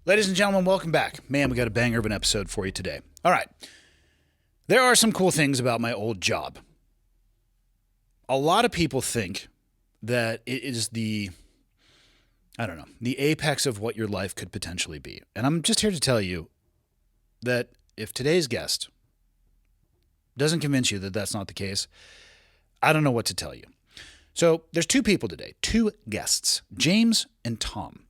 Ladies and gentlemen, welcome back. Man, we got a banger of an episode for you today. All right. There are some cool things about my old job. A lot of people think that it is the apex of what your life could potentially be. And I'm just here to tell you that if today's guest doesn't convince you that that's not the case, I don't know what to tell you. So there's two people today, two guests, James and Tom.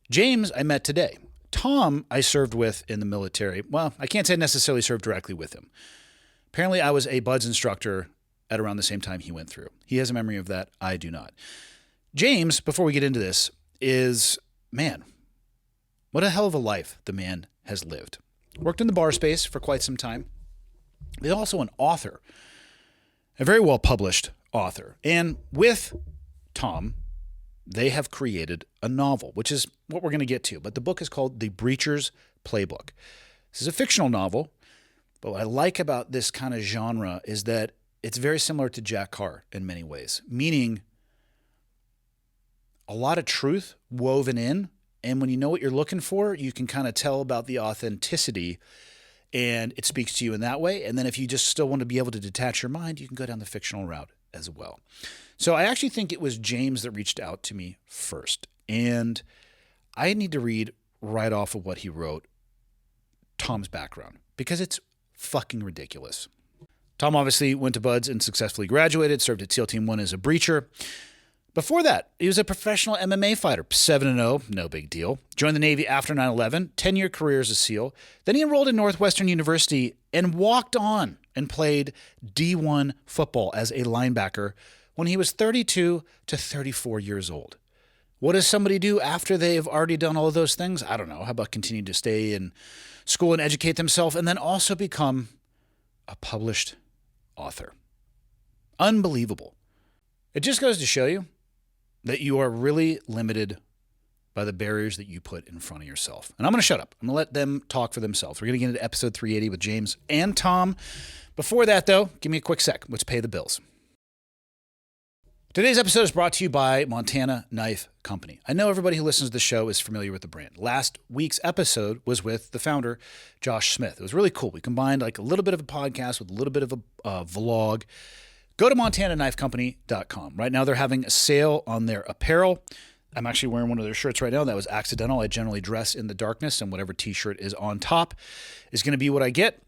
James I met today. Tom I served with in the military. Well, I can't say I necessarily served directly with him. Apparently I was a BUDS instructor at around the same time he went through. He has a memory of that. I do not. James, before we get into this, is, man, what a hell of a life the man has lived. Worked in the bar space for quite some time. He's also an author, a very well-published author. And with Tom, they have created a novel, which is what we're going to get to. But the book is called The Breacher's Playbook. This is a fictional novel, but what I like about this kind of genre is that it's very similar to Jack Carr in many ways, meaning a lot of truth woven in. And when you know what you're looking for, you can kind of tell about the authenticity, and it speaks to you in that way. And then if you just still want to be able to detach your mind, you can go down the fictional route as well. So I actually think it was James that reached out to me first. And I need to read right off of what he wrote, Tom's background, because it's fucking ridiculous. Tom obviously went to BUDS and successfully graduated, served at SEAL Team 1 as a breacher. Before that, he was a professional MMA fighter, 7-0, no big deal. Joined the Navy after 9/11, 10-year career as a SEAL. Then he enrolled in Northwestern University and walked on and played D1 football as a linebacker when he was 32 to 34 years old. What does somebody do after they've already done all of those things? I don't know. How about continue to stay in school and educate themselves and then also become a published author? Unbelievable. It just goes to show you that you are really limited by the barriers that you put in front of yourself. And I'm going to shut up. I'm going to let them talk for themselves. We're going to get into episode 380 with James and Tom. Before that, though, give me a quick sec. Let's pay the bills. Today's episode is brought to you by Montana Knife Company. I know everybody who listens to the show is familiar with the brand. Last week's episode was with the founder, Josh Smith. It was really cool. We combined like a little bit of a podcast with a little bit of a vlog. Go to montanaknifecompany.com. Right now they're having a sale on their apparel. I'm actually wearing one of their shirts right now. That was accidental. I generally dress in the darkness, and whatever t-shirt is on top is going to be what I get.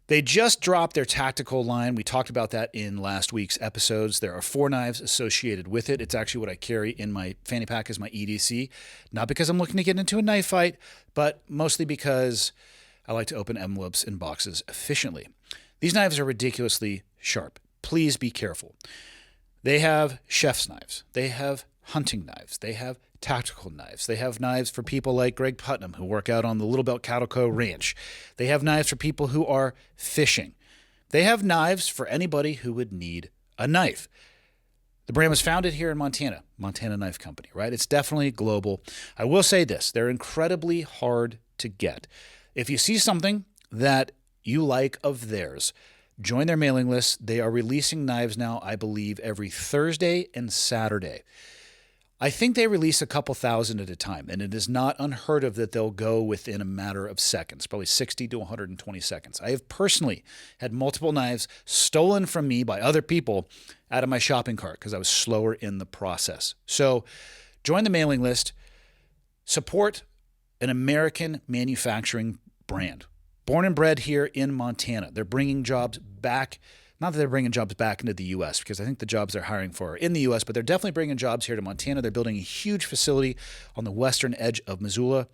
They just dropped their tactical line. We talked about that in last week's episodes. There are 4 knives associated with it. It's actually what I carry in my fanny pack as my EDC. Not because I'm looking to get into a knife fight, but mostly because I like to open envelopes and boxes efficiently. These knives are ridiculously sharp. Please be careful. They have chef's knives. They have hunting knives. They have tactical knives. They have knives for people like Greg Putnam who work out on the Little Belt Cattle Co. Ranch. They have knives for people who are fishing. They have knives for anybody who would need a knife. The brand was founded here in Montana, Montana Knife Company, right? It's definitely global. I will say this, they're incredibly hard to get. If you see something that you like of theirs, join their mailing list. They are releasing knives now, I believe, every Thursday and Saturday. I think they release a couple thousand at a time, and it is not unheard of that they'll go within a matter of seconds, probably 60 to 120 seconds. I have personally had multiple knives stolen from me by other people out of my shopping cart because I was slower in the process. So join the mailing list. Support an American manufacturing brand. Born and bred here in Montana. They're bringing jobs back. Not that they're bringing jobs back into the U.S., because I think the jobs they're hiring for are in the U.S., but they're definitely bringing jobs here to Montana. They're building a huge facility on the western edge of Missoula.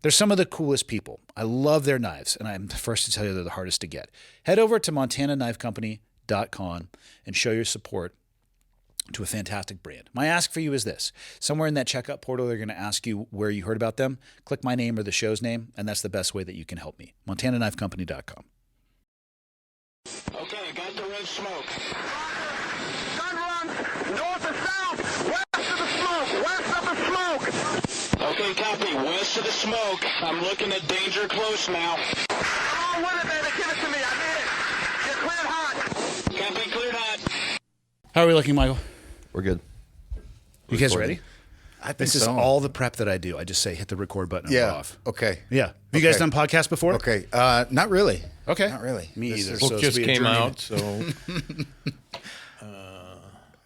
They're some of the coolest people. I love their knives, and I'm the first to tell you they're the hardest to get. Head over to montanaknifecompany.com and show your support to a fantastic brand. My ask for you is this. Somewhere in that checkout portal, they're going to ask you where you heard about them. Click my name or the show's name, and that's the best way that you can help me. montanaknifecompany.com. Okay, got the red smoke. Gun run, north or south, west of the smoke, west of the smoke. Okay, copy, west of the smoke. I'm looking at danger close now. Come on with it, baby, give it to me, I need it. You're cleared hot. Copy, cleared hot. How are we looking, Michael? We're good. You guys ready? I think This is so. all the prep that I do. I just say hit the record button and we're off. Okay. Yeah. Have you guys done podcasts before? Okay. Not really. Okay. Not really. Me This either. is- So Book it's just be a came journey. out, so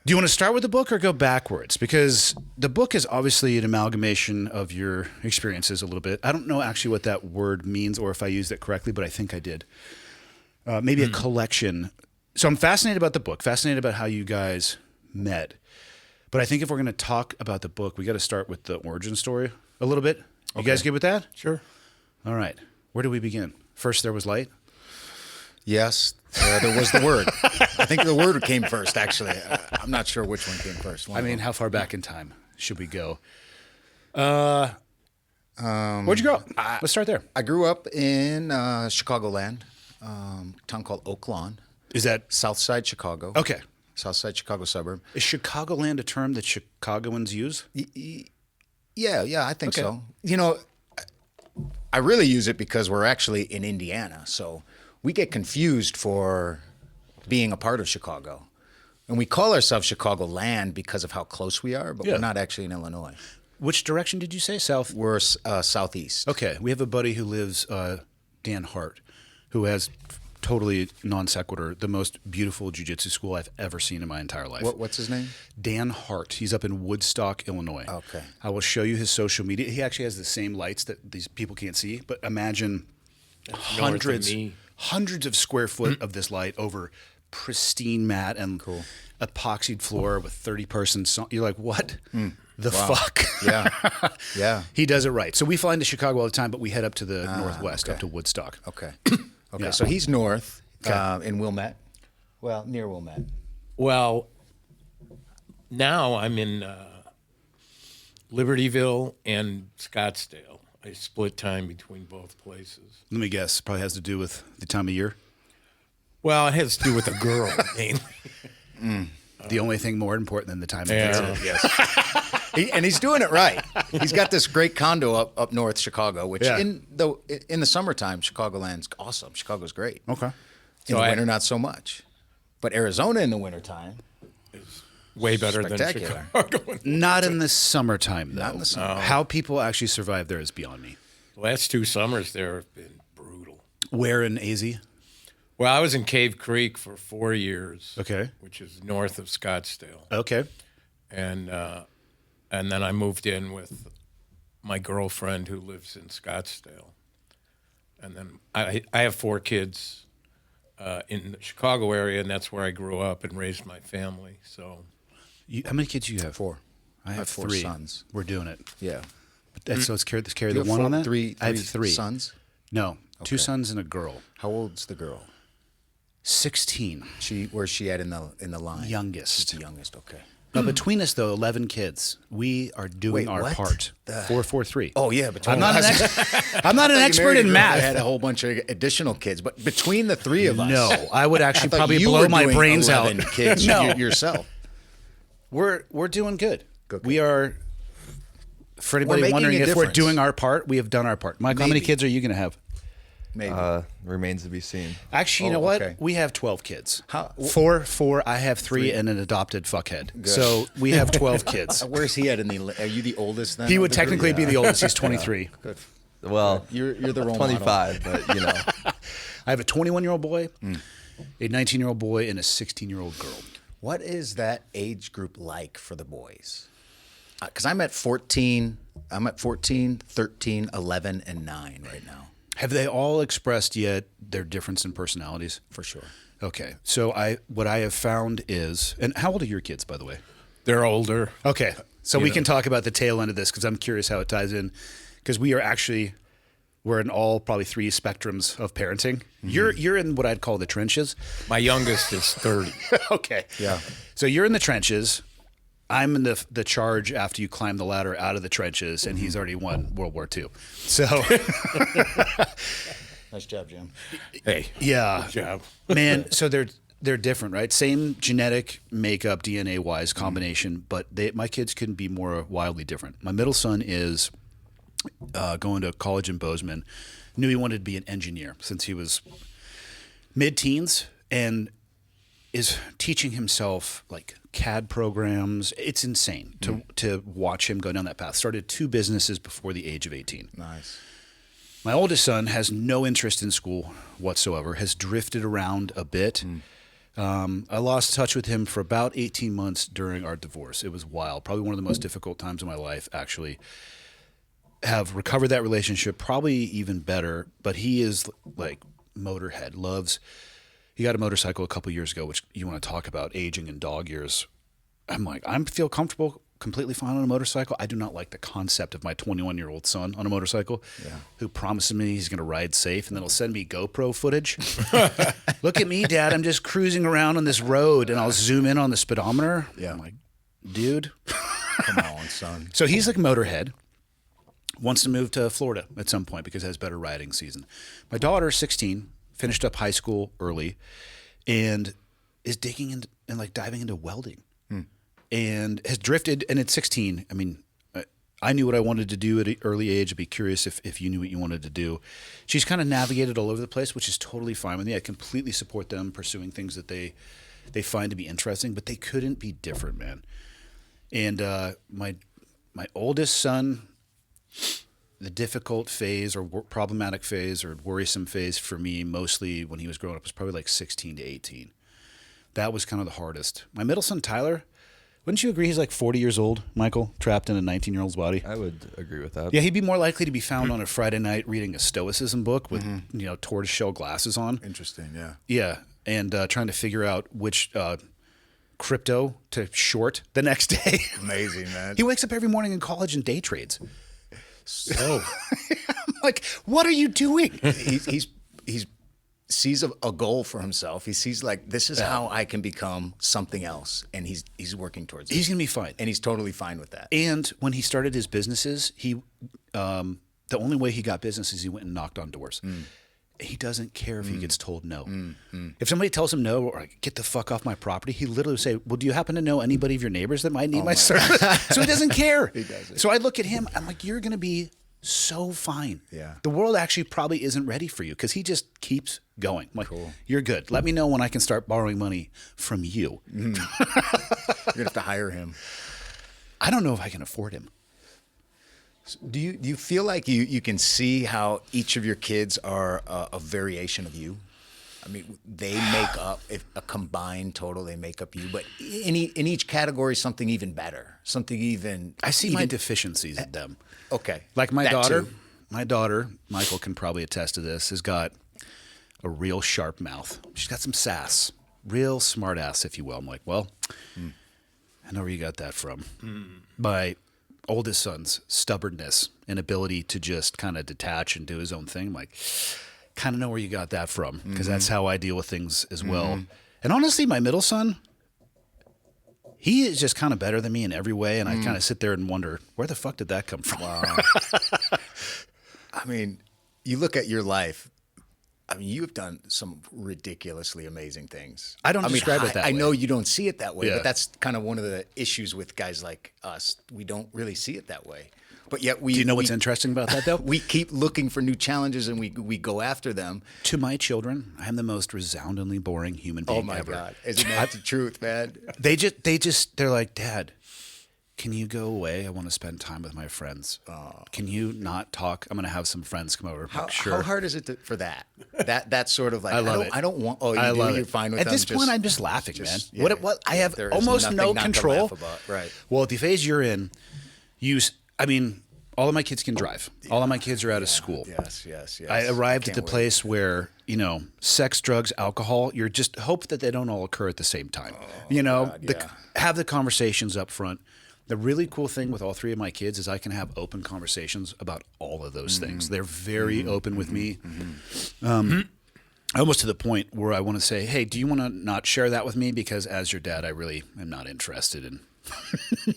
Do you want to start with the book or go backwards? Because the book is obviously an amalgamation of your experiences a little bit. I don't know actually what that word means or if I used it correctly, but I think I did. Maybe a collection. So I'm fascinated about the book, fascinated about how you guys met. But I think if we're going to talk about the book, we got to start with the origin story a little bit. You guys good with that? sure. All right. Where do we begin? First, there was light. Yes. There was the word. I think the word came first, actually. I'm not sure which one came first. One I of mean, them. how far back in time should we go? Where'd you grow up? Let's start there. I grew up in Chicagoland, town called Oak Lawn, Is that South Side Chicago. okay? South Side Chicago suburb. Is Chicagoland a term that Chicagoans use? Yeah, I think Okay. so. You know, I really use it because we're actually in Indiana, so we get confused for being a part of Chicago. And we call ourselves Chicagoland because of how close we are, but Yeah. we're not actually in Illinois. Which direction did you say? South. We're southeast. Okay, we have a buddy who lives, Dan Hart, who has totally non sequitur the most beautiful jiu-jitsu school I've ever seen in my entire life. What's his name? Dan Hart. He's up in Woodstock, Illinois. Okay. I will show you his social media. He actually has the same lights that these people can't see, but imagine north of me. hundreds of square foot of this light over pristine mat and epoxied floor with 30 persons. You're like, what the fuck? Yeah. Yeah. He does it right. So we fly into Chicago all the time, but we head up to the northwest, up to Woodstock. Okay. Okay. Yeah. So he's north Okay. in Wilmette. Well, near Wilmette. Well, now I'm in Libertyville and Scottsdale. I split time between both places. Let me guess. Probably has to do with the time of year. Well, it has to do with a girl mainly. The only thing more important than the time of Yeah. year. Yes. And he's doing it right. He's got this great condo up north Chicago, which Yeah. in the summertime, Chicagoland's awesome. Chicago's great. Okay. In So the I- winter, not so much. But Arizona in the wintertime, Way better than Spectacular. Chicago. Not in the summertime, though. Not in the summer. How people actually survive there is beyond me. The last 2 summers there have been brutal. Where in AZ? Well, I was in Cave Creek for 4 years. Okay. Which is north of Scottsdale. Okay. And then I moved in with my girlfriend who lives in Scottsdale. And then I have 4 kids in the Chicago area, and that's where I grew up and raised my family. So How many kids do you have? 4. I have 4 3. sons. We're doing it. Yeah. So let's carry You the have one 4, on that? three I have 3 sons. No, 2 Okay. sons and a girl. How old's the girl? 16. Where's she at in the line? Youngest. She's the youngest. Okay. Now, between us, though, 11 kids. We are doing Wait, our what? part. 443. Oh yeah, between I'm not an, I'm not an expert in I math. had a whole bunch of additional kids, but between the 3 of us, No, I would I actually thought probably you blow were my doing brains 11 out. Kids No. yourself. We're doing good. Good. We are. For anybody making wondering a if we're difference. doing our part, we have done our part. Mike, how many Maybe. kids are you going to have? Maybe. Remains to be seen. Actually, you Oh, know what? okay. We have 12 kids. How- 4. I have 3 and an adopted fuckhead. So we have 12 kids. Where's he at in the? Are you the oldest then? He of would the group? technically be the oldest. He's 23. Good. Well, You're the role model. 25, but you know. I have a 21-year-old boy, a 19-year-old boy, and a 16-year-old girl. What is that age group like for the boys? Because I'm at 14. I'm at 14, 13, 11, and 9 right now. Have they all expressed yet their difference in personalities? For sure. Okay. So what I have found is, and how old are your kids, by the way? they're older. Okay. So we can talk about the tail end of this because I'm curious how it ties in. Because we're in all probably 3 spectrums of parenting. You're in what I'd call the trenches. My youngest is 30. Okay. Yeah. So you're in the trenches. I'm in the charge after you climb the ladder out of the trenches, and he's already won World War II. So, Nice job, Jim. Hey, yeah. good job. Man, so they're different, right? Same genetic makeup, DNA wise combination, but my kids couldn't be more wildly different. My middle son is going to college in Bozeman. Knew he wanted to be an engineer since he was mid-teens, and is teaching himself like CAD programs. It's insane to watch him go down that path. Started 2 businesses before the age of 18. Nice. My oldest son has no interest in school whatsoever, has drifted around a bit. I lost touch with him for about 18 months during our divorce. It was wild. Probably one of the most difficult times of my life, actually. Have recovered that relationship, probably even better, but he is like motorhead, he got a motorcycle a couple years ago, which you want to talk about aging in dog years. I'm like, I feel comfortable completely fine on a motorcycle. I do not like the concept of my 21-year-old son on a motorcycle who promises me he's going to ride safe and then he'll send me GoPro footage. Look at me, Dad. I'm just cruising around on this road and I'll zoom in on the speedometer. Yeah. I'm like, dude. Come on, son. So he's like motorhead. Wants to move to Florida at some point because it has better riding season. My daughter, 16, finished up high school early and is digging into and like diving into welding. And has drifted, and at 16, I mean, I knew what I wanted to do at an early age. I'd be curious if you knew what you wanted to do. She's kind of navigated all over the place, which is totally fine with me. I completely support them pursuing things that they find to be interesting, but they couldn't be different, man. And my oldest son, the difficult phase or problematic phase or worrisome phase for me, mostly when he was growing up, was probably like 16 to 18. That was kind of the hardest. My middle son, Tyler, wouldn't you agree he's like 40 years old, Michael, trapped in a 19-year-old's body? I would agree with that. Yeah, he'd be more likely to be found on a Friday night reading a Stoicism book with, tortoiseshell glasses on. Interesting, yeah. Yeah, and trying to figure out which crypto to short the next day. Amazing, man. He wakes up every morning in college and day trades. So, I'm like, what are you doing? he's sees a goal for himself. He sees like, this is how I can become something else, and he's working towards it. He's gonna be fine, and he's totally fine with that. And when he started his businesses, he the only way he got business is he went and knocked on doors. He doesn't care if he gets told no. If somebody tells him no or like, get the fuck off my property, he literally say, well, do you happen to know anybody of your neighbors that might need my service? So he doesn't care. He doesn't. So I look at him, I'm like, you're going to be so fine. Yeah. The world actually probably isn't ready for you because he just keeps going. I'm like, you're good. Let me know when I can start borrowing money from you. You're going to have to hire him. I don't know if I can afford him. Do you feel like you can see how each of your kids are a variation of you? I mean, they make up a combined total. They make up you, but in each category, something even better, something even. I see my deficiencies in them. Okay, like my that daughter. too. My daughter, Michael can probably attest to this. Has got a real sharp mouth. She's got some sass, real smart ass, if you will. I'm like, well, I know where you got that from. My oldest son's stubbornness and ability to just kind of detach and do his own thing. I'm like, kind of know where you got that from because that's how I deal with things as well. And honestly, my middle son, he is just kind of better than me in every way. And I kind of sit there and wonder, where the fuck did that come from? Wow. I mean, you look at your life. I mean, you've done some ridiculously amazing things. I don't describe it that way. I know you don't see it that way, Yeah. but that's kind of one of the issues with guys like us. We don't really see it that way. But yet we. Do you know what's interesting about that, though? We keep looking for new challenges and we go after them. To my children, I am the most resoundingly boring human being ever. Oh my God. Isn't that the truth, man? They're like, Dad, can you go away? I want to spend time with my friends. Can you not talk? I'm going to have some friends come over. How Sure. hard is it for that? That's sort of like, I love it. I don't want, oh, you I do? love You're it. fine with At them? this point, I'm just laughing, man. yeah. What? I have There is almost nothing no not to control. laugh about. Right. Well, at the phase you're in, all of my kids can drive. All of my kids are out of school. Yes. I arrived at Can't the wait. place where, sex, drugs, alcohol, you're just hope that they don't all occur at the same time. Have the conversations up front. The really cool thing with all three of my kids is I can have open conversations about all of those things. They're very open with me. Almost to the point where I want to say, hey, do you want to not share that with me? Because as your dad, I really am not interested in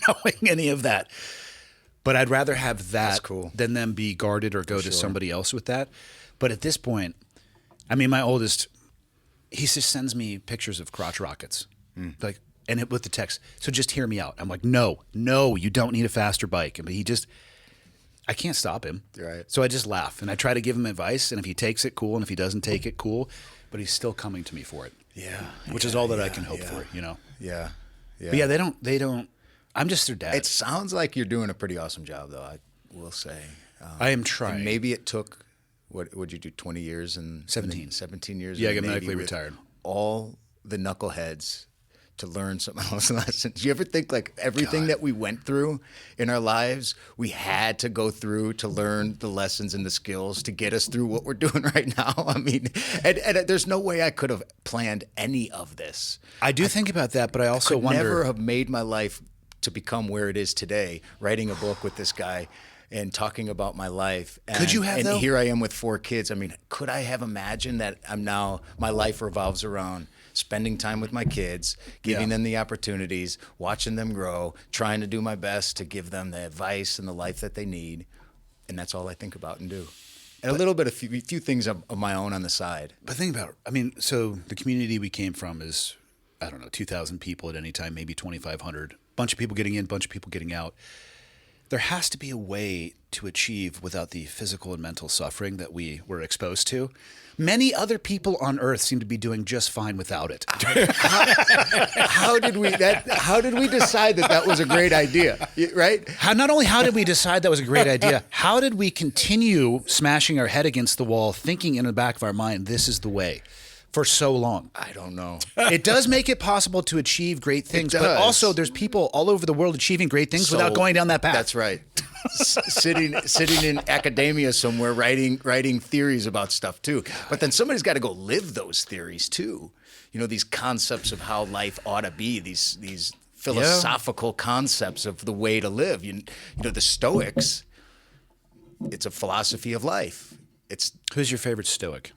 knowing any of that. But I'd rather have that than them be guarded or go to somebody else with that. But at this point, I mean, my oldest, he just sends me pictures of crotch rockets, with the text. So just hear me out. I'm like, no, you don't need a faster bike. But I can't stop him. Right. So I just laugh and I try to give him advice. And if he takes it, cool. And if he doesn't take it, cool. But he's still coming to me for it. Yeah. which is all that I can hope for, you know. Yeah. Yeah. But yeah, they don't. I'm just their dad. It sounds like you're doing a pretty awesome job, though. I will say. I am trying. And maybe it took, what would you do, 20 years and 17. 17 years. Yeah, I in got the Navy medically with retired. All the knuckleheads to learn some of those lessons. Do you ever think like everything that we went through in our lives, we had to go through to learn the lessons and the skills to get us through what we're doing right now? I mean, and there's no way I could have planned any of this. I do think about that, but I also Could wonder. never have made my life to become where it is today, writing a book with this guy and talking about my life. And, Could you have, and though? here I am with 4 kids. I mean, could I have imagined that my life revolves around spending time with my kids, giving them the opportunities, watching them grow, trying to do my best to give them the advice and the life that they need. And that's all I think about and do. And a little bit of few things of my own on the side. But think about it. I mean, so the community we came from is, I don't know, 2,000 people at any time, maybe 2,500. Bunch of people getting in, bunch of people getting out. There has to be a way to achieve without the physical and mental suffering that we were exposed to. Many other people on Earth seem to be doing just fine without it. How did we decide that was a great idea, right? Not only how did we decide that was a great idea, how did we continue smashing our head against the wall, thinking in the back of our mind, this is the way, for so long? I don't know. It does make it possible to achieve great things, but does. also there's people all over the world achieving great things without going down that path. That's right. Sitting in academia somewhere writing theories about stuff too. But then somebody's got to go live those theories too. You know, these concepts of how life ought to be, these philosophical concepts of the way to live. You know, the Stoics, it's a philosophy of life. It's Who's your favorite Stoic?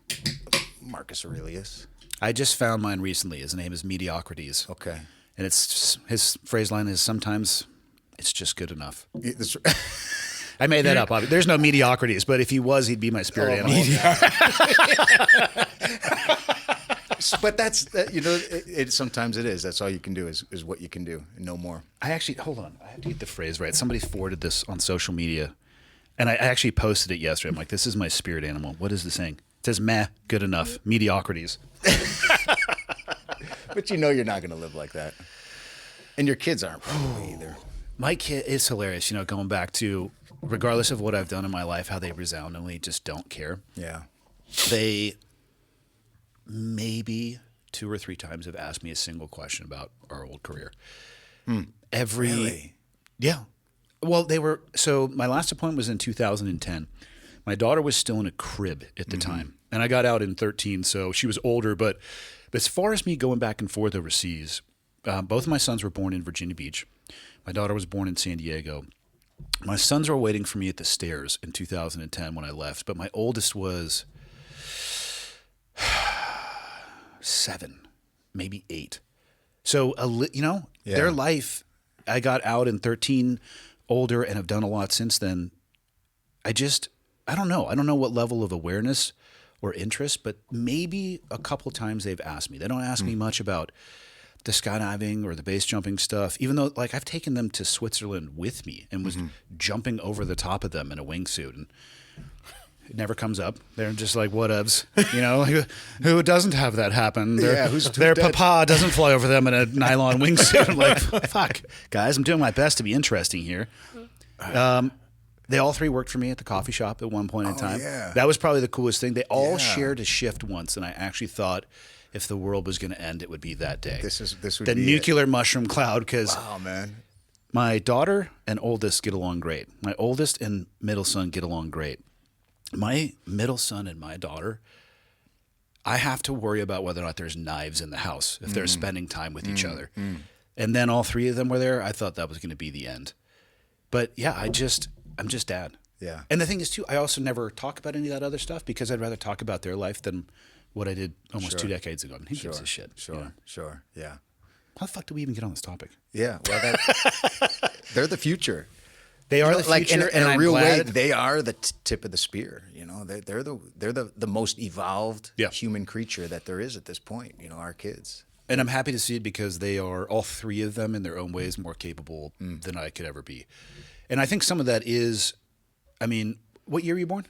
Marcus Aurelius. I just found mine recently. His name is Mediocrities. Okay. And his phrase line is sometimes it's just good enough. I made that up. There's no mediocrities, but if he was, he'd be my spirit animal. But that's sometimes it is. That's all you can do is what you can do and no more. I actually, hold on. I have to get the phrase right. Somebody forwarded this on social media, and I actually posted it yesterday. I'm like, this is my spirit animal. What is the saying? It says, meh, good enough, mediocrities. But you're not going to live like that. And your kids aren't probably either. My kid is hilarious, going back to, regardless of what I've done in my life, how they resoundingly just don't care. Yeah. They maybe 2 or 3 times have asked me a single question about our old career. Really? Yeah. Well, so my last appointment was in 2010. My daughter was still in a crib at the time, and I got out in 13, so she was older. But as far as me going back and forth overseas, both of my sons were born in Virginia Beach. My daughter was born in San Diego. My sons were waiting for me at the stairs in 2010 when I left, but my oldest was 7, maybe 8. So, their life, I got out in 13, older, and have done a lot since then. I don't know. I don't know what level of awareness or interest, but maybe a couple times they've asked me. They don't ask me much about the skydiving or the base jumping stuff, even though I've taken them to Switzerland with me and was jumping over the top of them in a wingsuit, and it never comes up. They're just like, whatevs, who doesn't have that happen? Their papa doesn't fly over them in a nylon wingsuit. I'm like, fuck, guys, I'm doing my best to be interesting here. They all 3 worked for me at the coffee shop at one point in time. Yeah. That was probably the coolest thing. They all shared a shift once, and I actually thought if the world was going to end, it would be that day. This would the be nuclear mushroom cloud, because wow, man. my daughter and oldest get along great. My oldest and middle son get along great. My middle son and my daughter, I have to worry about whether or not there's knives in the house if they're spending time with each other. And then all 3 of them were there. I thought that was going to be the end. But yeah, I'm just dad. Yeah. And the thing is, too, I also never talk about any of that other stuff because I'd rather talk about their life than what I did almost 2 decades ago. I mean, who gives a shit? Sure. Yeah. How the fuck do we even get on this topic? Yeah. Well, they're the future. They are the future, in and a I'm real way, glad. they are the tip of the spear. They're the most evolved human creature that there is at this point. Our kids. And I'm happy to see it because they are, all 3 of them in their own ways, more capable than I could ever be. And I think some of that is, what year were you born?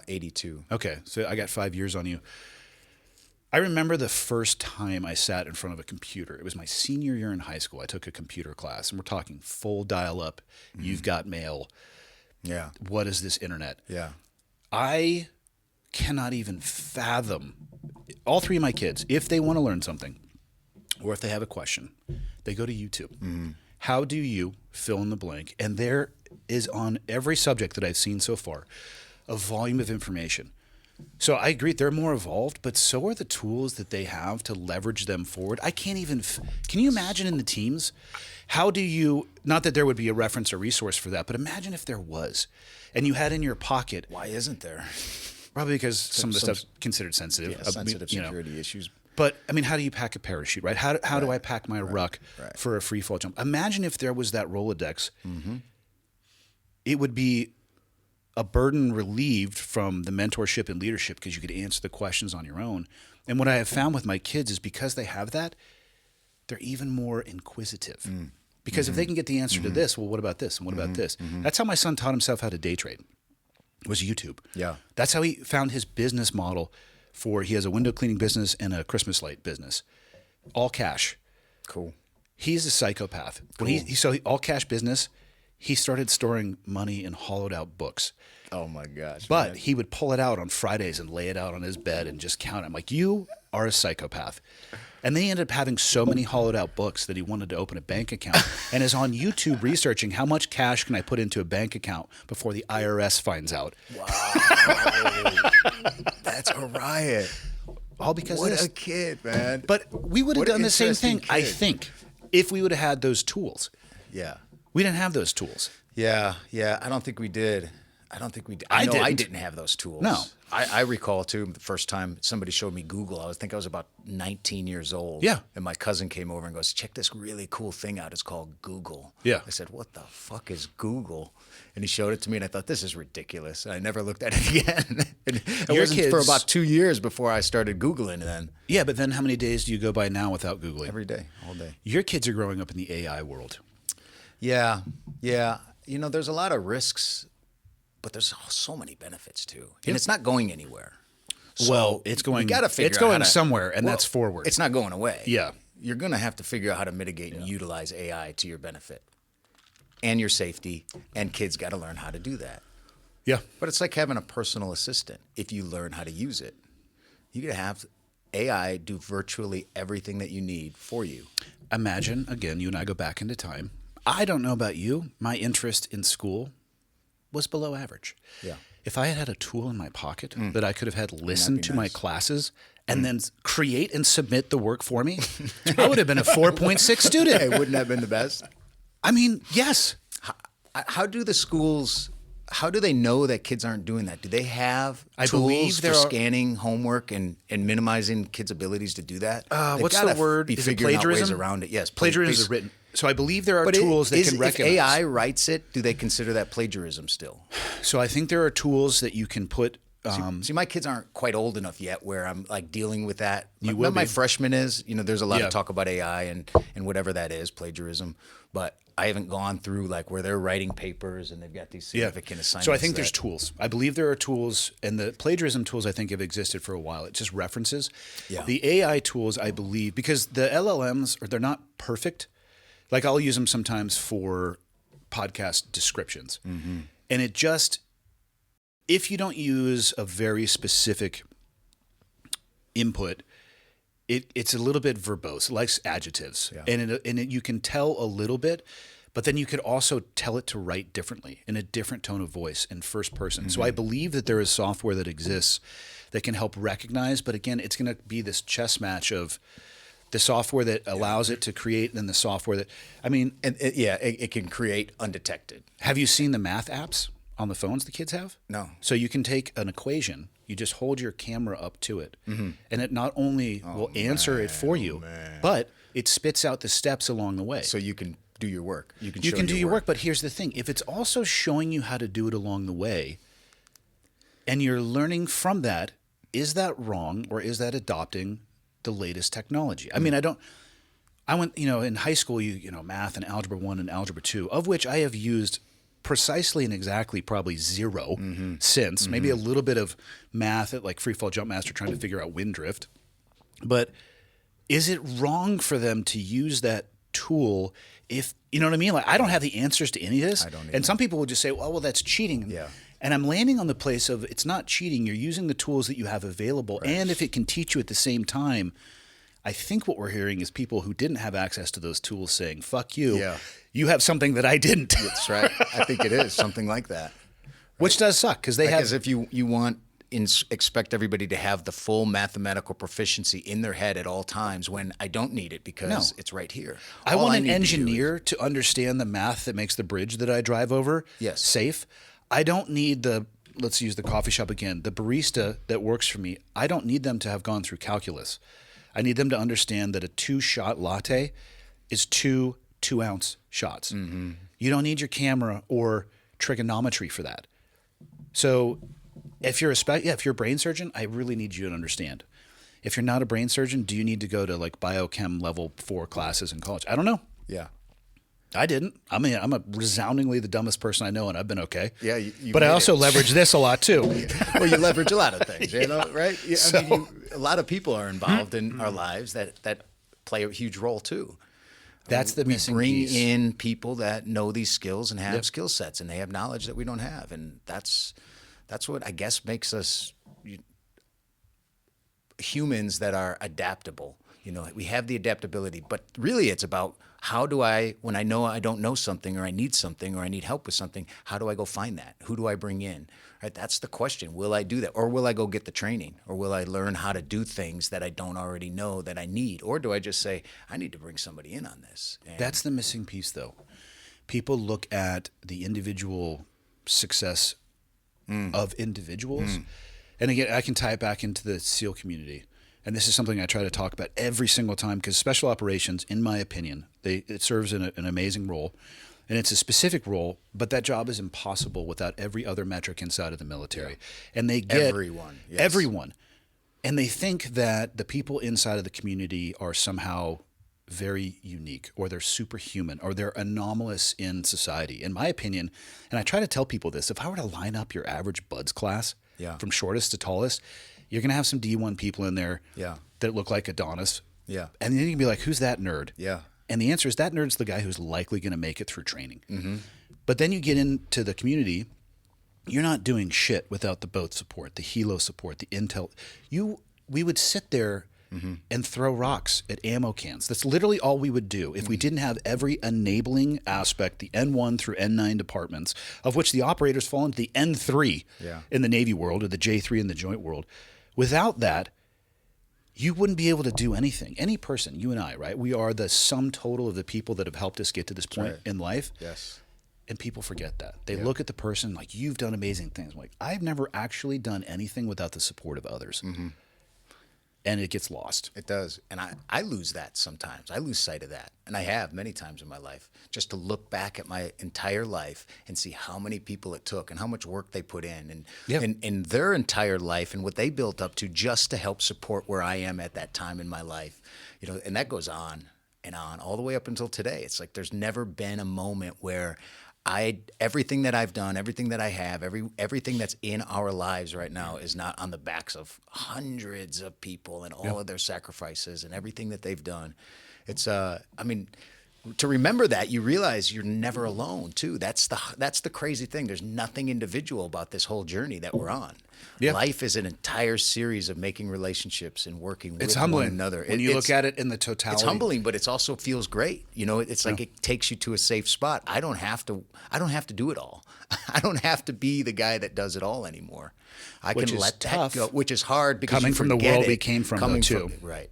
82. Okay, so I got 5 years on you. I remember the first time I sat in front of a computer. It was my senior year in high school. I took a computer class, and we're talking full dial-up. You've got mail. Yeah. What is this internet? Yeah. I cannot even fathom. All three of my kids, if they want to learn something, or if they have a question, they go to YouTube. How do you fill in the blank? And there is, on every subject that I've seen so far, a volume of information. So I agree, they're more evolved, but so are the tools that they have to leverage them forward. I can't even, can you imagine in the teams? How do you, not that there would be a reference or resource for that, but imagine if there was, and you had in your pocket. Why isn't there? Probably because some of the stuff's considered sensitive. Yeah, sensitive security issues. But I mean, how do you pack a parachute, right? How do I pack my ruck for a free fall jump? Imagine if there was that Rolodex. It would be a burden relieved from the mentorship and leadership because you could answer the questions on your own. And what I have found with my kids is because they have that, they're even more inquisitive. Because if they can get the answer to this, well, what about this? And what about this? That's how my son taught himself how to day trade, was YouTube. Yeah. That's how he found his business model he has a window cleaning business and a Christmas light business. All cash. Cool. He's a psychopath. When all cash business, he started storing money in hollowed out books. Oh my gosh. But man. he would pull it out on Fridays and lay it out on his bed and just count it. I'm like, you are a psychopath. And then he ended up having so many hollowed out books that he wanted to open a bank account and is on YouTube researching how much cash can I put into a bank account before the IRS finds out. Wow. That's a riot. All because What of this. a kid, man. But we would have What an done the same interesting thing, I kid. think, if we would have had those tools. Yeah. We didn't have those tools. Yeah. I don't think we did. I didn't. didn't have those tools. No. I recall too the first time somebody showed me Google. I think I was about 19 years old. Yeah. And my cousin came over and goes, "Check this really cool thing out. It's called Google." Yeah. I said, "What the fuck is Google?" And he showed it to me, and I thought, "This is ridiculous." And I never looked at it again. And it Your wasn't for kids- about 2 years before I started Googling. Then Yeah, but then how many days do you go by now without Googling? every day, all day. Your kids are growing up in the AI world. Yeah. You know, there's a lot of risks, but there's so many benefits too, and it's not going anywhere. So Well, it's going. You got to figure It's out going how to- somewhere, and well, that's forward. It's not going away. Yeah. You're going to have to figure out how to mitigate and utilize AI to your benefit and your safety, and kids got to learn how to do that. Yeah. But it's like having a personal assistant. If you learn how to use it, you can have AI do virtually everything that you need for you. Imagine, again, you and I go back into time. I don't know about you. My interest in school was below average. Yeah. If I had had a tool in my pocket that I could have had listen to my classes and then create and submit the work for me, I would have been a 4.6 student. Hey, wouldn't that have been the best? I mean, yes. How do the schools? How do they know that kids aren't doing that? Do they have I tools believe for there are- scanning homework and minimizing kids' abilities to do that? They've What's gotta the word? Be Is it figuring out ways plagiarism? around it. Yes, Plagiarism is written. So I believe there are But tools that can if recognize. AI writes it, do they consider that plagiarism still? So I think there are tools that you can put. See, my kids aren't quite old enough yet where I'm like dealing with that. You What will my be. freshman is, you know, there's a lot Yeah. of talk about AI and whatever that is, plagiarism. But I haven't gone through like where they're writing papers and they've got these significant assignments. So I think there's that- tools. I believe there are tools, and the plagiarism tools I think have existed for a while. It's just references. Yeah. The AI tools, I believe, because the LLMs they're not perfect. Like I'll use them sometimes for podcast descriptions, and it just if you don't use a very specific input. It's a little bit verbose. It likes adjectives, and you can tell a little bit, but then you could also tell it to write differently in a different tone of voice in first person. So I believe that there is software that exists that can help recognize, but again, it's going to be this chess match of the software that allows it to create and the software that, I mean, And it can create undetected. have you seen the math apps on the phones the kids have? No. So you can take an equation, you just hold your camera up to it, and it not only will answer it for you, but it spits out the steps along the way. So you can do your work. You can You show can do your work, but here's the thing. If it's also showing you how to do it along the way, and you're learning from that, is that wrong or is that adopting the latest technology? I mean, I went, in high school, math and algebra 1 and algebra 2, of which I have used precisely and exactly probably zero since, maybe a little bit of math at like Free Fall Jump Master trying to figure out wind drift. But is it wrong for them to use that tool if, you know what I mean? Like, I don't have the answers to any of this. I don't either. And some people would just say, well, that's cheating. Yeah. And I'm landing on the place of it's not cheating. You're using the tools that you have available. Right. And if it can teach you at the same time, I think what we're hearing is people who didn't have access to those tools saying, fuck you. Yeah. You have something that I didn't. That's right. I think it is something like that. Which does suck because they have. As if you expect everybody to have the full mathematical proficiency in their head at all times when I don't need it because it's right here. I All want an need to do engineer to understand the math that makes the bridge that I drive over safe. I don't need let's use the coffee shop again, the barista that works for me. I don't need them to have gone through calculus. I need them to understand that a 2-shot latte is 2 2-ounce shots. Mm-hmm. You don't need your camera or trigonometry for that. So if you're if you're a brain surgeon, I really need you to understand. If you're not a brain surgeon, do you need to go to like biochem level 4 classes in college? I don't know. Yeah. I didn't. I mean, I'm a resoundingly the dumbest person I know, and I've been okay. Yeah, but I also leverage this a lot too. Well, you leverage a lot of things, you know, right? Yeah, I mean, a lot of people are involved in our lives that play a huge role too. That's the missing piece. Bring in people that know these skills and have skill sets, and they have knowledge that we don't have, and that's what I guess makes us humans that are adaptable. You know, we have the adaptability, but really it's about how do I, when I know I don't know something or I need something or I need help with something, how do I go find that? Who do I bring in? Right? That's the question. Will I do that? Or will I go get the training? Or will I learn how to do things that I don't already know that I need? Or do I just say, I need to bring somebody in on this? And that's the missing piece, though. People look at the individual success of individuals. And again, I can tie it back into the SEAL community. And this is something I try to talk about every single time because special operations, in my opinion, it serves an amazing role. And it's a specific role, but that job is impossible without every other metric inside of the military. Yeah. And they get everyone. And they think that the people inside of the community are somehow very unique or they're superhuman or they're anomalous in society. In my opinion, and I try to tell people this, if I were to line up your average BUDS class from shortest to tallest, you're going to have some D1 people in there that look like Adonis. Yeah. And then you can be like, who's that nerd? Yeah. And the answer is that nerd's the guy who's likely going to make it through training. Mm-hmm. But then you get into the community, you're not doing shit without the boat support, the helo support, the intel. We would sit there and throw rocks at ammo cans. That's literally all we would do if we didn't have every enabling aspect, the N1 through N9 departments, of which the operators fall into the N3 in the Navy world or the J3 in the joint world. Without that, you wouldn't be able to do anything. Any person, you and I, right? We are the sum total of the people that have helped us get to this point in life. Yes. And people forget that. They look at the person like, you've done amazing things. I'm like, I've never actually done anything without the support of others. Mm-hmm. And it gets lost. It does. And I lose that sometimes. I lose sight of that. And I have many times in my life, just to look back at my entire life and see how many people it took and how much work they put in and their entire life and what they built up to just to help support where I am at that time in my life. You know, and that goes on and on all the way up until today. It's like there's never been a moment where everything that I've done, everything that I have, everything that's in our lives right now is not on the backs of hundreds of people and all of their sacrifices and everything that they've done. It's I mean, to remember that, you realize you're never alone too. That's the crazy thing. There's nothing individual about this whole journey that we're on. Yeah. Life is an entire series of making relationships and working with one another. When you look at it in the totality. It's humbling, but it also feels great. You know, it's like it takes you to a safe spot. I don't have to do it all. I don't have to be the guy that does it all anymore. I can let that go, which is hard because coming from the world we came from too. Right.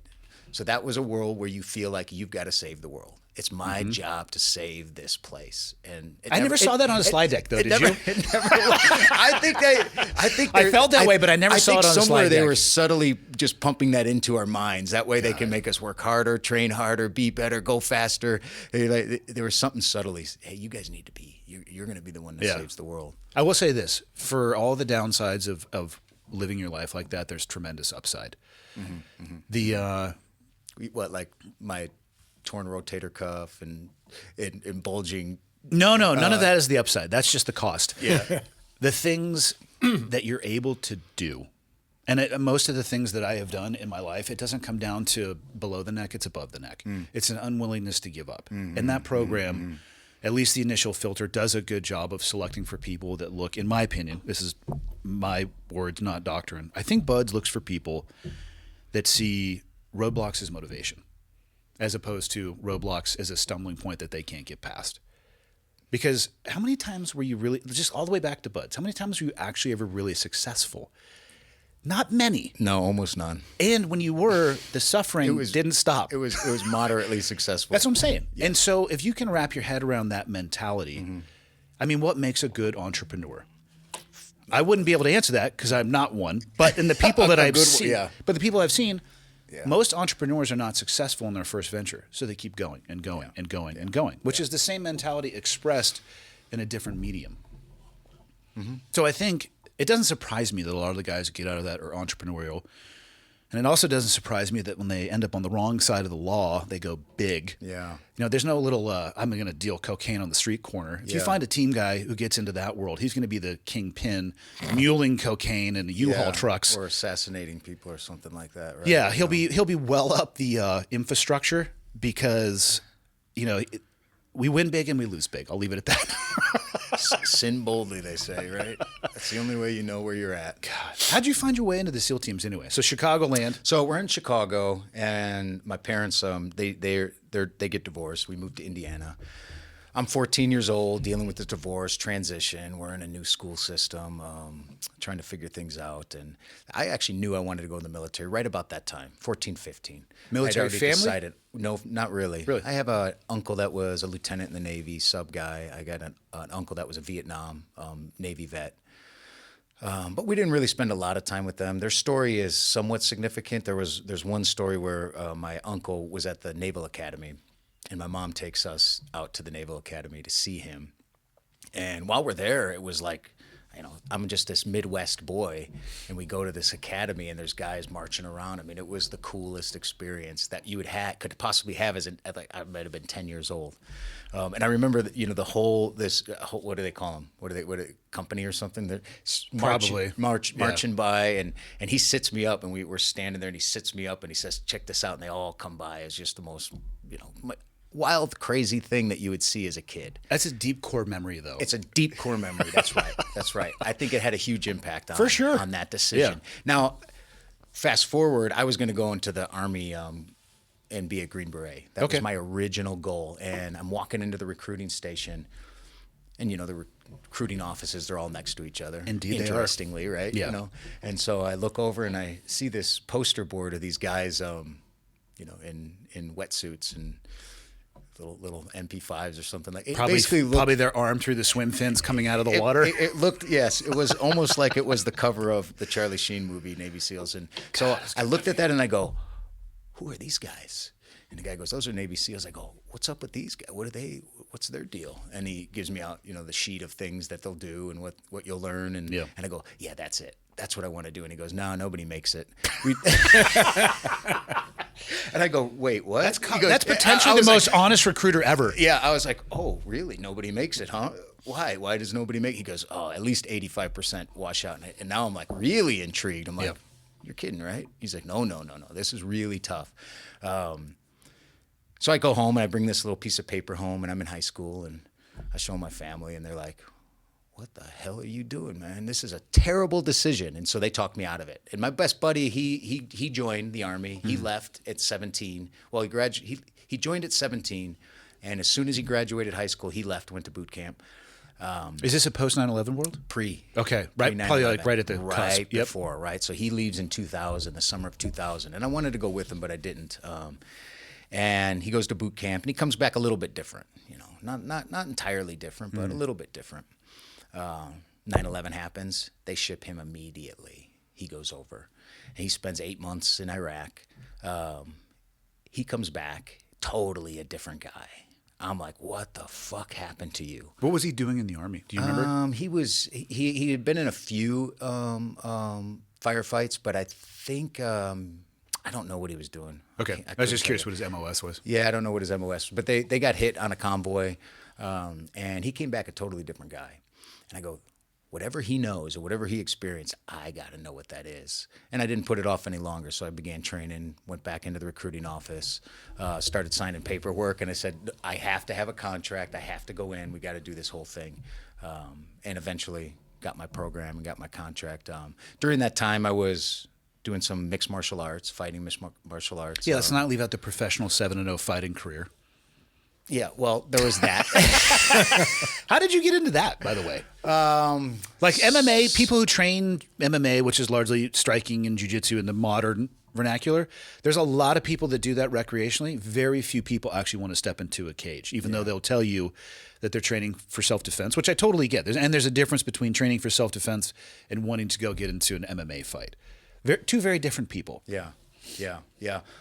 So that was a world where you feel like you've got to save the world. It's my job to save this place, and I never saw that on a slide deck, though. Did you? I think I felt that way, but I never saw it on a slide deck. Somewhere they were subtly just pumping that into our minds. That way, they can make us work harder, train harder, be better, go faster. There was something subtly. Hey, you guys need to be. You're going to be the one that saves the world. I will say this: for all the downsides of living your life like that, there's tremendous upside. Mm-hmm, mm-hmm. Like my torn rotator cuff and bulging. No, none of that is the upside. That's just the cost. Yeah. The things that you're able to do And most of the things that I have done in my life, it doesn't come down to below the neck, it's above the neck. It's an unwillingness to give up. And that program, at least the initial filter, does a good job of selecting for people that look, in my opinion, this is my words, not doctrine. I think BUD/S looks for people that see roadblocks as motivation, as opposed to roadblocks as a stumbling point that they can't get past. Because how many times were you really, just all the way back to BUD/S, how many times were you actually ever really successful? Not many. No, almost none. And when you were, the suffering didn't stop. It was moderately successful. That's what I'm saying. Yeah. And so if you can wrap your head around that mentality, I mean, what makes a good entrepreneur? I wouldn't be able to answer that because I'm not one. But in the people that I've seen, but the people I've seen, most entrepreneurs are not successful in their first venture. So they keep going and going and going and going, which is the same mentality expressed in a different medium. So I think it doesn't surprise me that a lot of the guys who get out of that are entrepreneurial. And it also doesn't surprise me that when they end up on the wrong side of the law, they go big. Yeah. You know, there's no little, I'm going to deal cocaine on the street corner. If you find a team guy who gets into that world, he's going to be the kingpin, muling cocaine in U-Haul trucks. Or assassinating people or something like that, right? Yeah, he'll be well up the infrastructure because, you know, we win big and we lose big. I'll leave it at that. Sin boldly, they say, right? That's the only way you know where you're at. God, how'd you find your way into the SEAL teams anyway? So Chicagoland. So we're in Chicago, and my parents, they get divorced. We moved to Indiana. I'm 14 years old, dealing with the divorce transition. We're in a new school system, trying to figure things out. And I actually knew I wanted to go in the military right about that time, 14, 15. Military family? Decided, no, not really. Really? I have an uncle that was a lieutenant in the Navy, sub guy. I got an uncle that was a Vietnam Navy vet. But we didn't really spend a lot of time with them. Their story is somewhat significant. There's one story where my uncle was at the Naval Academy, and my mom takes us out to the Naval Academy to see him. And while we're there, it was like, you know, I'm just this Midwest boy, and we go to this academy, and there's guys marching around. I mean, it was the coolest experience that you could possibly have I might have been 10 years old. And I remember that, you know, the whole, what do they call them? What are they, company or something? They're marching by, and he sits me up, and we're standing there, and he sits me up, and he says, check this out. And they all come by. It's just the most, you know, wild, crazy thing that you would see as a kid. That's a deep core memory, though. It's a deep core memory. That's right. That's right. I think it had a huge impact on, for sure, on that decision. Yeah. Now, fast forward, I was going to go into the Army and be a Green Beret. That was my original goal. And I'm walking into the recruiting station, and, you know, the recruiting offices, they're all next to each other. Indeed, interestingly, right? Yeah. You know? And so I look over, and I see this poster board of these guys, you know, in wetsuits and little MP5s or something like. Probably their arm through the swim fins coming out of the water. It looked, yes, it was almost like it was the cover of the Charlie Sheen movie, Navy SEALs. And so I looked at that and I go, who are these guys? And the guy goes, those are Navy SEALs. I go, what's up with these guys? What's their deal? And he gives me out, you know, the sheet of things that they'll do and what you'll learn. And I go, yeah, that's it. That's what I want to do. And he goes, no, nobody makes it. And I go, wait, what? That's potentially the most honest recruiter ever. Yeah, I was like, oh, really? Nobody makes it, huh? Why? Why does nobody make it? He goes, oh, at least 85% wash out. And now I'm like really intrigued. I'm like, you're kidding, right? He's like, no. This is really tough. So I go home and I bring this little piece of paper home, and I'm in high school, and I show my family, and they're like, what the hell are you doing, man? This is a terrible decision. And so they talked me out of it. And my best buddy, he joined the Army. He left at 17. Well, he joined at 17, and as soon as he graduated high school, he left, went to boot camp. Is this a post 9/11 world? Pre. Okay, right. Probably like right at the cusp. Right before, right? So he leaves in 2000, the summer of 2000. And I wanted to go with him, but I didn't. And he goes to boot camp, and he comes back a little bit different. You know, not entirely different, but a little bit different. 9/11 happens. They ship him immediately. He goes over, and he spends 8 months in Iraq. He comes back, totally a different guy. I'm like, what the fuck happened to you? What was he doing in the Army? Do you remember? He had been in a few firefights, but I think I don't know what he was doing. Okay, I was just curious what his MOS was. Yeah, I don't know what his MOS was, but they got hit on a convoy, and he came back a totally different guy. And I go, whatever he knows or whatever he experienced, I got to know what that is. And I didn't put it off any longer. So I began training, went back into the recruiting office, started signing paperwork. And I said, I have to have a contract. I have to go in. We got to do this whole thing. And eventually got my program and got my contract. During that time, I was doing some mixed martial arts, fighting mixed martial arts. Yeah, let's not leave out the professional 7-0 fighting career. Yeah, well, there was that. How did you get into that, by the way? Like MMA, people who train MMA, which is largely striking and jiu-jitsu in the modern vernacular, there's a lot of people that do that recreationally. Very few people actually want to step into a cage, even though they'll tell you that they're training for self-defense, which I totally get. There's a difference between training for self-defense and wanting to go get into an MMA fight. Two very different people. Yeah.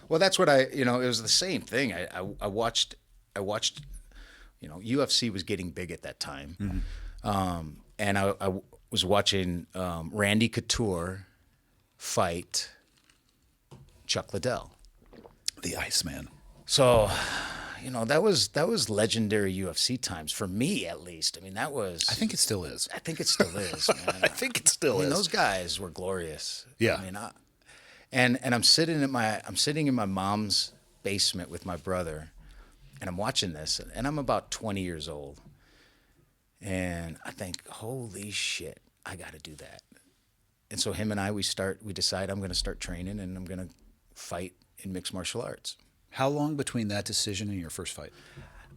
Well, that's what it was the same thing. I watched, UFC was getting big at that time. And I was watching Randy Couture fight Chuck Liddell. The Iceman. So, that was legendary UFC times for me, at least. I mean, that was. I think it still is. I think it still is, man. I think it still is. Those guys were glorious. Yeah. I mean, and I'm sitting in my mom's basement with my brother, and I'm watching this, and I'm about 20 years old, and I think, holy shit, I got to do that. And so him and I, we decide I'm going to start training, and I'm going to fight in mixed martial arts. How long between that decision and your first fight?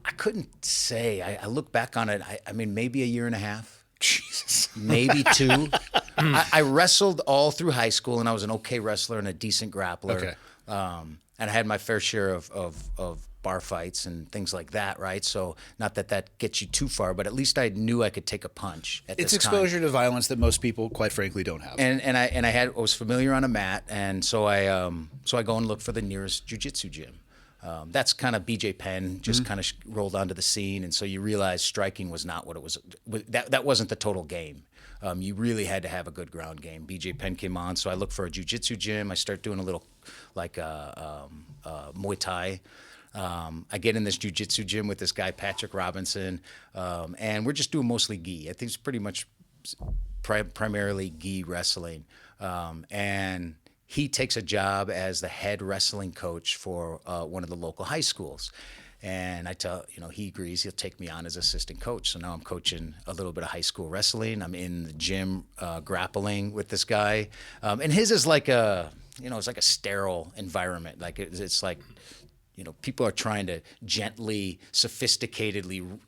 I couldn't say. I look back on it. I mean, maybe a year and a half. Jesus. Maybe 2. I wrestled all through high school, and I was an okay wrestler and a decent grappler. Okay. And I had my fair share of bar fights and things like that, right? So not that gets you too far, but at least I knew I could take a punch at It's this time. exposure to violence that most people, quite frankly, don't have. And I was familiar on a mat, and so I go and look for the nearest jiu-jitsu gym. That's kind of BJ Penn just kind of rolled onto the scene, and so you realize striking was not what it was. That wasn't the total game. You really had to have a good ground game. BJ Penn came on, so I look for a jiu-jitsu gym. I start doing a little like Muay Thai. I get in this jiu-jitsu gym with this guy Patrick Robinson, and we're just doing mostly gi. I think it's pretty much primarily gi wrestling, and he takes a job as the head wrestling coach for one of the local high schools. And he agrees, he'll take me on as assistant coach. So now I'm coaching a little bit of high school wrestling. I'm in the gym grappling with this guy. And his is like it's like a sterile environment. Like it's like, people are trying to gently, sophisticatedly,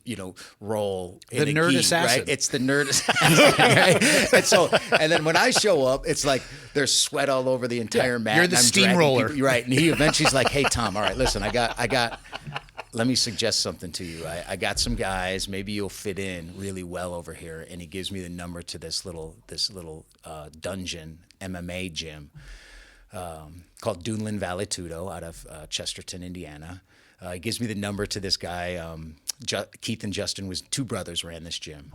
roll in the a nerd gi, assassin. right? It's the nerd assassin, right? And then when I show up, it's like there's sweat all over the entire mat. You're the and I'm steamroller. dragging people- right? And he eventually's like, "Hey, Tom, all right, listen, I got. Let me suggest something to you. I got some guys. Maybe you'll fit in really well over here." And he gives me the number to this little dungeon MMA gym. Called Dunlin Valetudo out of Chesterton, Indiana. He gives me the number to this guy. Keith and Justin two brothers ran this gym.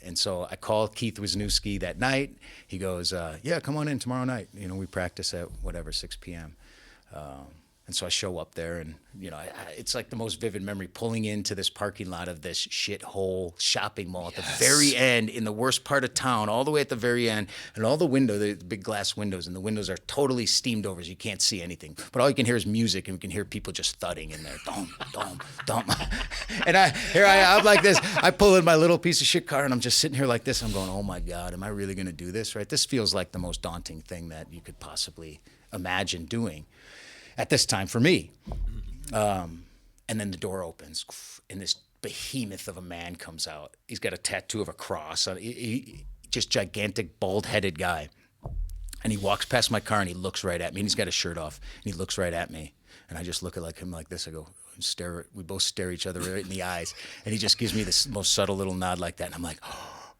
And so I called Keith Wisniewski that night. He goes, yeah, come on in tomorrow night. We practice at 6 p.m. And so I show up there, and it's like the most vivid memory, pulling into this parking lot of this shithole shopping mall at the very end, in the worst part of town, all the way at the very end, and all the the big glass windows, and the windows are totally steamed over, so you can't see anything. But all you can hear is music, and you can hear people just thudding in there, dum, dum, dum. And I'm like this. I pull in my little piece of shit car, and I'm just sitting here like this. I'm going, oh my God, am I really going to do this? Right? This feels like the most daunting thing that you could possibly imagine doing at this time for me. And then the door opens, and this behemoth of a man comes out. He's got a tattoo of a cross. Just gigantic, bald-headed guy. And he walks past my car, and he looks right at me. And he's got his shirt off, and he looks right at me. And I just look at him like this. I go, we both stare each other right in the eyes. And he just gives me this most subtle little nod like that. And I'm like,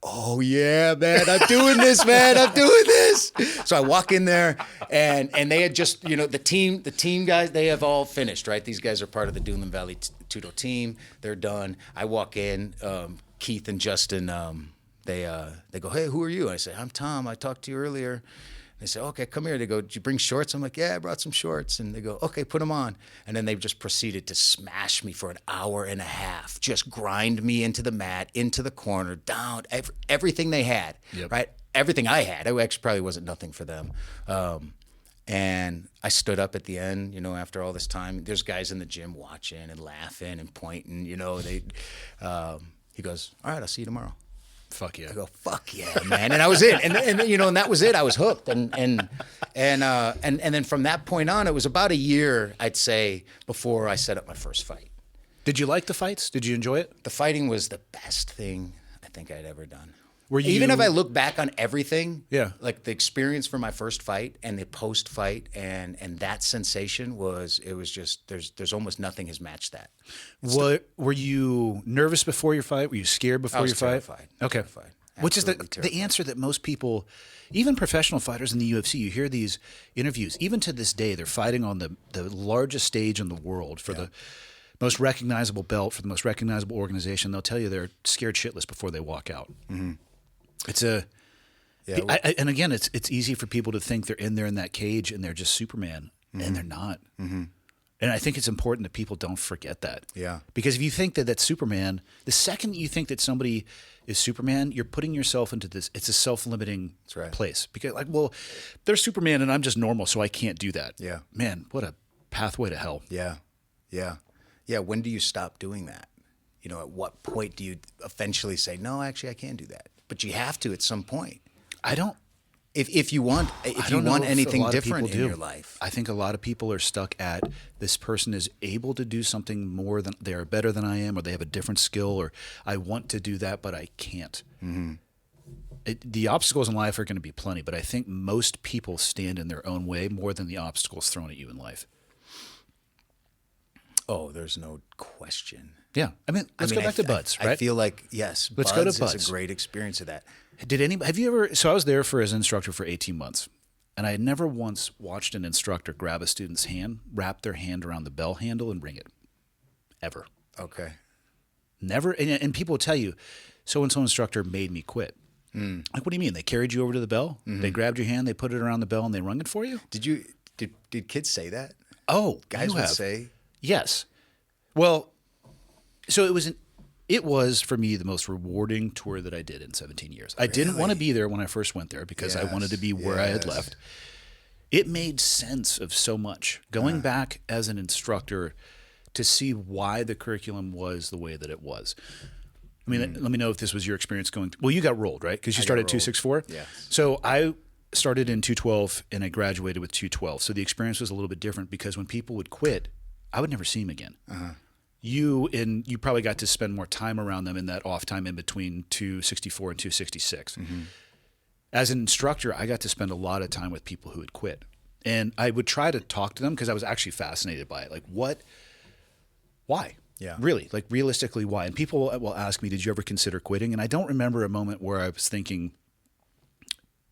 oh yeah, man, I'm doing this, man. I'm doing this. So I walk in there, and they had just, the team guys, they have all finished, right? These guys are part of the Dunlin Valley Tudo team. They're done. I walk in, Keith and Justin, they go, hey, who are you? And I say, I'm Tom. I talked to you earlier. They say, okay, come here. They go, did you bring shorts? I'm like, yeah, I brought some shorts. And they go, okay, put them on. And then they just proceeded to smash me for an hour and a half, just grind me into the mat, into the corner, down, everything they had, right? Everything I had. I actually probably wasn't nothing for them. And I stood up at the end, after all this time. There's guys in the gym watching and laughing and pointing, he goes, all right, I'll see you tomorrow. Fuck yeah. I go, fuck yeah, man. And I was in. And that was it. I was hooked. And then from that point on, it was about a year, I'd say, before I set up my first fight. Did you like the fights? Did you enjoy it? The fighting was the best thing I think I'd ever done. Even if I look back on everything, like the experience for my first fight and the post fight and that sensation there's almost nothing has matched that. Were you nervous before your fight? Were you scared before your fight? Terrified. Okay. Terrified. Which is the Terrified. answer that most people, even professional fighters in the UFC, you hear these interviews, even to this day, they're fighting on the largest stage in the world for the most recognizable belt, for the most recognizable organization. They'll tell you they're scared shitless before they walk out. Mm-hmm. And again, it's easy for people to think they're in there in that cage and they're just Superman, and they're not. Mm-hmm. And I think it's important that people don't forget that. Yeah. Because if you think that that's Superman, the second you think that somebody is Superman, you're putting yourself into this. It's a self-limiting place. Because they're Superman and I'm just normal, so I can't do that. Yeah. Man, what a pathway to hell. Yeah. Yeah. Yeah. When do you stop doing that? At what point do you eventually say, no, actually, I can't do that? But you have to at some point. I don't. If you want anything different in your life. I think a lot of people are stuck at this person is able to do something more than they are better than I am, or they have a different skill, or I want to do that, but I can't. Mm-hmm. The obstacles in life are going to be plenty, but I think most people stand in their own way more than the obstacles thrown at you in life. Oh, there's no question. Yeah. Let's go back to Buds, right? I feel like, yes, let's go to Buds. Is a great experience of that. Have you ever, so I was there as an instructor for 18 months, and I had never once watched an instructor grab a student's hand, wrap their hand around the bell handle, and ring it. Ever. Okay. Never. And people will tell you, so-and-so instructor made me quit. Mm. Like, what do you mean? They carried you over to the bell? Mm-hmm. They grabbed your hand, they put it around the bell, and they rung it for you? Did kids say that? Oh, guys would say? Yes. Well, so it was for me the most rewarding tour that I did in 17 years. I didn't want to be there when I first went there because I wanted to be where I had left. It made sense of so much. Going back as an instructor to see why the curriculum was the way that it was. Let me know if this was your experience going. Well, you got rolled, right? Because you started 264? Yeah. So I started in 212 and I graduated with 212. So the experience was a little bit different because when people would quit, I would never see them again. Uh-huh. You probably got to spend more time around them in that off time in between 264 and 266. Mm-hmm. As an instructor, I got to spend a lot of time with people who had quit. And I would try to talk to them because I was actually fascinated by it. Like, why? Yeah. Really, like realistically, why? And people will ask me, did you ever consider quitting? And I don't remember a moment where I was thinking,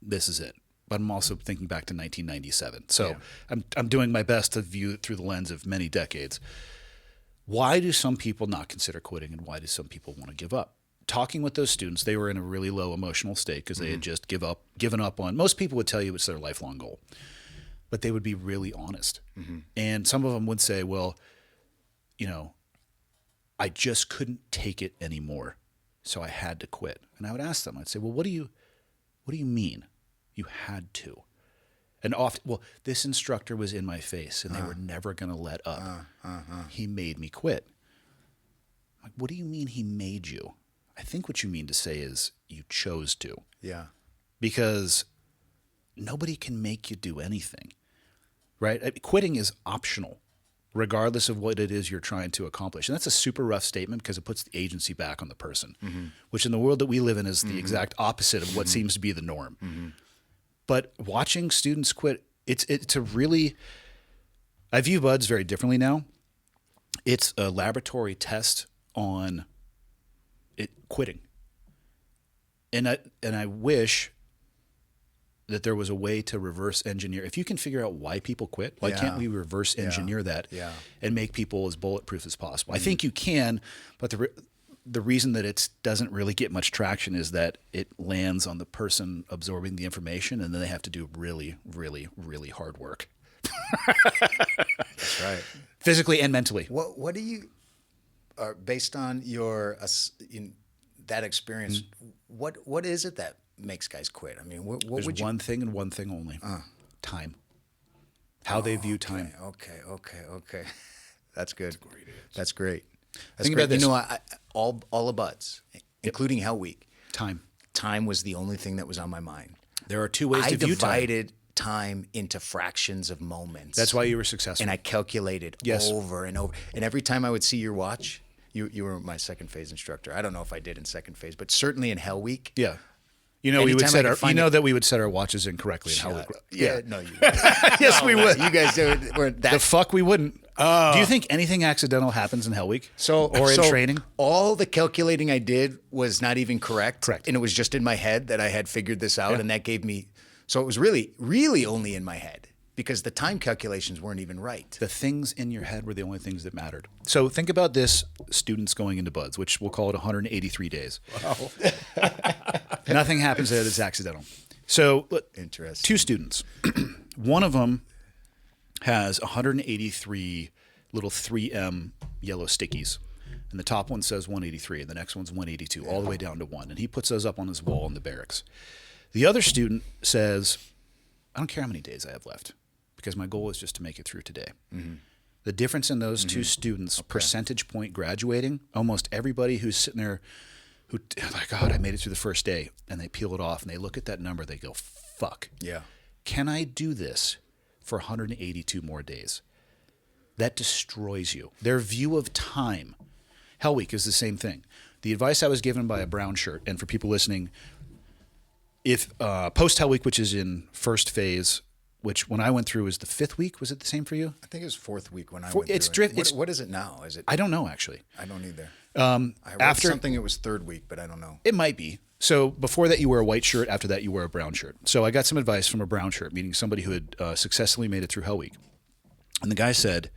this is it. But I'm also thinking back to 1997. So I'm doing my best to view it through the lens of many decades. Why do some people not consider quitting, and why do some people want to give up? Talking with those students, they were in a really low emotional state because they had just given up on. Most people would tell you it's their lifelong goal, but they would be really honest. Mm-hmm. And some of them would say, well, I just couldn't take it anymore, so I had to quit. And I would ask them, I'd say, well, what do you mean you had to? And often, this instructor was in my face, and they were never going to let up. He made me quit. Like, what do you mean he made you? I think what you mean to say is you chose to. Yeah. Because nobody can make you do anything, right? Quitting is optional, regardless of what it is you're trying to accomplish. And that's a super rough statement because it puts the agency back on the person, which in the world that we live in is the exact opposite of what seems to be the norm. Mm-hmm. But watching students quit, it's a really, I view Buds very differently now. It's a laboratory test on quitting. And I wish that there was a way to reverse engineer. If you can figure out why people quit, why can't we reverse engineer that and make people as bulletproof as possible? I think you can, but the reason that it doesn't really get much traction is that it lands on the person absorbing the information, and then they have to do really, really, really hard work. That's right. Physically and mentally. What do you, based on your that experience, what is it that makes guys quit? I mean, what There's would you? one thing and one thing only. Time. How they view time. Okay. That's good. That's great. That's Think great. about this. You know, all the buds, including Hell Week. Time. Time was the only thing that was on my mind. There are two ways to view time. I divided time into fractions of moments. That's why you were successful. And I calculated over and over. And every time I would see your watch, you were my second phase instructor. I don't know if I did in second phase, but certainly in Hell Week. Yeah. You know, we would Anytime I set could our, find you know it- that we would set our watches incorrectly in how we Yeah, no, you Yes, we would. You guys weren't that. The fuck we wouldn't. Do you think anything accidental happens in Hell Week? Or in training? All the calculating I did was not even correct. Correct. And it was just in my head that I had figured this out, and that gave me. So it was really, really only in my head because the time calculations weren't even right. The things in your head were the only things that mattered. So think about this: students going into buds, which we'll call it 183 days. Wow. Nothing happens there that's accidental. So look, Interesting. 2 students. One of them has 183 little 3M yellow stickies. And the top one says 183, and the next one's 182, all the way down to 1. And he puts those up on his wall in the barracks. The other student says, I don't care how many days I have left, because my goal is just to make it through today. Mm-hmm. The difference in those 2 students, percentage point graduating, almost everybody who's sitting there who, like, God, I made it through the first day, and they peel it off, and they look at that number, they go, fuck. Yeah. Can I do this for 182 more days? That destroys you. Their view of time. Hell Week is the same thing. The advice I was given by a brown shirt, and for people listening, if post Hell Week, which is in first phase, which when I went through is the 5th week. Was it the same for you? I think it was 4th week when I Four- went it's through it. drift- What is it now? Is it? I don't know, actually. I don't either. I I read after something it was 3rd week, but I don't know. It might be. So before that, you wear a white shirt. After that, you wear a brown shirt. So I got some advice from a brown shirt, meaning somebody who had successfully made it through Hell Week. And the guy said,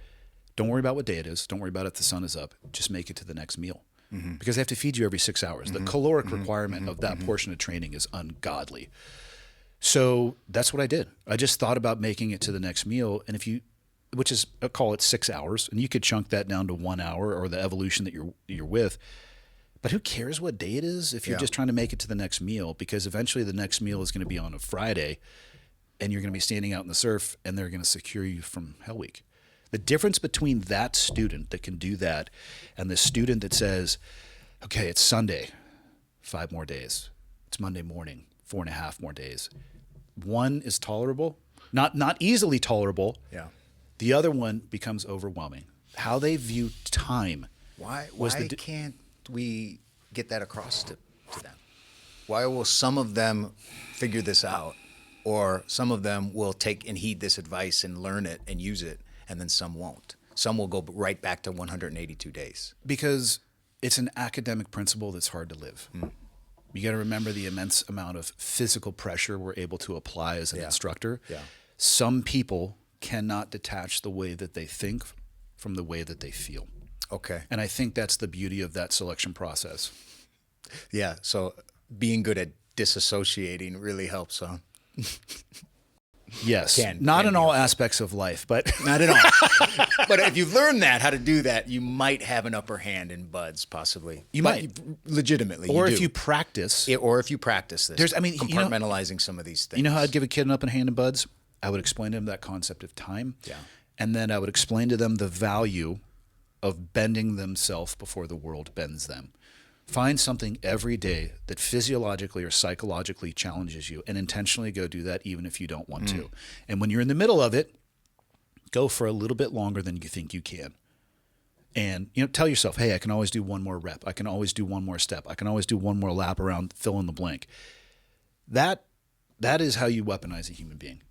don't worry about what day it is. Don't worry about if the sun is up. Just make it to the next meal. Mm-hmm. Because they have to feed you every 6 hours. The caloric requirement of that portion of training is ungodly. So that's what I did. I just thought about making it to the next meal. And if you, which is, I'll call it 6 hours, and you could chunk that down to 1 hour or the evolution that you're with. But who cares what day it is if you're just trying to make it to the next meal? Because eventually the next meal is going to be on a Friday, and you're going to be standing out in the surf, and they're going to secure you from Hell Week. The difference between that student that can do that and the student that says, okay, it's Sunday, 5 more days. It's Monday morning, 4.5 more days. One is tolerable, not easily tolerable. Yeah. The other one becomes overwhelming. How they view time. Why was the can't we get that across to them? Why will some of them figure this out, or some of them will take and heed this advice and learn it and use it, and then some won't? Some will go right back to 182 days. Because it's an academic principle that's hard to live. You got to remember the immense amount of physical pressure we're able to apply as an instructor. Yeah. Some people cannot detach the way that they think from the way that they feel. Okay. And I think that's the beauty of that selection process. Yeah. So being good at disassociating really helps, huh? Yes. Can Not in be all helpful. aspects of life, but Not at all. But if you've learned how to do that, you might have an upper hand in buds, possibly. You But might. legitimately. or you if do. you practice. Or if you practice this. There's- I mean, you know- compartmentalizing some of these things. You know how I'd give a kid an upper hand in buds? I would explain to them that concept of time. Yeah. And then I would explain to them the value of bending themselves before the world bends them. Find something every day that physiologically or psychologically challenges you and intentionally go do that even if you don't want to. And when you're in the middle of it, go for a little bit longer than you think you can. And tell yourself, hey, I can always do one more rep. I can always do one more step. I can always do one more lap around, fill in the blank. That is how you weaponize a human being,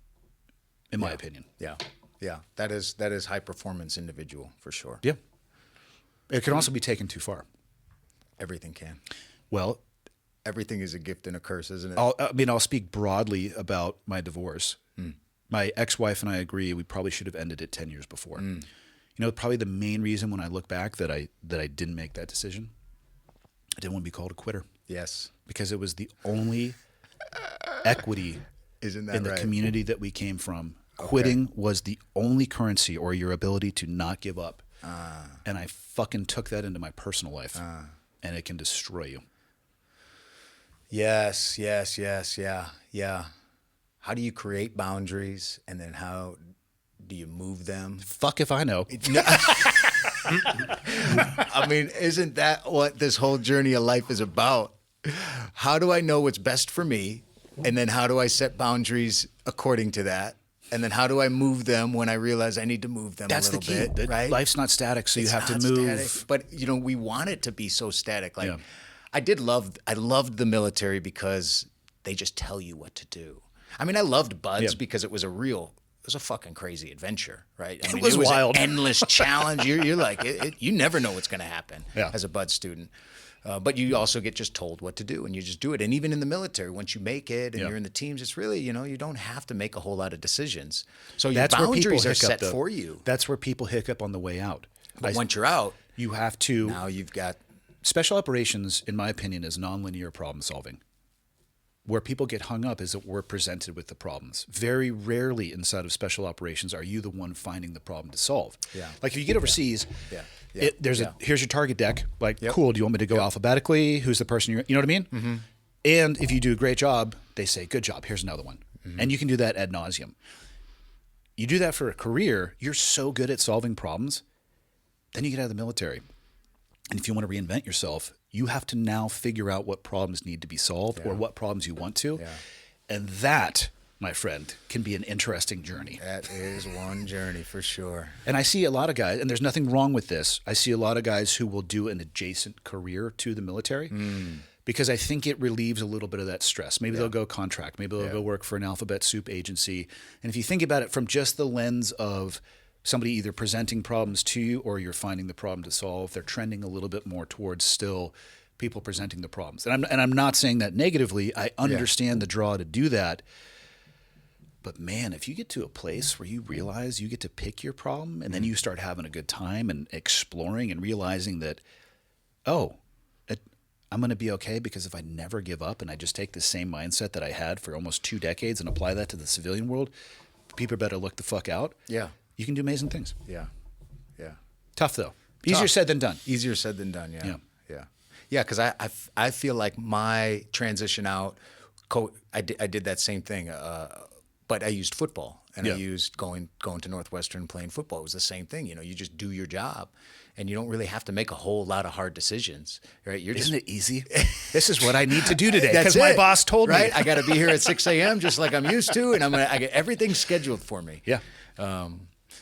in my opinion. Yeah. Yeah. That is high performance individual for sure. Yeah. It can also be taken too far. Everything can. Well, Everything is a gift and a curse, isn't it? I'll speak broadly about my divorce. My ex-wife and I agree we probably should have ended it 10 years before. Probably the main reason when I look back that I didn't make that decision, I didn't want to be called a quitter Yes. because it was the only equity Isn't that in the right? community that we came from. Quitting was the only currency, or your ability to not give up. And I fucking took that into my personal life, and it can destroy you. Yes, yeah. How do you create boundaries, and then how do you move them? Fuck if I know. I mean, isn't that what this whole journey of life is about? How do I know what's best for me? And then how do I set boundaries according to that? And then how do I move them when I realize I need to move them That's a the little key. bit, right? Life's not static, so It's you have to not move. static, but we want it to be so static. Like Yeah. I loved the military because they just tell you what to do. I mean, I loved Buds Yeah. because it was a fucking crazy adventure, right? I It mean, was wild. an endless challenge. You're like, you never know what's going to happen Yeah. as a Bud student. But you also get just told what to do, and you just do it. And even in the military, once you make it and Yeah. you're in the teams, it's really, you don't have to make a whole lot of decisions. So your That's where people boundaries are hiccup, set though. for you. That's where people hiccup on the way out. But once you're out, You have to. now you've got Special operations, in my opinion, is nonlinear problem solving. Where people get hung up is that we're presented with the problems. Very rarely inside of special operations are you the one finding the problem to solve. Yeah. Like if you get overseas, Yeah. here's your target deck. Like, Yep. cool. Do you want me to go alphabetically? Who's the person you know what I mean? Mm-hmm. And if you do a great job, they say, good job. Here's another one. Mm-hmm. And you can do that ad nauseum. You do that for a career, you're so good at solving problems. Then you get out of the military. And if you want to reinvent yourself, you have to now figure out what problems need to be solved or what problems you want to. Yeah. And that, my friend, can be an interesting journey. that is one journey for sure. And I see a lot of guys, and there's nothing wrong with this. I see a lot of guys who will do an adjacent career to the military because I think it relieves a little bit of that stress. Maybe they'll go contract. Maybe they'll go work for an alphabet soup agency. And if you think about it from just the lens of somebody either presenting problems to you or you're finding the problem to solve, they're trending a little bit more towards still people presenting the problems. And I'm not saying that negatively. I understand the draw to do that. But man, if you get to a place where you realize you get to pick your problem and then you start having a good time and exploring and realizing that, I'm going to be okay because if I never give up and I just take the same mindset that I had for almost 2 decades and apply that to the civilian world, people better look the fuck out. Yeah. You can do amazing things. Yeah. Tough though. Easier said than done. Easier said than done. Yeah. Yeah. Because I feel like my transition out, I did that same thing, but I used football and I used going to Northwestern playing football. It was the same thing. You just do your job, and you don't really have to make a whole lot of hard decisions, right? Isn't it easy? This is what I need to do today That's because my it, boss told me. right? I got to be here at 6 a.m. just like I'm used to, and I get everything scheduled for me. Yeah.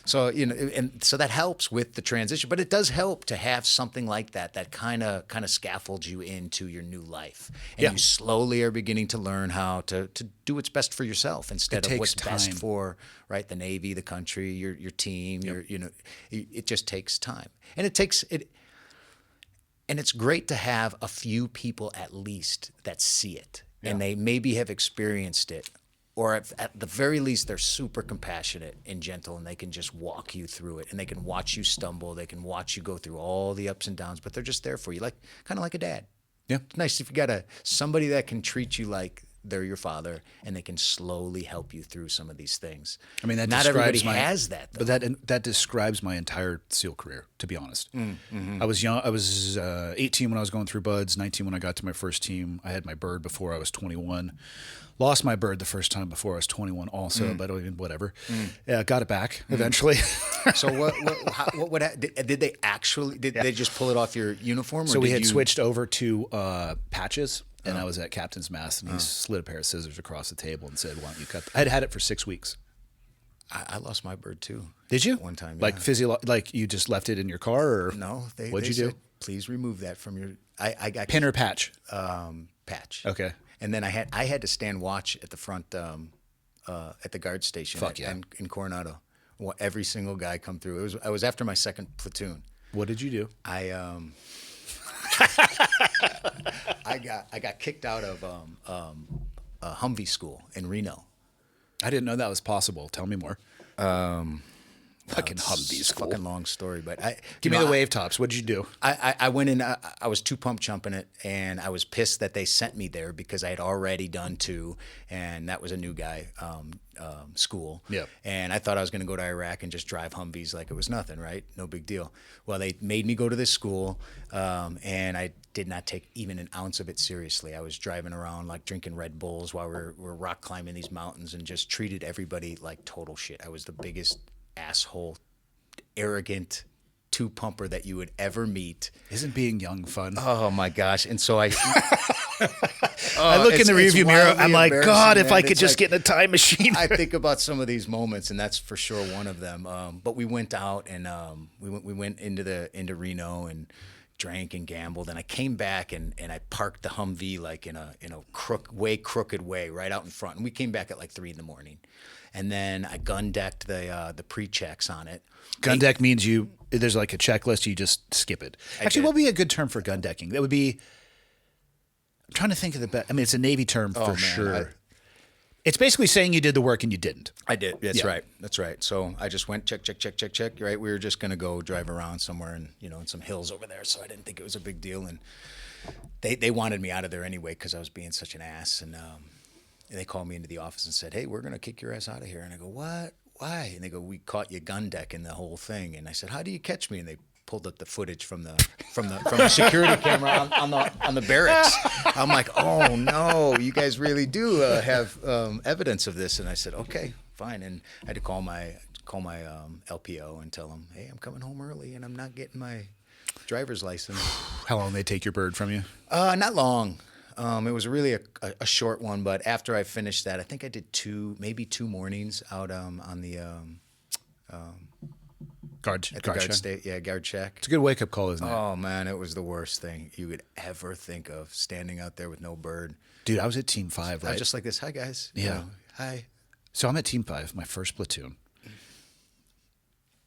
So and so that helps with the transition, but it does help to have something like that kind of scaffolds you into your new life, and you slowly are beginning to learn how to do what's best for yourself instead of what's best time. for the Navy, the country, your team. It just takes time, and and it's great to have a few people at least that see it, and they maybe have experienced it. Or at the very least, they're super compassionate and gentle, and they can just walk you through it, and they can watch you stumble. They can watch you go through all the ups and downs, but they're just there for you, kind of like a dad. Yeah. It's nice if you got somebody that can treat you like they're your father, and they can slowly help you through some of these things. I mean, that not everybody describes has that, though. But that describes my entire SEAL career, to be honest. I was young. I was 18 when I was going through Buds, 19 when I got to my first team. I had my bird before I was 21. Lost my bird the first time before I was 21 also, but whatever. Yeah, got it back eventually. So did they actually, they just pull it off your uniform? Or So we did had you switched over to patches, and I was at captain's mast, and he slid a pair of scissors across the table and said, why don't you cut? I'd had it for 6 weeks. I lost my bird too. Did you? One time, Like yeah. like you just left it in your car, or No, What'd you said, do? Please remove that from your. I got Pin or patch? patch. Okay. And then I had to stand watch at the front at the guard station. Fuck yeah. in Coronado. Every single guy come through. I was after my second platoon. What did you do? I got kicked out of Humvee school in Reno. I didn't know that was possible. Tell me more. Fucking Humvees, It's a cool. fucking long story, but Give me the wave tops. What did you do? I went in. I was 2 pump jumping it, and I was pissed that they sent me there because I had already done 2, and that was a new guy school. Yep. And I thought I was going to go to Iraq and just drive Humvees like it was nothing, right? No big deal. Well, they made me go to this school, and I did not take even an ounce of it seriously. I was driving around like drinking Red Bulls while we're rock climbing these mountains, and just treated everybody like total shit. I was the biggest asshole, arrogant 2-pumper that you would ever meet. Isn't being young fun? Oh my gosh! And so I look in the rearview mirror. wildly I'm like, embarrassing, God, if man. I could It's just like- get in a time machine. I think about some of these moments, and that's for sure one of them. But we went out and we went into Reno and drank and gambled, and I came back and I parked the Humvee like in a crooked way right out in front, and we came back at like 3 a.m, and then I gun decked the pre-checks on it. Gun deck means there's like a checklist, you just skip it. Actually, did. what would be a good term for gun decking? That would be, I'm trying to think of the best. I mean, it's a Navy term for man, sure. It's basically saying you did the work and you didn't. I did. That's Yeah. right. That's right. So I just went check. Right. We were just gonna go drive around somewhere in some hills over there. So I didn't think it was a big deal. And they wanted me out of there anyway because I was being such an ass. And they called me into the office and said, "Hey, we're gonna kick your ass out of here." And I go, "What? Why?" And they go, "We caught you gun decking the whole thing." And I said, "How do you catch me?" And they pulled up the footage from the security camera on the barracks. I'm like, "Oh no, you guys really do have evidence of this." And I said, "Okay, fine." And I had to call my LPO and tell him, "Hey, I'm coming home early and I'm not getting my driver's license." How long did they take your bird from you? Not long. It was really a short one, but after I finished that, I think I did maybe two mornings out on the Guard guard check. state, guard check. It's a good wake up call, isn't it? Oh man, it was the worst thing you could ever think of, standing out there with no bird. Dude, I was at Team 5, I was right? just like this. Hi guys. Yeah. Hi. So I'm at Team 5, my first platoon.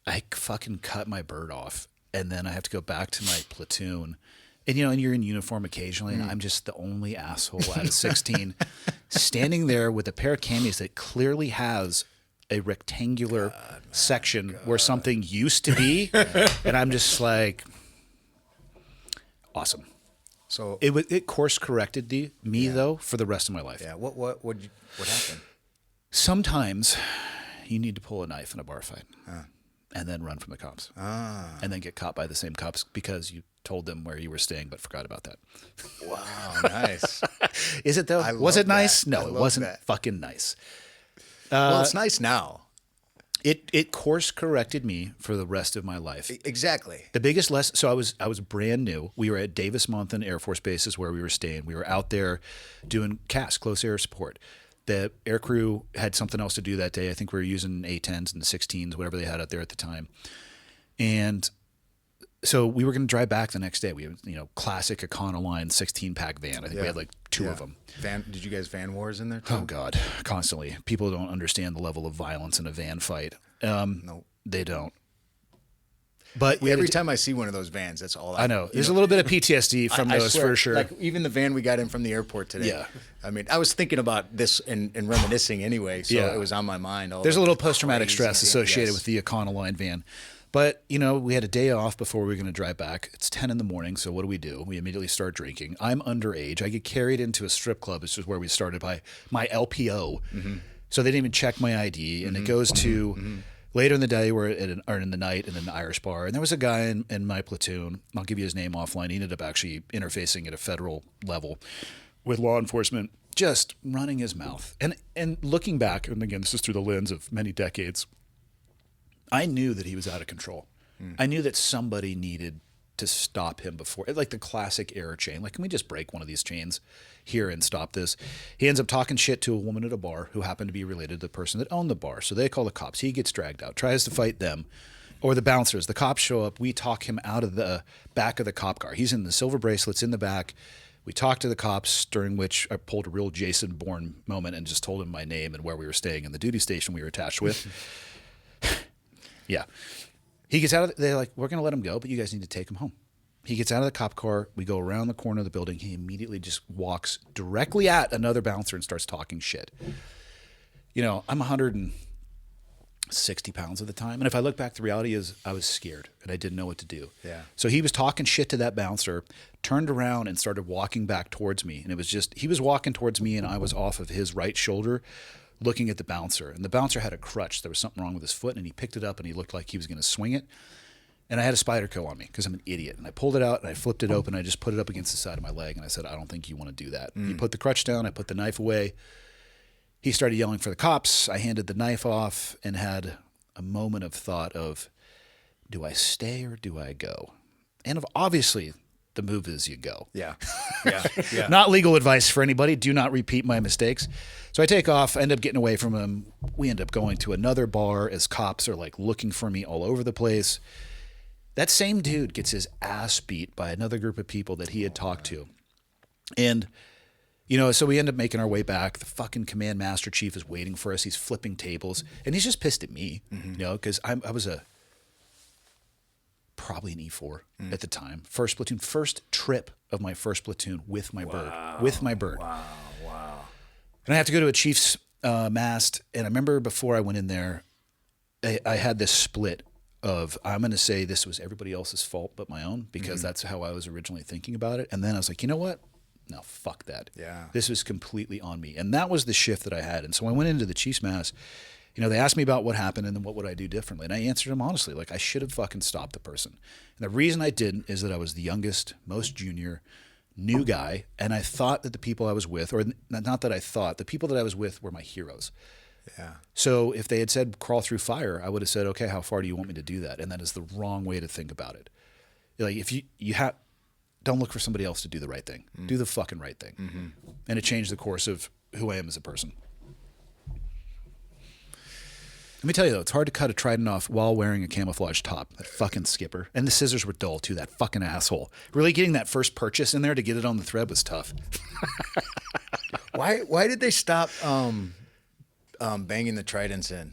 I fucking cut my bird off, and then I have to go back to my platoon. And, and you're in uniform occasionally, and I'm just the only asshole out of 16 standing there with a pair of camis that clearly has a rectangular section where something used to be. And I'm just like, awesome. So It course corrected me though, for the rest of my life. yeah, what happened? Sometimes you need to pull a knife in a bar fight and then run from the cops and then get caught by the same cops because you told them where you were staying but forgot about that. Wow, nice. Is it though? I Was love it nice? that. No, I it love wasn't that. fucking nice. Well, it's nice now. It course corrected me for the rest of my life. Exactly. The biggest lesson. So I was brand new. We were at Davis-Monthan Air Force Base is where we were staying. We were out there doing CAS, close air support. The air crew had something else to do that day. I think we were using A-10s and 16s, whatever they had out there at the time. And so we were going to drive back the next day. We had, classic Econoline 16-pack van. I think we had like two of them. Did you guys van wars in there too? Oh God, constantly. People don't understand the level of violence in a van fight. No. They don't. But we had Every time I see one of those vans, that's all I know. There's a little bit of PTSD from I those swear, for sure. Like even the van we got in from the airport today. Yeah. I mean, I was thinking about this and reminiscing anyway, so Yeah. it was on my mind. There's a little post-traumatic stress crazy- associated yes. with the Econoline van. But, we had a day off before we were going to drive back. It's 10 in the morning, so what do? We immediately start drinking. I'm underage. I get carried into a strip club. This is where we started by my LPO. Mm-hmm. So they didn't even check my ID. And it goes to later in the day or in the night in an Irish bar. And there was a guy in my platoon. I'll give you his name offline. He ended up actually interfacing at a federal level with law enforcement, just running his mouth. And looking back, and again, this is through the lens of many decades, I knew that he was out of control. I knew that somebody needed to stop him before, like the classic error chain. Like, can we just break one of these chains here and stop this? He ends up talking shit to a woman at a bar who happened to be related to the person that owned the bar. So they call the cops. He gets dragged out, tries to fight them, or the bouncers. The cops show up. We talk him out of the back of the cop car. He's in the silver bracelets in the back. We talked to the cops, during which I pulled a real Jason Bourne moment and just told him my name and where we were staying and the duty station we were attached with. Yeah. He gets out of they're like, we're going to let him go, but you guys need to take him home. He gets out of the cop car. We go around the corner of the building. He immediately just walks directly at another bouncer and starts talking shit. I'm 60 pounds at the time. And if I look back, the reality is I was scared and I didn't know what to do. Yeah. So he was talking shit to that bouncer, turned around and started walking back towards me. And it was just, he was walking towards me and I was off of his right shoulder looking at the bouncer. And the bouncer had a crutch. There was something wrong with his foot and he picked it up and he looked like he was going to swing it. And I had a Spyderco on me because I'm an idiot. And I pulled it out and I flipped it open. And I just put it up against the side of my leg. And I said, I don't think you want to do that. He put the crutch down. I put the knife away. He started yelling for the cops. I handed the knife off and had a moment of thought of, do I stay or do I go? And obviously, the move is you go. Yeah. Yeah. Not legal advice for anybody. Do not repeat my mistakes. So I take off, end up getting away from him. We end up going to another bar as cops are like looking for me all over the place. That same dude gets his ass beat by another group of people that he had talked to. And, you know, so we end up making our way back. The fucking command master chief is waiting for us. He's flipping tables. And he's just pissed at me, you know, because I was probably an E4 at the time. First platoon, first trip of my first platoon with my bird. With my bird. Wow. And I have to go to a chief's mast. And I remember before I went in there, I had this split of, I'm going to say this was everybody else's fault but my own, because that's how I was originally thinking about it. And then I was like, you know what? No, fuck that. Yeah. This was completely on me. And that was the shift that I had. And so I went into the chief's mass. You know, they asked me about what happened and then what would I do differently. And I answered them honestly, like I should have fucking stopped the person. And the reason I didn't is that I was the youngest, most junior, new guy. And I thought that the people I was with, or not that I thought, the people that I was with were my heroes. Yeah. So if they had said crawl through fire, I would have said, okay, how far do you want me to do that? And that is the wrong way to think about it. Like if you have, don't look for somebody else to do the right thing. Do the fucking right thing. And it changed the course of who I am as a person. Let me tell you though, it's hard to cut a Trident off while wearing a camouflage top. That fucking skipper. And the scissors were dull too, that fucking asshole. Really getting that first purchase in there to get it on the thread was tough. Why did they stop banging the Tridents in?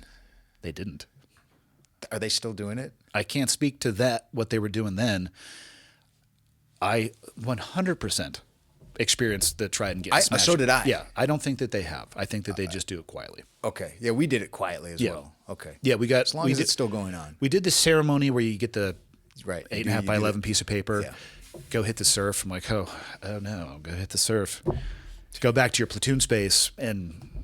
They didn't. Are they still doing it? I can't speak to that, what they were doing then. I 100% experienced the Trident getting smashed. So did I. Yeah, I don't think that they have. I think that they just do it quietly. Okay. Yeah, we did it quietly as Yeah. well. Okay. Yeah, we got. As long we as did, it's still going on. We did the ceremony where you get the Right. 8.5 by 11 piece of paper. Yeah. Go hit the surf. I'm like, oh no, go hit the surf. Go back to your platoon space, and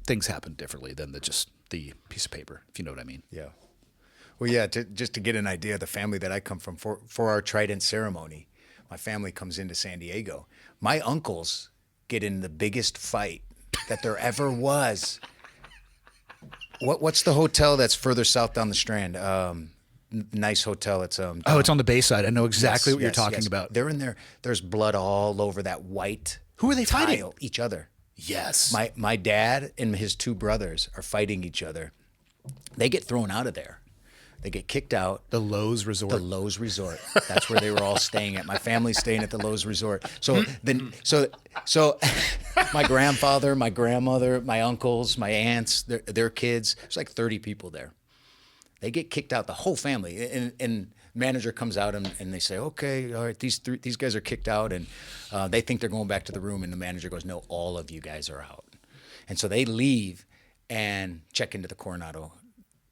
things happen differently than just the piece of paper, if you know what I mean. Yeah. Well, yeah, just to get an idea of the family that I come from, for our Trident ceremony, my family comes into San Diego. My uncles get in the biggest fight that there ever was. What's the hotel that's further south down the Strand? Nice hotel. It's It's on the Bay side. I know exactly what you're talking about. They're in there. There's blood all over that white. Who are they tile. fighting? Each other. Yes. My dad and his two brothers are fighting each other. They get thrown out of there. They get kicked out. The Lowe's Resort. The Lowe's Resort. That's where they were all staying at. My family's staying at the Lowe's Resort. So my grandfather, my grandmother, my uncles, my aunts, their kids. There's like 30 people there. They get kicked out, the whole family. And manager comes out and they say, okay, all right, these guys are kicked out, and they think they're going back to the room. And the manager goes, no, all of you guys are out. And so they leave and check into the Coronado.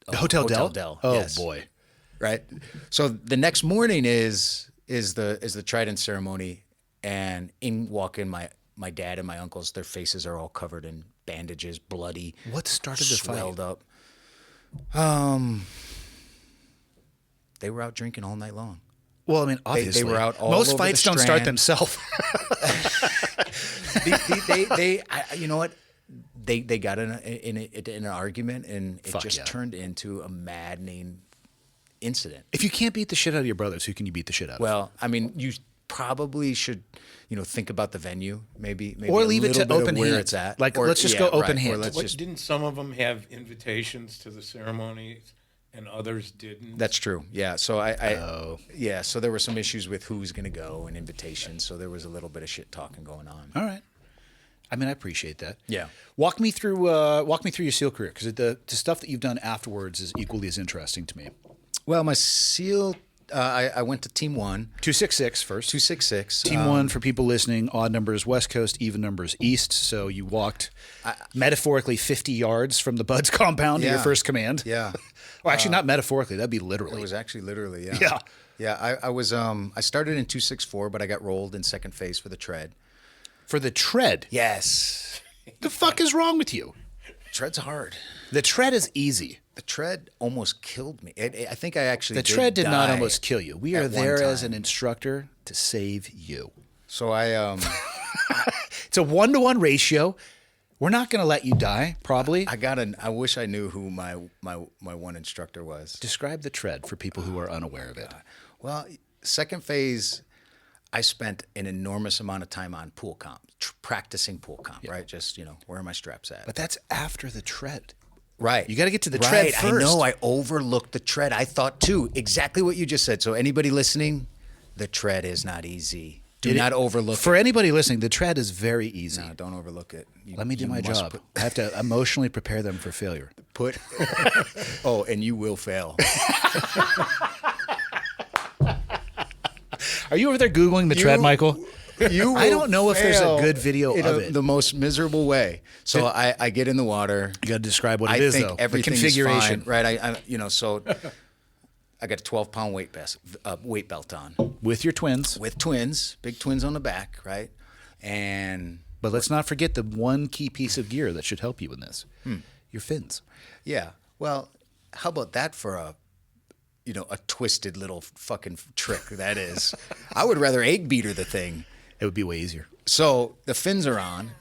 The Hotel Del? Oh, yes. Boy. Right. So the next morning is the Trident ceremony, and in walk in my dad and my uncles. Their faces are all covered in bandages, bloody. What started the fight? Swelled up. They were out drinking all night long. Well, I mean, obviously. They were out all Most over fights the don't start Strand. themselves. You know what? They got in an argument, and it Fuck just yeah. turned into a maddening incident. If you can't beat the shit out of your brothers, who can you beat the shit out of? Well, I mean, you probably should, think about the venue, maybe or a leave it little to bit of open where hand. it's at. Like, Or- let's just yeah, go right. open Or hand. let's just- Didn't some of them have invitations to the ceremonies and others didn't? That's true. Yeah. So yeah. So there were some issues with who's going to go and invitations. So there was a little bit of shit talking going on. All right. I mean, I appreciate that. Yeah. Walk me through your SEAL career, because the stuff that you've done afterwards is equally as interesting to me. Well, my SEAL I went to Team 1. 266 first. 266. Team 1, for people listening, odd numbers West Coast, even numbers East. So you walked metaphorically 50 yards from the Buds compound to your Yeah. first command. Yeah. Well, actually, not metaphorically. That'd be literally. It was actually literally, yeah. Yeah. Yeah, I was I started in 264, but I got rolled in second phase for the tread. For the tread. Yes. The fuck is wrong with you? Tread's hard. The tread is easy. The tread almost killed me. I think I actually The tread did not die almost kill you. We are at one there as time. an instructor to save you. So I It's a 1-to-1 ratio. We're not going to let you die, probably. I wish I knew who my one instructor was. Describe the tread for people who are unaware of it. Well, second phase, I spent an enormous amount of time on pool comp, practicing pool comp, right? Just, where are my straps at? But that's after the tread. Right. You got to get to the tread Right. first. I know. I overlooked the tread. I thought, too, exactly what you just said. So anybody listening, the tread is not easy. Do not overlook For it. anybody listening, the tread is very easy. No, don't overlook it. Let me do You my must job. I have to emotionally prepare them for failure. Put. Oh, and you will fail. Are you over there Googling the tread, Michael? You will I don't know if there's a fail good video in of it. the most miserable way. So I get in the water. You got to describe what it I is, think though. everything the configuration. is fine, right? So I got a 12-pound weight belt on With your twins. with twins, big twins on the back, right? And But let's not forget the one key piece of gear that should help you in this. Your fins. yeah, well, how about that for a twisted little fucking trick that is? I would rather egg beater the thing. It would be way easier. So the fins are on,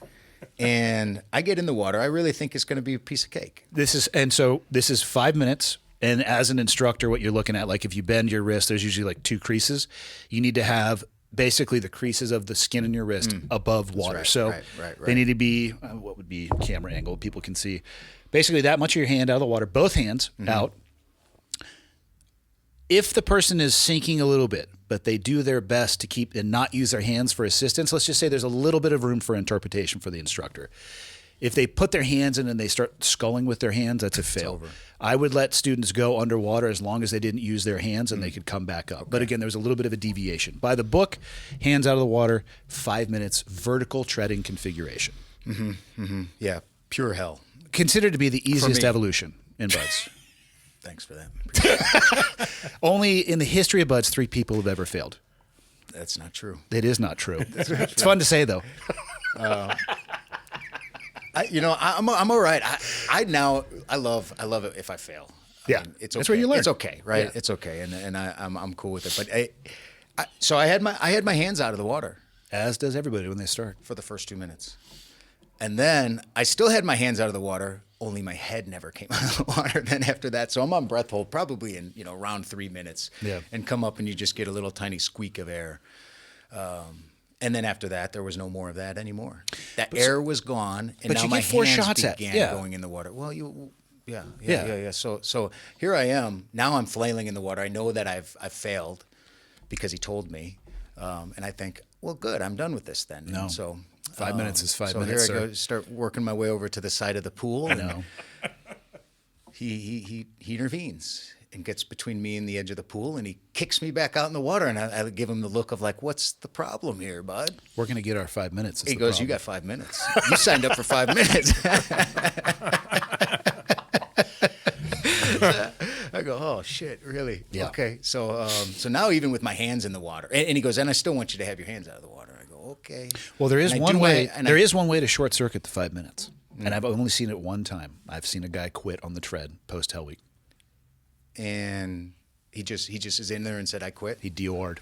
and I get in the water. I really think it's going to be a piece of cake. This is 5 minutes. And as an instructor, what you're looking at, like if you bend your wrist, there's usually like 2 creases. You need to have basically the creases of the skin in your wrist above water. right, So right. they need to be, what would be camera angle people can see. Basically that much of your hand out of the water, both hands out. If the person is sinking a little bit, but they do their best to keep and not use their hands for assistance, let's just say there's a little bit of room for interpretation for the instructor. If they put their hands in and they start sculling with their hands, that's a fail. I would let students go underwater as long as they didn't use their hands and they could come back up. But again, there was a little bit of a deviation. By the book, hands out of the water, 5 minutes, vertical treading configuration. Yeah, pure hell. Considered to be the easiest me. evolution in Buds. Thanks for that. Only in the history of Buds, 3 people have ever failed. That's not true. It is not true. It's fun to say, though. I'm all right. I love it if I fail. Yeah. It's okay. That's where you learn. It's okay, right? Yeah. It's okay, and I'm cool with it. But so I had my hands out of the water As does everybody when they start. for the first 2 minutes, and then I still had my hands out of the water. Only my head never came out of the water. Then after that, so I'm on breath hold probably in around 3 minutes, Yeah. and come up and you just get a little tiny squeak of air. And then after that, there was no more of that anymore. That air was gone, and but now you my get 4 hands shots at- began yeah. going in the water. Well, yeah. Yeah. So here I am. Now I'm flailing in the water. I know that I've failed because he told me, and I think, well, good. I'm done with this then. No. And so 5 minutes is 5 so minutes, here I sir. go, start working my way over to the side of the pool. And No. he intervenes and gets between me and the edge of the pool, and he kicks me back out in the water, and I give him the look of like, what's the problem here, bud? We're going to get our 5 minutes. is He the goes, problem. you got 5 minutes. You signed up for 5 minutes. I go, oh shit, really? Yeah. Okay. So now even with my hands in the water, and he goes, and I still want you to have your hands out of the water. I go, okay. Well, there is And I one do way. my- and There I- is one way to short circuit the 5 minutes, and I've only seen it one time. I've seen a guy quit on the tread post Hell Week. And he just is in there and said, I quit. He DOR'd.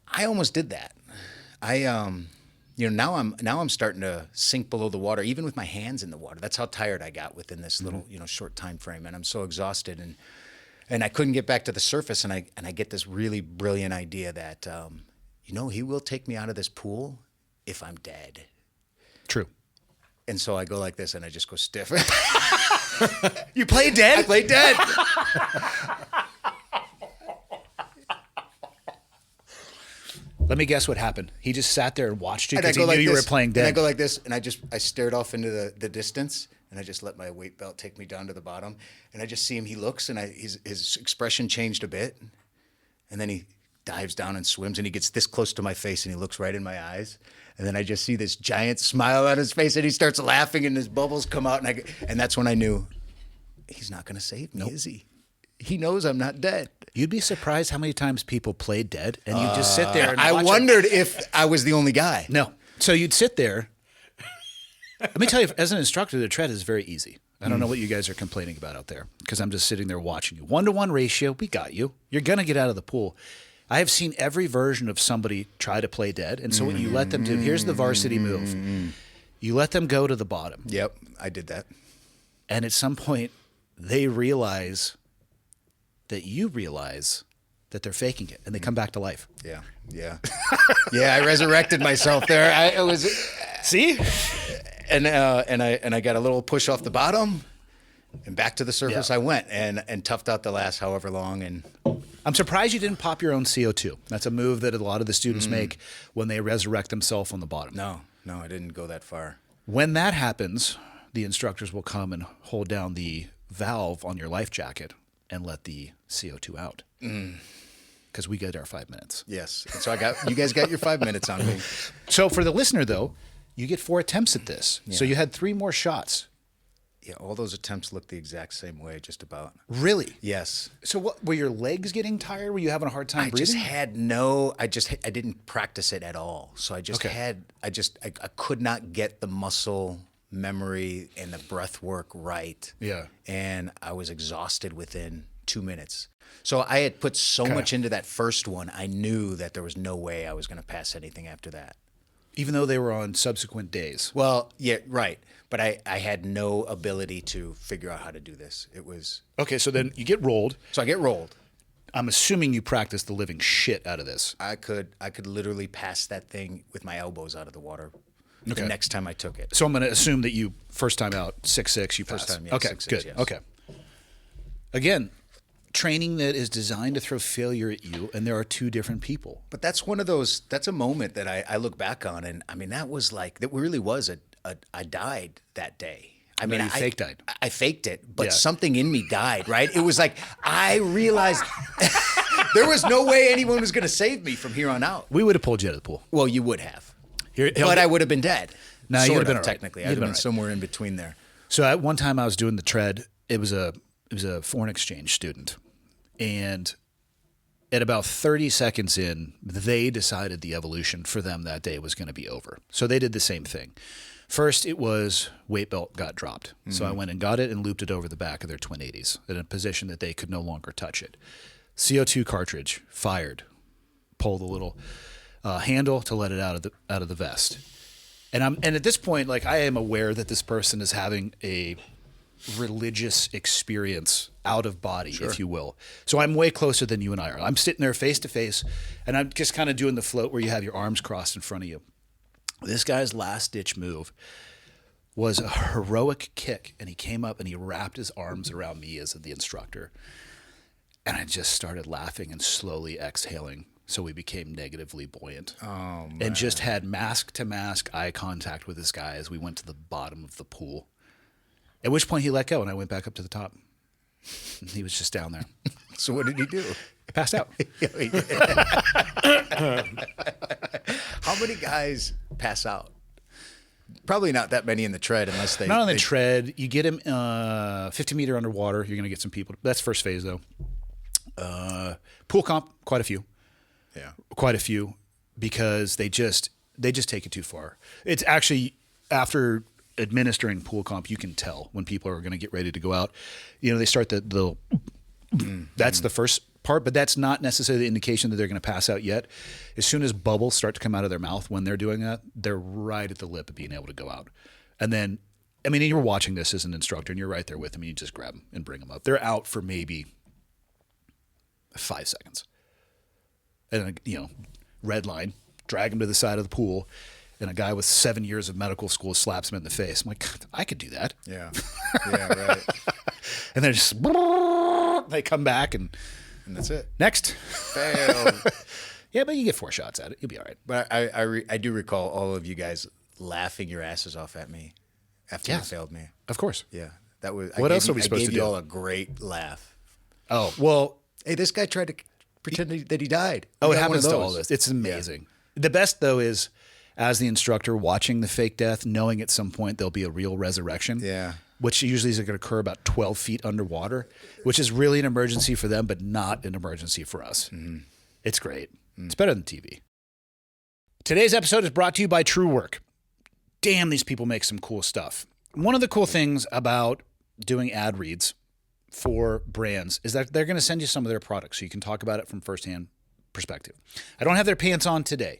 I almost did that. Now I'm starting to sink below the water, even with my hands in the water. That's how tired I got within this little, short time frame, and I'm so exhausted, and I couldn't get back to the surface, and I get this really brilliant idea that, he will take me out of this pool if I'm dead. True. And so I go like this, and I just go stiff. You play dead? I play dead. Let me guess what happened. He just sat there and watched you And I because go he knew like you this, were playing dead. And I go like this, and I stared off into the distance, and I just let my weight belt take me down to the bottom, and I just see him. He looks, and his expression changed a bit, And then he dives down and swims, and he gets this close to my face, and he looks right in my eyes. And then I just see this giant smile on his face, and he starts laughing, and his bubbles come out. And that's when I knew he's not going to save me, is he? He knows I'm not dead. You'd be surprised how many times people play dead, and you just sit there and I watch wondered if I was the only guy. No. So you'd sit there. Let me tell you, as an instructor, the tread is very easy. I don't know what you guys are complaining about out there because I'm just sitting there watching you. 1-to-1 ratio, we got you. You're going to get out of the pool. I have seen every version of somebody try to play dead. And so what you let them do, here's the varsity move. You let them go to the bottom. Yep, I did that. And at some point, they realize that you realize that they're faking it, and they come back to life. Yeah. Yeah, I resurrected myself there. See? And I got a little push off the bottom, and back to the surface I went, and toughed out the last however long. And I'm surprised you didn't pop your own CO2. That's a move that a lot of the students make when they resurrect themselves on the bottom. no, I didn't go that far. When that happens, the instructors will come and hold down the valve on your life jacket and let the CO2 out. Because we get our 5 minutes. Yes. And so you guys got your 5 minutes on me. So for the listener, though, you get 4 attempts at this. Yeah. So you had 3 more shots. Yeah, all those attempts look the exact same way, just about. Really? Yes. So what, were your legs getting tired? Were you having a hard time breathing? I didn't practice it at all. So I could not get the muscle memory and the breath work right. Yeah. And I was exhausted within 2 minutes. So I had put so much into that first one, I knew that there was no way I was going to pass anything after that. Even though they were on subsequent days. Well, yeah, right. But I had no ability to figure out how to do this. It was... Okay, so then you get rolled. So I get rolled. I'm assuming you practiced the living shit out of this. I could literally pass that thing with my elbows out of the water the next time I took it. So I'm going to assume that you, first time out, 6'6", you passed. First time, yeah, okay, 6'6", good. yes. Okay. Again, training that is designed to throw failure at you, and there are 2 different people. But that's a moment that I look back on, and I mean, that really was I died that day. I mean, you fake died. I faked it, but Yeah. something in me died, right? It was like, I realized there was no way anyone was going to save me from here on out. We would have pulled you out of the pool. Well, you would have. Here- But I would have been dead. No, you Sort would have been of, all right. technically. You'd I'd have have been been all right. somewhere in between there. So at one time I was doing the tread. It was a foreign exchange student, and at about 30 seconds in, they decided the evolution for them that day was going to be over. So they did the same thing. First, it was weight belt got dropped. So I went and got it and looped it over the back of their twin 80s in a position that they could no longer touch it. CO2 cartridge fired. Pull the little handle to let it out of the vest. And at this point, like, I am aware that this person is having a religious experience out of body, if you will. So I'm way closer than you and I are. I'm sitting there face to face, and I'm just kind of doing the float where you have your arms crossed in front of you. This guy's last ditch move was a heroic kick, and he came up and he wrapped his arms around me as the instructor. And I just started laughing and slowly exhaling. So we became negatively buoyant. Oh, man. And just had mask to mask eye contact with this guy as we went to the bottom of the pool. At which point he let go and I went back up to the top. And he was just down there. So what did he do? I passed out. How many guys pass out? Probably not that many in the tread unless they... Not on the tread. You get him 50 meter underwater. You're going to get some people. That's first phase though. Pool comp, quite a few. Yeah. Quite a few because they just take it too far. It's actually after administering pool comp, you can tell when people are going to get ready to go out. You know, they start the that's the first part, but that's not necessarily the indication that they're going to pass out yet. As soon as bubbles start to come out of their mouth when they're doing that, they're right at the lip of being able to go out. And then, I mean, you're watching this as an instructor and you're right there with them. You just grab them and bring them up. They're out for maybe 5 seconds. And, you know, red line, drag him to the side of the pool, and a guy with 7 years of medical school slaps him in the face. I'm like, I could do that. Yeah. Yeah, right. And they're just, they come back and that's it. next. Fail. Yeah, but you get 4 shots at it. You'll be all right. But I do recall all of you guys laughing your asses off at me after you failed me. Of course. Yeah. That was. What else are we supposed to I gave you do? all a great laugh. Oh, well, Hey, this guy tried to pretend that he died. Oh, We it got one of happens to all those. this. It's amazing. The best, though, is as the instructor watching the fake death, knowing at some point there'll be a real resurrection. Yeah. Which usually is going to occur about 12 feet underwater, which is really an emergency for them, but not an emergency for us. Mm-hmm. It's great. It's better than TV. Today's episode is brought to you by TrueWerk. Damn, these people make some cool stuff. One of the cool things about doing ad reads for brands is that they're going to send you some of their products so you can talk about it from firsthand perspective. I don't have their pants on today,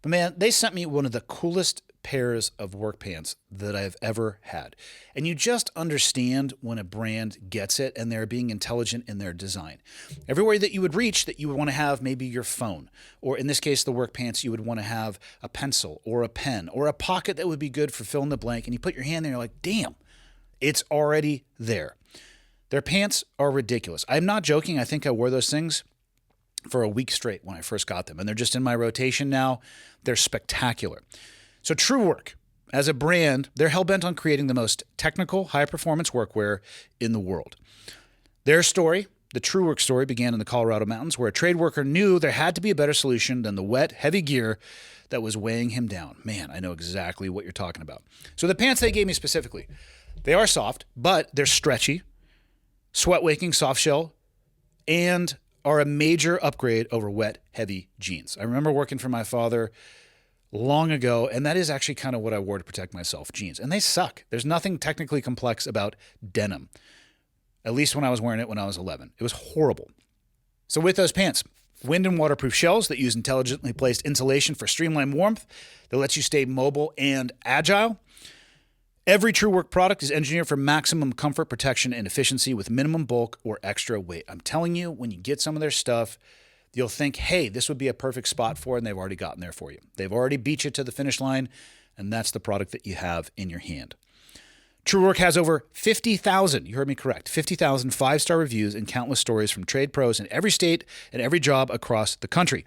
but man, they sent me one of the coolest pairs of work pants that I've ever had. And you just understand when a brand gets it and they're being intelligent in their design. Everywhere that you would reach that you would want to have maybe your phone, or in this case, the work pants, you would want to have a pencil or a pen or a pocket that would be good for fill in the blank. And you put your hand there and you're like, damn, it's already there. Their pants are ridiculous. I'm not joking. I think I wore those things for a week straight when I first got them. And they're just in my rotation now. They're spectacular. So TrueWerk, as a brand, they're hell-bent on creating the most technical, high-performance workwear in the world. Their story, the TrueWerk story, began in the Colorado mountains, where a trade worker knew there had to be a better solution than the wet, heavy gear that was weighing him down. Man, I know exactly what you're talking about. So the pants they gave me specifically, they are soft, but they're stretchy, sweat-waking, soft shell, and are a major upgrade over wet, heavy jeans. I remember working for my father long ago, and that is actually kind of what I wore to protect myself, jeans. And they suck. There's nothing technically complex about denim, at least when I was wearing it when I was 11. It was horrible. So with those pants, wind and waterproof shells that use intelligently placed insulation for streamlined warmth that lets you stay mobile and agile. Every TrueWerk product is engineered for maximum comfort, protection, and efficiency with minimum bulk or extra weight. I'm telling you, when you get some of their stuff, you'll think, hey, this would be a perfect spot for it, and they've already gotten there for you. They've already beat you to the finish line, and that's the product that you have in your hand. TrueWerk has over 50,000, you heard me correct, 50,000 five-star reviews and countless stories from trade pros in every state and every job across the country.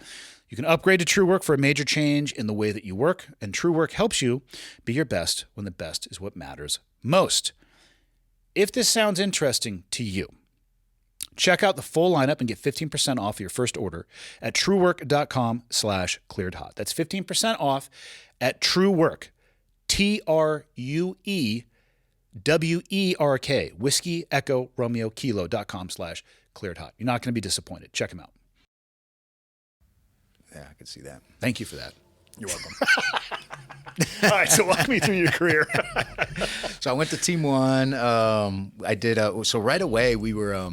You can upgrade to TrueWerk for a major change in the way that you work, and TrueWerk helps you be your best when the best is what matters most. If this sounds interesting to you, check out the full lineup and get 15% off your first order at truewerk.com/clearedhot. That's 15% off at TrueWerk, TrueWerk, Whiskey Echo Romeo Kilo.com/clearedhot. You're not going to be disappointed. Check them out. Yeah, I could see that. Thank you for that. You're welcome. All right, so walk me through your career. So I went to Team One. I did. So right away we were.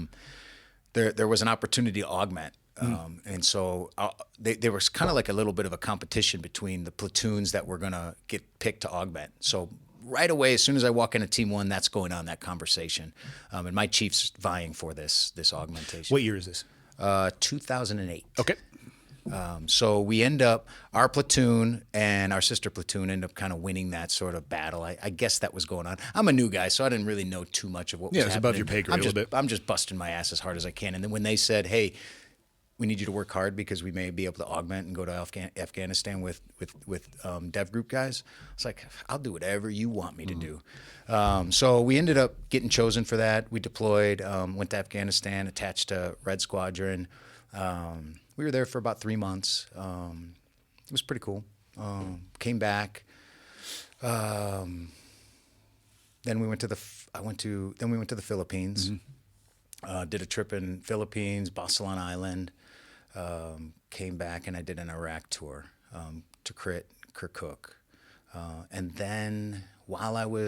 There was an opportunity to augment, and so there was kind of like a little bit of a competition between the platoons that were going to get picked to augment. So right away, as soon as I walk into Team One, that's going on, that conversation, and my chief's vying for this augmentation. What year is this? 2008. Okay. So we end up, our platoon and our sister platoon end up kind of winning that sort of battle. I guess that was going on. I'm a new guy, so I didn't really know too much of what was happening. Yeah, it's above your pay grade a little bit. I'm just busting my ass as hard as I can. And then when they said, hey, we need you to work hard because we may be able to augment and go to Afghanistan with dev group guys, I was like, I'll do whatever you want me to do. So we ended up getting chosen for that. We deployed, went to Afghanistan, attached to Red Squadron. We were there for about 3 months. It was pretty cool. Came back. Then we went to the Philippines. Mm-hmm. Did a trip in Philippines, Basilan Island. Came back and I did an Iraq tour to Kirkuk. And then while we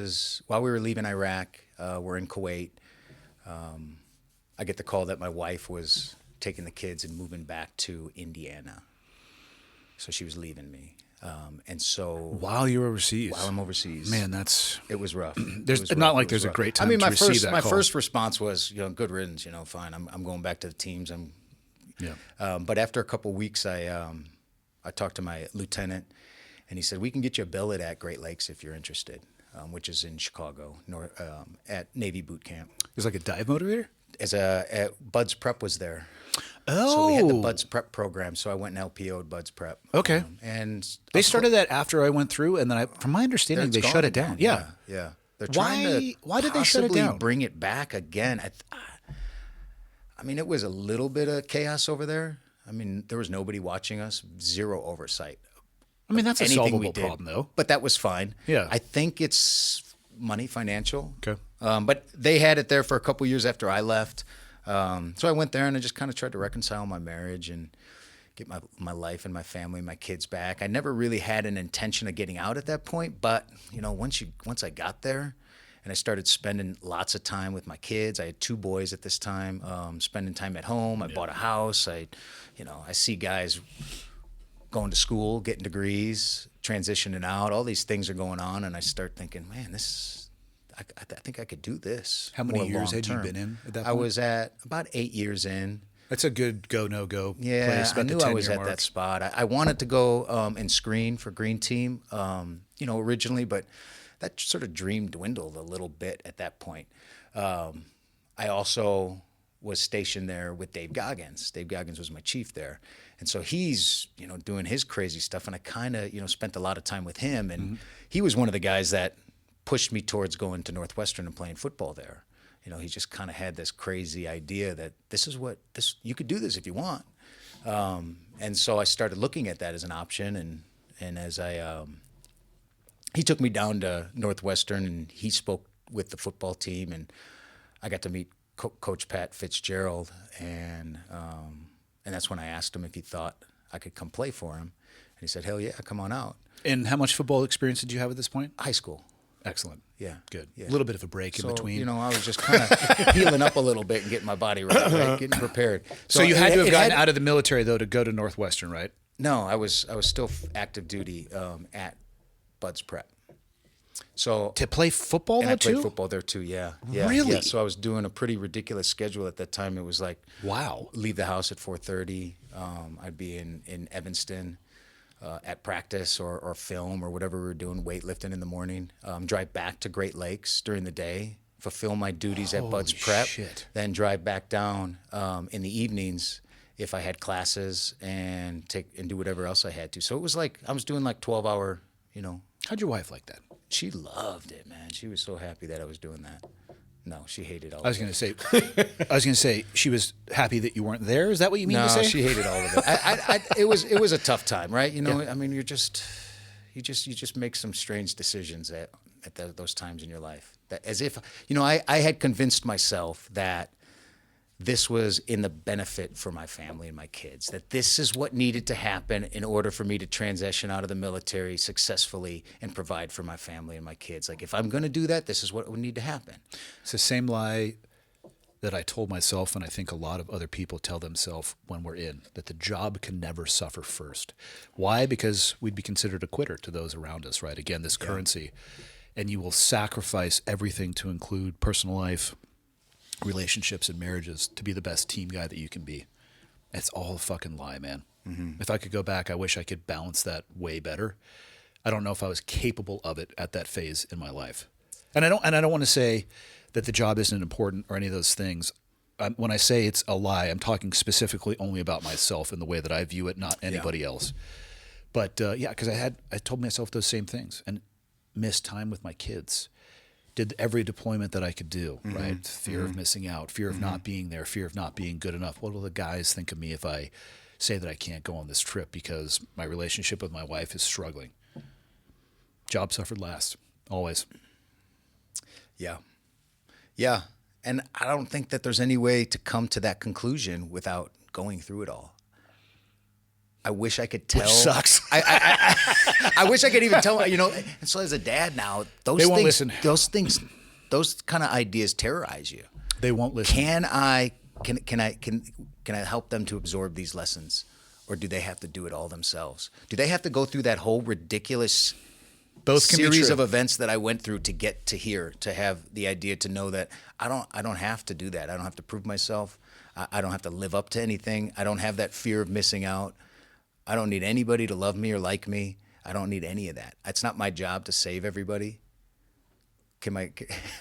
were leaving Iraq, we're in Kuwait. I get the call that my wife was taking the kids and moving back to Indiana. So she was leaving me. And so while you're overseas, while I'm overseas, man, it was rough. There's not like there's a great time. I mean, to receive that my call. first response was, good riddance, fine. I'm going back to the teams. But after a couple of weeks, I talked to my lieutenant, and he said, we can get you a billet at Great Lakes if you're interested, which is in Chicago, at Navy boot camp. There's like a dive motivator. Bud's Prep was there. Oh, so we had the Bud's Prep program. So I went and LPO'd Bud's Prep. Okay, and they started that after I went through, and then from my understanding, they shut it down. Yeah. They're trying why did to they shut it down? Bring it back again. I mean, it was a little bit of chaos over there. I mean, there was nobody watching us, zero oversight. I mean, that's a Anything we solvable did. problem, though. But that was fine. Yeah. I think it's money, financial. Okay. But they had it there for a couple years after I left. So I went there and I just kind of tried to reconcile my marriage and get my life and my family, my kids back. I never really had an intention of getting out at that point. But, you know, once I got there and I started spending lots of time with my kids, I had 2 boys at this time, spending time at home. I bought a house. I see guys going to school, getting degrees, transitioning out. All these things are going on, and I start thinking, man, I think I could do this. How many more years had you long-term. been in at that I point? was at about 8 years in. That's a good go, no go Yeah, place. I About the knew I was 10-year at mark. that spot. I wanted to go and screen for Green Team, originally, but that sort of dream dwindled a little bit at that point. I also was stationed there with Dave Goggins. Dave Goggins was my chief there. And so he's, doing his crazy stuff. And I kind of, spent a lot of time with him. And he was one of the guys that pushed me towards going to Northwestern and playing football there. He just kind of had this crazy idea that you could do this if you want. And so I started looking at that as an option. And as he took me down to Northwestern and he spoke with the football team, and I got to meet Coach Pat Fitzgerald, and that's when I asked him if he thought I could come play for him. And he said, hell yeah, come on out. And how much football experience did you have at this point? High school. Excellent. Yeah. Good. Yeah. A little bit of a break in So, between. I was just kind of healing up a little bit and getting my body right, getting prepared. So you had to have gotten had- out of the military, though, to go to Northwestern, right? No, I was still active duty at Bud's Prep. So To play football, and though, I played too? football there too. Yeah. Really? Yeah. So I was doing a pretty ridiculous schedule at that time. It was like Wow. leave the house at 4:30. I'd be in Evanston at practice or film or whatever we were doing, weightlifting in the morning. Drive back to Great Lakes during the day, fulfill my duties at Bud's Holy Prep, shit. then drive back down in the evenings if I had classes and do whatever else I had to. So it was like I was doing like 12-hour. How'd your wife like that? She loved it, man. She was so happy that I was doing that. No, she hated all I was of it. going to say she was happy that you weren't there. Is that what you mean No, to say? she hated all of it. It was a tough time, right? I mean, you just make some strange decisions at those times in your life. That as if, I had convinced myself that this was in the benefit for my family and my kids, that this is what needed to happen in order for me to transition out of the military successfully and provide for my family and my kids. Like, if I'm going to do that, this is what would need to happen. It's the same lie that I told myself, and I think a lot of other people tell themselves when we're in, that the job can never suffer first. Why? Because we'd be considered a quitter to those around us, right? Again, this currency. And you will sacrifice everything to include personal life, relationships, and marriages to be the best team guy that you can be. It's all a fucking lie, man. Mm-hmm. If I could go back, I wish I could balance that way better. I don't know if I was capable of it at that phase in my life. And I don't want to say that the job isn't important or any of those things. When I say it's a lie, I'm talking specifically only about myself and the way that I view it, not anybody else. But because I told myself those same things and missed time with my kids. Did every deployment that I could do, right? Fear of missing out, fear of not being there, fear of not being good enough. What will the guys think of me if I say that I can't go on this trip because my relationship with my wife is struggling? Job suffered last, always. Yeah. Yeah. And I don't think that there's any way to come to that conclusion without going through it all. I wish I could tell. Which sucks. I wish I could even tell, and so as a dad now, They won't listen. those kind of ideas terrorize you. They won't listen. Can I help them to absorb these lessons, or do they have to do it all themselves? Do they have to go through that whole ridiculous Both can be series true. of events that I went through to get to here, to have the idea to know that I don't have to do that. I don't have to prove myself. I don't have to live up to anything. I don't have that fear of missing out. I don't need anybody to love me or like me. I don't need any of that. It's not my job to save everybody.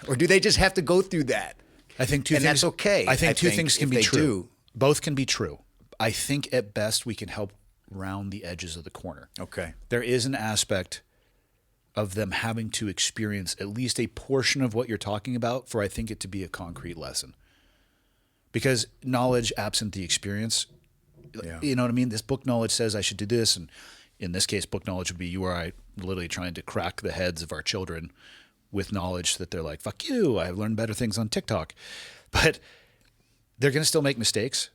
Or do they just have to go through that? I think two And things. that's okay, I think I two think, things can if be they true. do. Both can be true. I think at best we can help round the edges of the corner. Okay. There is an aspect of them having to experience at least a portion of what you're talking about for I think it to be a concrete lesson. Because knowledge absent the experience Yeah. You know what I mean? This book knowledge says I should do this. And in this case, book knowledge would be you or I literally trying to crack the heads of our children with knowledge that they're like, fuck you, I've learned better things on TikTok. But they're going to still make mistakes.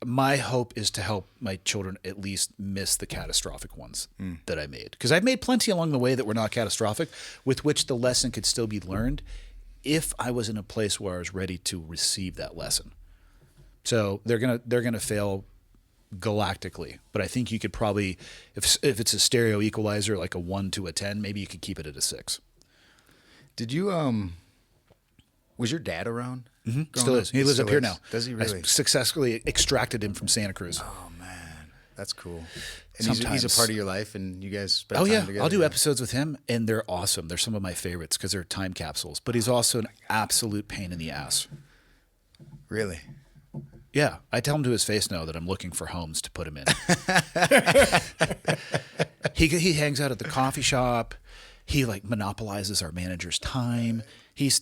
My hope is to help my children at least miss the catastrophic ones that I made. Because I've made plenty along the way that were not catastrophic, with which the lesson could still be learned if I was in a place where I was ready to receive that lesson. So they're gonna fail galactically, but I think you could probably, if it's a stereo equalizer like a 1 to a 10, maybe you could keep it at a 6. Did you was your dad around? Still is. He lives up here now. Does he really? I successfully extracted him from Santa Cruz. Oh man, that's cool. And he's a Sometimes. part of your life, and you guys spend Oh time yeah, together. I'll do episodes with him, and they're awesome. They're some of my favorites because they're time capsules. But he's also an absolute pain in the ass. Really? Yeah, I tell him to his face now that I'm looking for homes to put him in. He hangs out at the coffee shop. He like monopolizes our manager's time. He's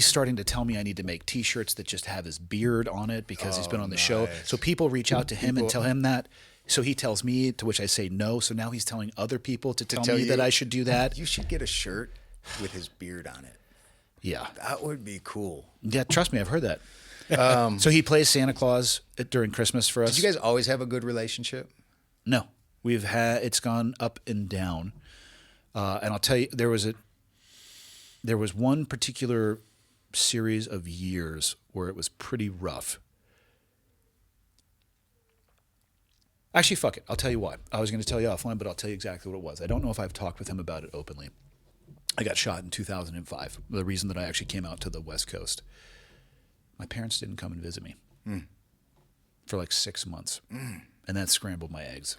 starting to tell me I need to make T-shirts that just have his beard on it because he's been on the show. So people reach out to him and tell him that. So he tells me, to which I say no. So now he's telling other people to tell me that I should do that. You should get a shirt with his beard on it. Yeah. That would be cool. Yeah, trust me, I've heard that. So he plays Santa Claus during Christmas for us. Did you guys always have a good relationship? No, it's gone up and down. And I'll tell you, there was one particular series of years where it was pretty rough. Actually, fuck it. I'll tell you why. I was going to tell you offline, but I'll tell you exactly what it was. I don't know if I've talked with him about it openly. I got shot in 2005. The reason that I actually came out to the West Coast. My parents didn't come and visit me for like 6 months. And that scrambled my eggs.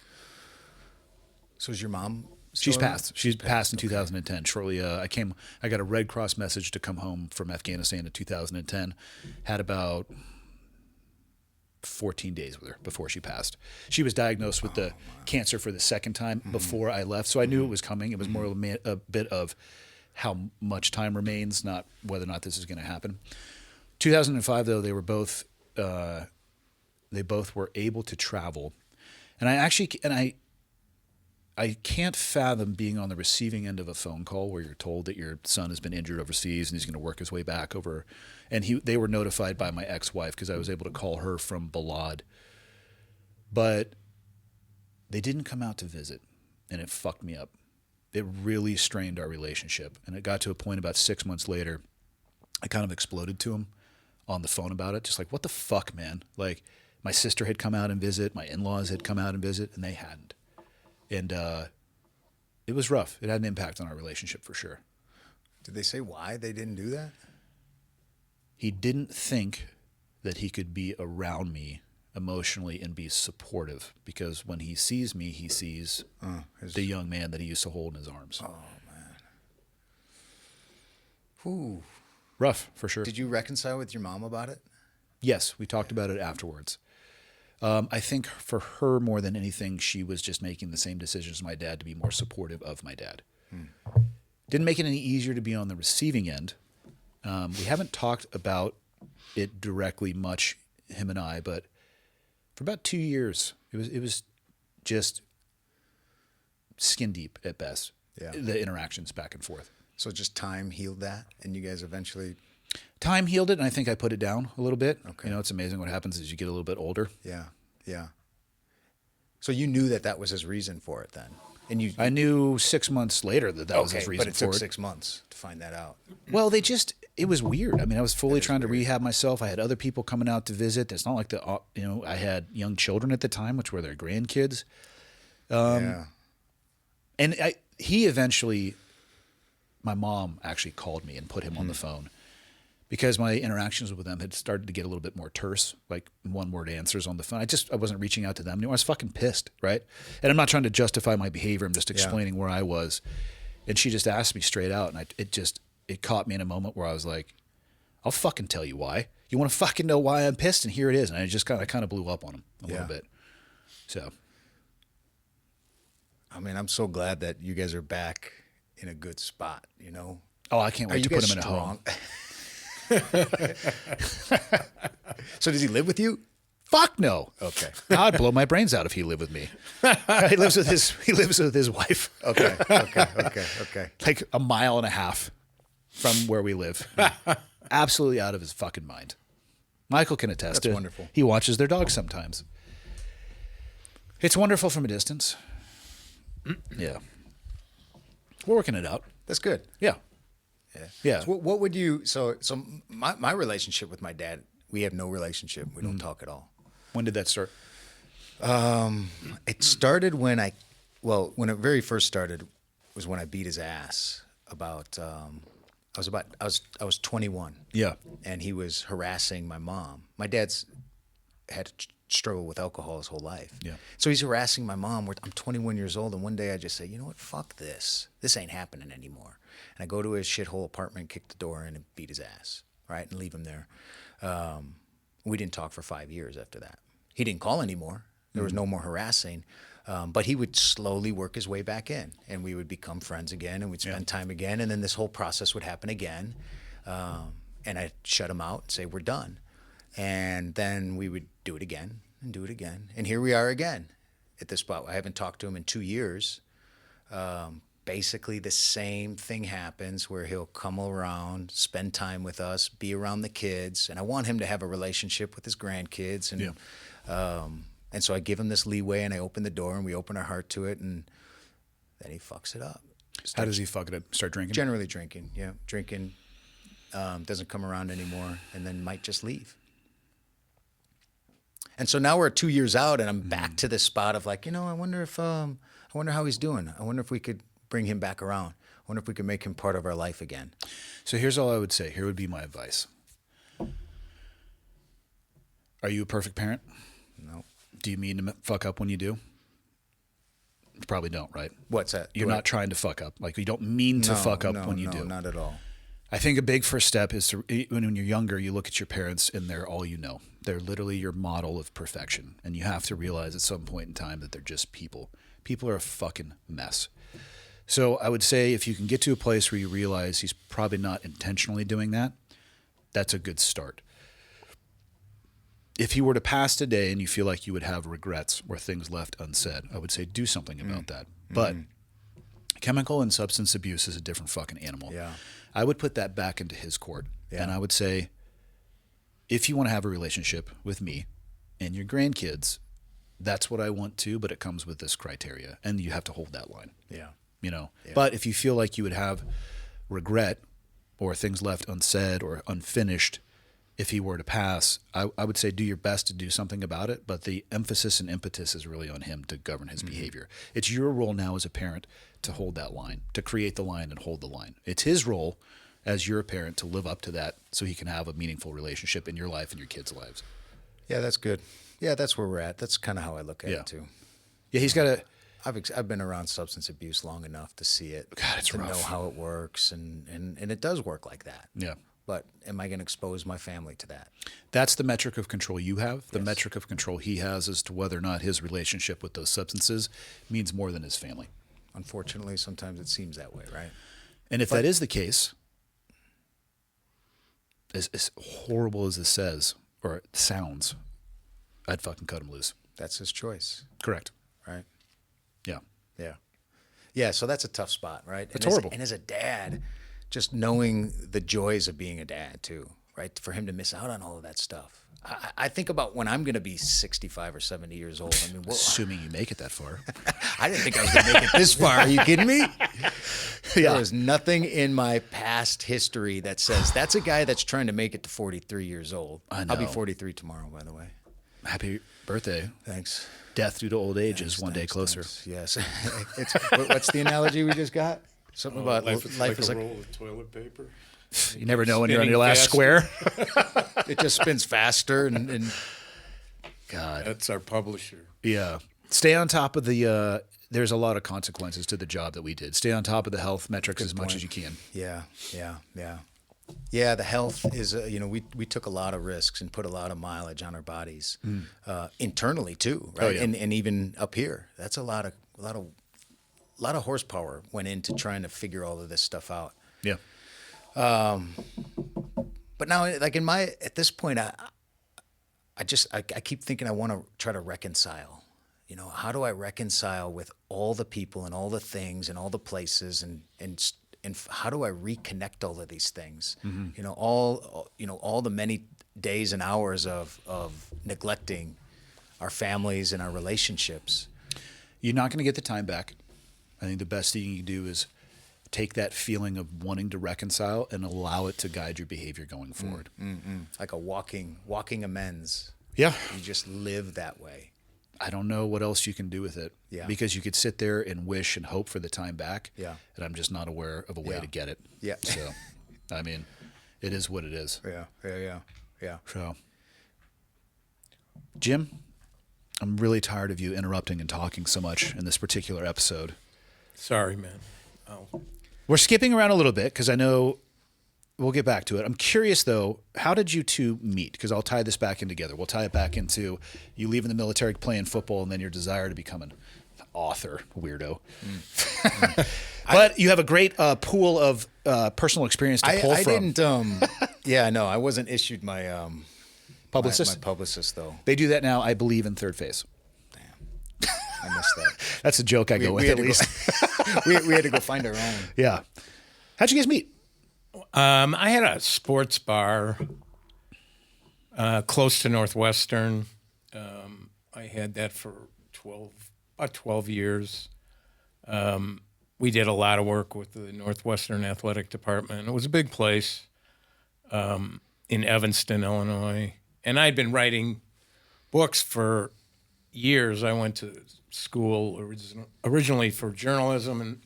So is your mom? She's passed. She's passed in 2010. Shortly, I got a Red Cross message to come home from Afghanistan in 2010. Had about 14 days with her before she passed. She was diagnosed with the cancer for the second time before I left, so I knew it was coming. It was more a bit of how much time remains, not whether or not this is going to happen. 2005, though, they both were able to travel, and I can't fathom being on the receiving end of a phone call where you're told that your son has been injured overseas and he's going to work his way back over. And they were notified by my ex-wife because I was able to call her from Balad. But they didn't come out to visit, and it fucked me up. It really strained our relationship. And it got to a point about 6 months later, I kind of exploded to him on the phone about it. Just like, what the fuck, man? Like, my sister had come out and visit, my in-laws had come out and visit, and they hadn't. And it was rough. It had an impact on our relationship for sure. Did they say why they didn't do that? He didn't think that he could be around me emotionally and be supportive, because when he sees me, he sees the young man that he used to hold in his arms. Oh, man. Whew. Rough, for sure. Did you reconcile with your mom about it? Yes, we talked about it afterwards. I think for her, more than anything, she was just making the same decisions as my dad to be more supportive of my dad. Didn't make it any easier to be on the receiving end. We haven't talked about it directly much, him and I, but for about 2 years, it was just skin deep at best. Yeah. The interactions back and forth. So just time healed that, and you guys eventually... Time healed it, and I think I put it down a little bit. Okay. You know, it's amazing what happens as you get a little bit older. Yeah, yeah. So you knew that was his reason for it then? And you... I knew 6 months later that was his reason but it for took it. 6 months to find that out. Well, it was weird. I mean, I was fully trying to rehab myself. I had other people coming out to visit. It's not like I had young children at the time, which were their grandkids. Yeah. And he eventually, my mom actually called me and put him on the phone, because my interactions with them had started to get a little bit more terse, like one-word answers on the phone. I wasn't reaching out to them anymore. I was fucking pissed, right? And I'm not trying to justify my behavior. I'm just explaining where I was. And she just asked me straight out, and it caught me in a moment where I was like, I'll fucking tell you why. You want to fucking know why I'm pissed? And here it is. And I just kind of blew up on him a little bit. So, I mean, I'm so glad that you guys are back in a good spot, you know? oh, I can't wait to put him in a home. So does he live with you? Fuck no. Okay. Now I'd blow my brains out if he lived with me. He lives with his wife. Okay. Like a mile and a half from where we live. Absolutely out of his fucking mind. Michael can attest. That's wonderful. He watches their dog sometimes. It's wonderful from a distance. Yeah. We're working it out. That's good. Yeah. Yeah. So what would you? So my relationship with my dad, we have no relationship. We don't talk at all. When did that start? It started when it very first started was when I beat his ass. I was 21. Yeah. And he was harassing my mom. My dad's had to struggle with alcohol his whole life. Yeah. So he's harassing my mom. I'm 21 years old, and one day I just say, you know what? Fuck this. This ain't happening anymore. And I go to his shithole apartment, kick the door in, and beat his ass, right, and leave him there. We didn't talk for 5 years after that. He didn't call anymore. There was no more harassing. But he would slowly work his way back in, and we would become friends again, and we'd spend time again, and then this whole process would happen again. And I'd shut him out and say, we're done. And then we would do it again and do it again. And here we are again at this spot. I haven't talked to him in 2 years. Basically, the same thing happens where he'll come around, spend time with us, be around the kids. And I want him to have a relationship with his grandkids. And so I give him this leeway, and I open the door, and we open our heart to it, and then he fucks it up. How does he fuck it up? Start drinking? Generally drinking, yeah. Drinking, doesn't come around anymore, and then might just leave. And so now we're 2 years out, and I'm back to this spot of like, I wonder how he's doing. I wonder if we could bring him back around. I wonder if we could make him part of our life again. So here's all I would say. Here would be my advice. Are you a perfect parent? No. Do you mean to fuck up when you do? You probably don't, right? What's that? You're not trying to fuck up. Like, you don't mean to fuck up when you do. No, not at all. I think a big first step is to, when you're younger, you look at your parents and they're all you know. They're literally your model of perfection. And you have to realize at some point in time that they're just people. People are a fucking mess. So I would say if you can get to a place where you realize he's probably not intentionally doing that, that's a good start. If he were to pass today and you feel like you would have regrets or things left unsaid, I would say do something about that. But chemical and substance abuse is a different fucking animal. Yeah. I would put that back into his court. Yeah. And I would say, if you want to have a relationship with me and your grandkids, that's what I want too, but it comes with this criteria. And you have to hold that line. Yeah. Yeah. But if you feel like you would have regret or things left unsaid or unfinished, if he were to pass, I would say do your best to do something about it, but the emphasis and impetus is really on him to govern his behavior. It's your role now as a parent to hold that line, to create the line and hold the line. It's his role as your parent to live up to that so he can have a meaningful relationship in your life and your kids' lives. Yeah, that's good. Yeah, that's where we're at. That's kind of how I look at it too. Yeah, he's got to... I've been around substance abuse long enough to see it, God, it's to rough. know how it works, and it does work like that. Yeah. But am I going to expose my family to that? That's the metric of control you have. The metric of control he has as to whether or not his relationship with those substances means more than his family. Unfortunately, sometimes it seems that way, right? And if that is the case, as horrible as this says, or it sounds, I'd fucking cut him loose. That's his choice, Correct. right? Yeah. Yeah. Yeah, so that's a tough spot, right? It's and horrible. And as a dad, just knowing the joys of being a dad too, right? For him to miss out on all of that stuff. I think about when I'm going to be 65 or 70 years old. I mean, Assuming you make it that far. I didn't think I was going to make it this far. Are you kidding me? Yeah. There is nothing in my past history that says that's a guy that's trying to make it to 43 years old. I know. I'll be 43 tomorrow, by the way. Happy birthday. Thanks. Death due to old age is one day Thanks, closer. thanks. Yes. What's the analogy we just got? Something about life is a like roll of toilet paper. You never know when you're on your Spinning last faster. square. it just spins faster and God. That's our publisher. Yeah. Stay on top of the, there's a lot of consequences to the job that we did. Stay on top of the health metrics as much as you can. Yeah, the health is, we took a lot of risks and put a lot of mileage on our bodies, internally too, right? Oh, yeah. And even up here, that's a lot of horsepower went into trying to figure all of this stuff out. Yeah. But now, like at this point, I keep thinking I want to try to reconcile. You know, how do I reconcile with all the people and all the things and all the places and how do I reconnect all of these things? You know, all the many days and hours of neglecting our families and our relationships. You're not going to get the time back. I think the best thing you can do is take that feeling of wanting to reconcile and allow it to guide your behavior going forward. Like a walking amends. Yeah. You just live that way. I don't know what else you can do with it. Yeah. Because you could sit there and wish and hope for the time back. Yeah. And I'm just not aware of a way Yeah. to get it. Yeah. So, I mean, it is what it is. Yeah. So, Jim, I'm really tired of you interrupting and talking so much in this particular episode. Sorry, man. We're skipping around a little bit because I know we'll get back to it. I'm curious, though, how did you two meet? Because I'll tie this back in together. We'll tie it back into you leaving the military, playing football, and then your desire to become an author, weirdo. But you have a great pool of personal experience to pull I from. didn't. Yeah, no, I wasn't issued my Publicist? My publicist, though. They do that now, I believe, in third phase. I missed that. That's a joke I go with, at least. we had to go find our own. Yeah. How'd you guys meet? I had a sports bar close to Northwestern. I had that for about 12 years. We did a lot of work with the Northwestern Athletic Department. It was a big place in Evanston, Illinois. And I'd been writing books for years. I went to school originally for journalism, and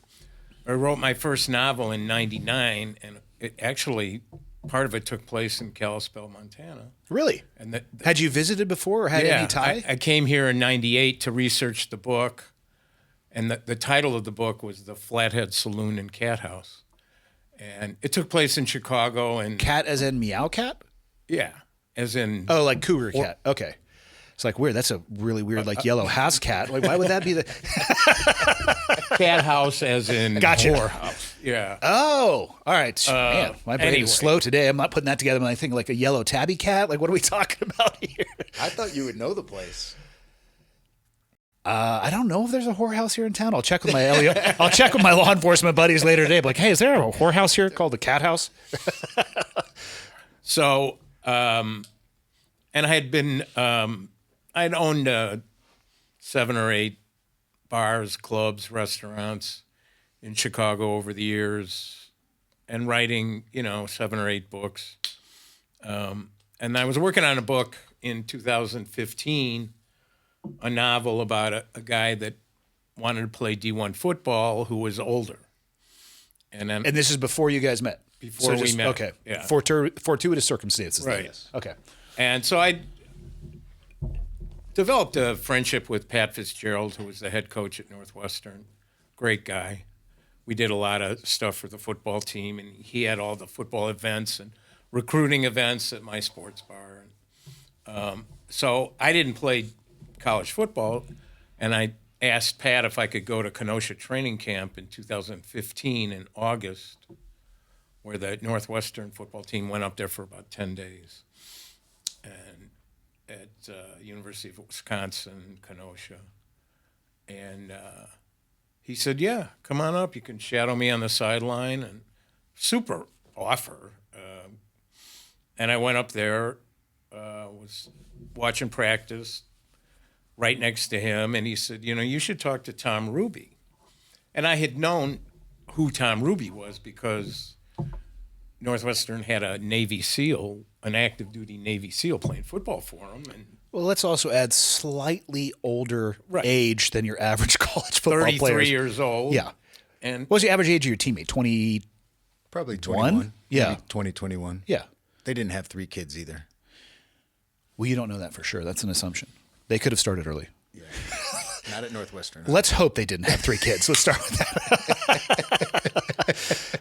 I wrote my first novel in '99, and it actually, part of it took place in Kalispell, Montana. Really? And Had you visited before or had any tie? I came here in '98 to research the book, and the title of the book was The Flathead Saloon and Cat House. And it took place in Chicago. And Cat as in meow cat? yeah, as in... Oh, like cougar cat. Okay. It's like weird. That's a really weird, like yellow house cat. Like, why would that be the Cat house as in Gotcha. whorehouse. Yeah. Oh, all right. Man, my brain anyway. is slow today. I'm not putting that together when I think like a yellow tabby cat. Like, what are we talking about here? I thought you would know the place. I don't know if there's a whorehouse here in town. I'll check with my I'll check with my law enforcement buddies later today. Be like, hey, is there a whorehouse here called the Cat House? So, and I had been, I'd owned 7 or 8 bars, clubs, restaurants in Chicago over the years, and writing, 7 or 8 books. And I was working on a book in 2015, a novel about a guy that wanted to play D1 football who was older. And then And this is before you guys met. Before we met, Okay. yeah. Fortuitous circumstances. Right. That is. Okay. And so I developed a friendship with Pat Fitzgerald, who was the head coach at Northwestern. Great guy. We did a lot of stuff for the football team, and he had all the football events and recruiting events at my sports bar. So I didn't play college football, and I asked Pat if I could go to Kenosha training camp in 2015 in August, where the Northwestern football team went up there for about 10 days. And at University of Wisconsin, Kenosha. And he said, yeah, come on up. You can shadow me on the sideline. And super offer. And I went up there, was watching practice right next to him. And he said, you should talk to Tom Hruby. And I had known who Tom Hruby was because Northwestern had a Navy SEAL, an active duty Navy SEAL playing football for him. And Well, let's also add slightly older Right. age than your average college football 33 players. years old. Yeah. And What was the average age of your teammate? 20? Probably 21. Yeah. Maybe 2021. Yeah. They didn't have 3 kids either. Well, you don't know that for sure. That's an assumption. They could have started early. Not at Northwestern. Let's hope they didn't have 3 kids. Let's start with that.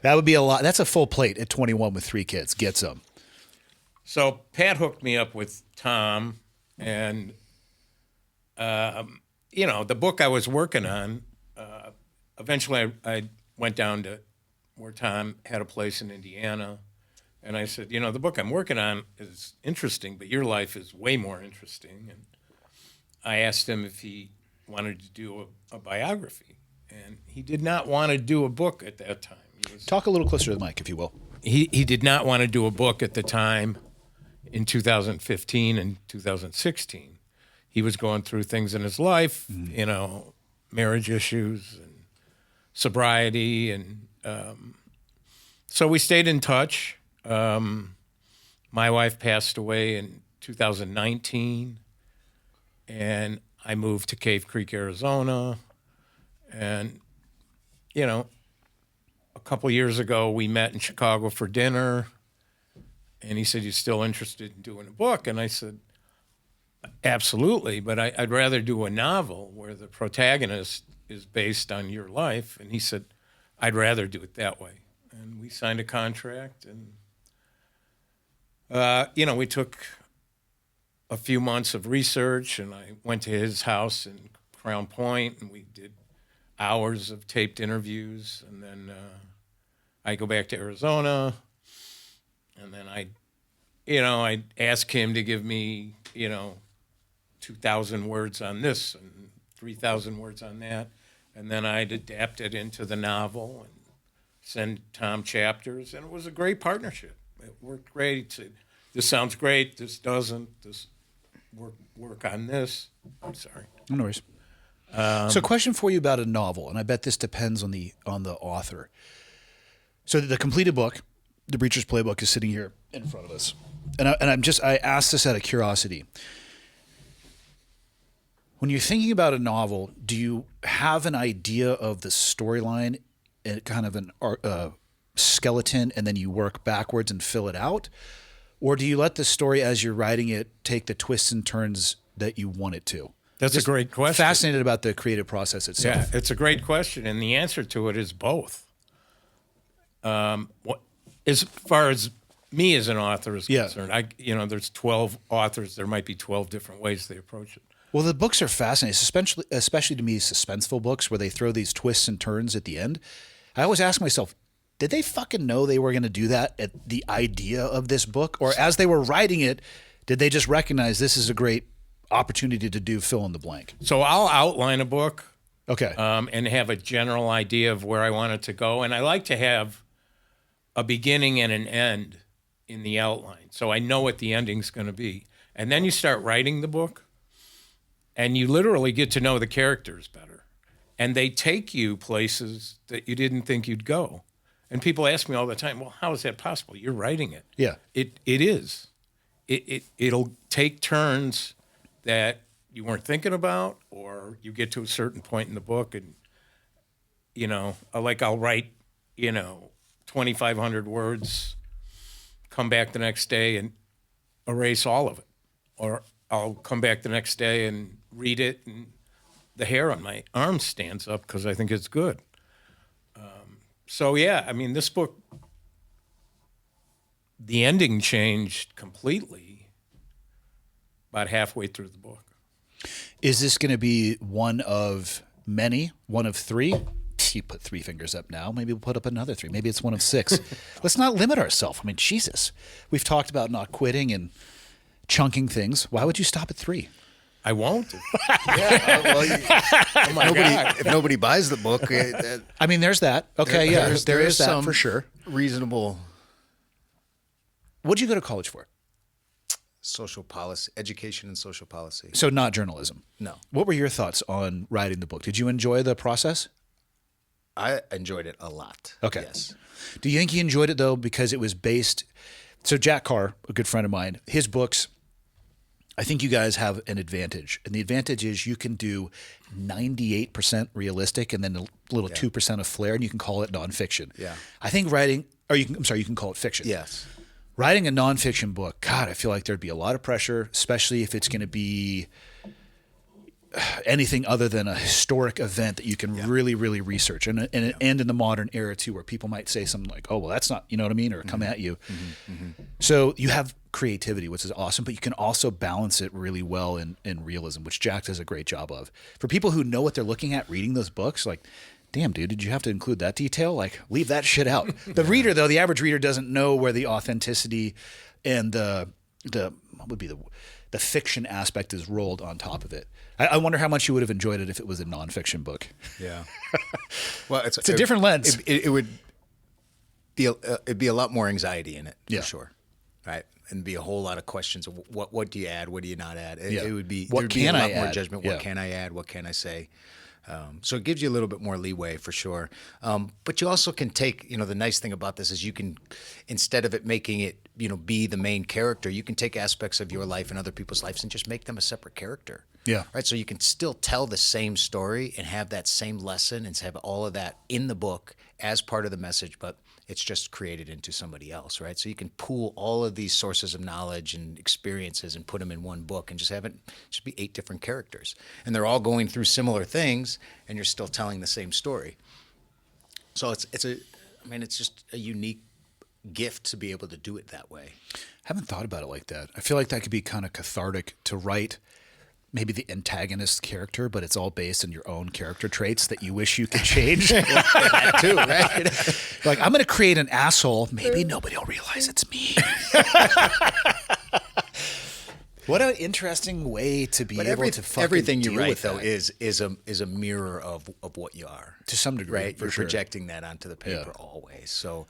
That would be a lot. That's a full plate at 21 with 3 kids. Get some. so Pat hooked me up with Tom, and the book I was working on. Eventually, I went down to where Tom had a place in Indiana, And I said, the book I'm working on is interesting, but your life is way more interesting. And I asked him if he wanted to do a biography, and he did not want to do a book at that time. Talk a little closer to the mic, if you will. He did not want to do a book at the time in 2015 and 2016. He was going through things in his life, marriage issues and sobriety. And so we stayed in touch. My wife passed away in 2019, and I moved to Cave Creek, Arizona. And, a couple years ago, we met in Chicago for dinner, and he said, "You still interested in doing a book?" And I said, "Absolutely, but I'd rather do a novel where the protagonist is based on your life." And he said, "I'd rather do it that way." And we signed a contract, and, we took a few months of research, and I went to his house in Crown Point, and we did hours of taped interviews, and then I go back to Arizona, and then I'd ask him to give me, 2,000 words on this and 3,000 words on that, and then I'd adapt it into the novel and send Tom chapters, and it was a great partnership. It worked great. This sounds great. This doesn't. This work on this. I'm sorry. No worries. So, question for you about a novel, and I bet this depends on the author. So, the completed book, The Breacher's Playbook, is sitting here in front of us, and I asked this out of curiosity. When you're thinking about a novel, do you have an idea of the storyline and kind of a skeleton, and then you work backwards and fill it out, or do you let the story as you're writing it take the twists and turns that you want it to? That's a great question. Fascinated about the creative process itself. Yeah, it's a great question, and the answer to it is both. As far as me as an author is concerned, there's 12 authors. There might be 12 different ways they approach it. Well, the books are fascinating, especially to me, suspenseful books where they throw these twists and turns at the end. I always ask myself, did they fucking know they were going to do that at the idea of this book? Or as they were writing it, did they just recognize this is a great opportunity to do fill in the blank? So I'll outline a book, okay, and have a general idea of where I want it to go. And I like to have a beginning and an end in the outline, so I know what the ending's going to be. And then you start writing the book, and you literally get to know the characters better. And they take you places that you didn't think you'd go. And people ask me all the time, well, how is that possible? You're writing it. Yeah. It is. It'll take turns that you weren't thinking about, or you get to a certain point in the book and, I'll write, 2,500 words, come back the next day and erase all of it. Or I'll come back the next day and read it, and the hair on my arm stands up because I think it's good. This book, the ending changed completely about halfway through the book. Is this going to be one of many, one of three? You put 3 fingers up now. Maybe we'll put up another 3. Maybe it's one of 6. Let's not limit ourselves. I mean, Jesus. We've talked about not quitting and chunking things. Why would you stop at 3? I won't. If nobody buys the book, I mean, there's that. Okay, there is that some for sure. Reasonable What'd you go to college for? social policy, education and social policy. So not journalism. No. What were your thoughts on writing the book? Did you enjoy the process? I enjoyed it a lot. Okay. Yes. Do you think you enjoyed it, though, because it was based – so Jack Carr, a good friend of mine, his books, I think you guys have an advantage. And the advantage is you can do 98% realistic and then a little 2% of flair, and you can call it nonfiction. Yeah. I think writing – or you can call it fiction. Yes. Writing a nonfiction book, God, I feel like there'd be a lot of pressure, especially if it's going to be anything other than a historic event that you can really, really research. And in the modern era, too, where people might say something like, oh, well, that's not, you know what I mean, or come at you. So you have creativity, which is awesome, but you can also balance it really well in realism, which Jack does a great job of. For people who know what they're looking at reading those books, like damn, dude, did you have to include that detail? Like, leave that shit out. The reader, though, the average reader doesn't know where the authenticity and the what would be the fiction aspect is rolled on top of it. I wonder how much you would have enjoyed it if it was a nonfiction book. Yeah. Well, it's a different lens. It would be it'd be a lot more anxiety in it, for Yeah. sure. Right. And be a whole lot of questions of what do you add? What do you not add? Yeah. It would be, What there'd be a can lot I more add? judgment. Yeah. What can I add? What can I say? So it gives you a little bit more leeway for sure. But you also can take, the nice thing about this is you can, instead of it making it, be the main character, you can take aspects of your life and other people's lives and just make them a separate character. Yeah. Right. So you can still tell the same story and have that same lesson and have all of that in the book as part of the message, but it's just created into somebody else. Right. So you can pool all of these sources of knowledge and experiences and put them in one book and just have it just be 8 different characters. And they're all going through similar things and you're still telling the same story. So it's just a unique gift to be able to do it that way. I haven't thought about it like that. I feel like that could be kind of cathartic to write maybe the antagonist character, but it's all based on your own character traits that you wish you could change. That too, right? Like, I'm going to create an asshole. Maybe nobody will realize it's me. What an interesting way to be able to fucking everything you deal write with though that. is a mirror of what you are To some degree, right? for You're sure. projecting that onto the paper Yeah. always. So,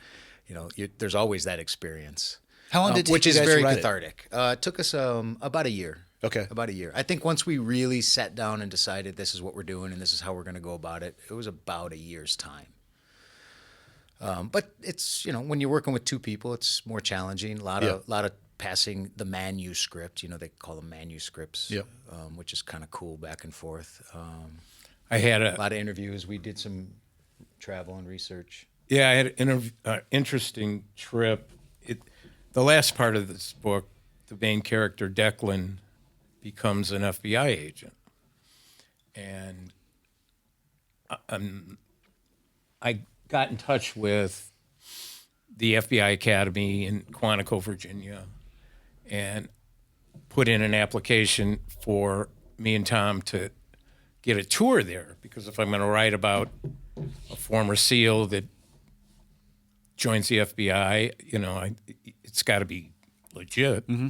there's always that experience. How long did it take which you is guys to very write it? cathartic. It took us about a year. Okay. About a year. I think once we really sat down and decided this is what we're doing and this is how we're going to go about it, it was about a year's time. But it's, when you're working with 2 people, it's more challenging. A lot of passing the manuscript. They call them manuscripts. Yep. Which is kind of cool back and forth. I had A lot of interviews. We did some travel and research. Yeah, I had an interesting trip. The last part of this book, the main character, Declan, becomes an FBI agent. And I got in touch with the FBI Academy in Quantico, Virginia, and put in an application for me and Tom to get a tour there, because if I'm going to write about a former SEAL that joins the FBI, it's got to be legit. Mm-hmm.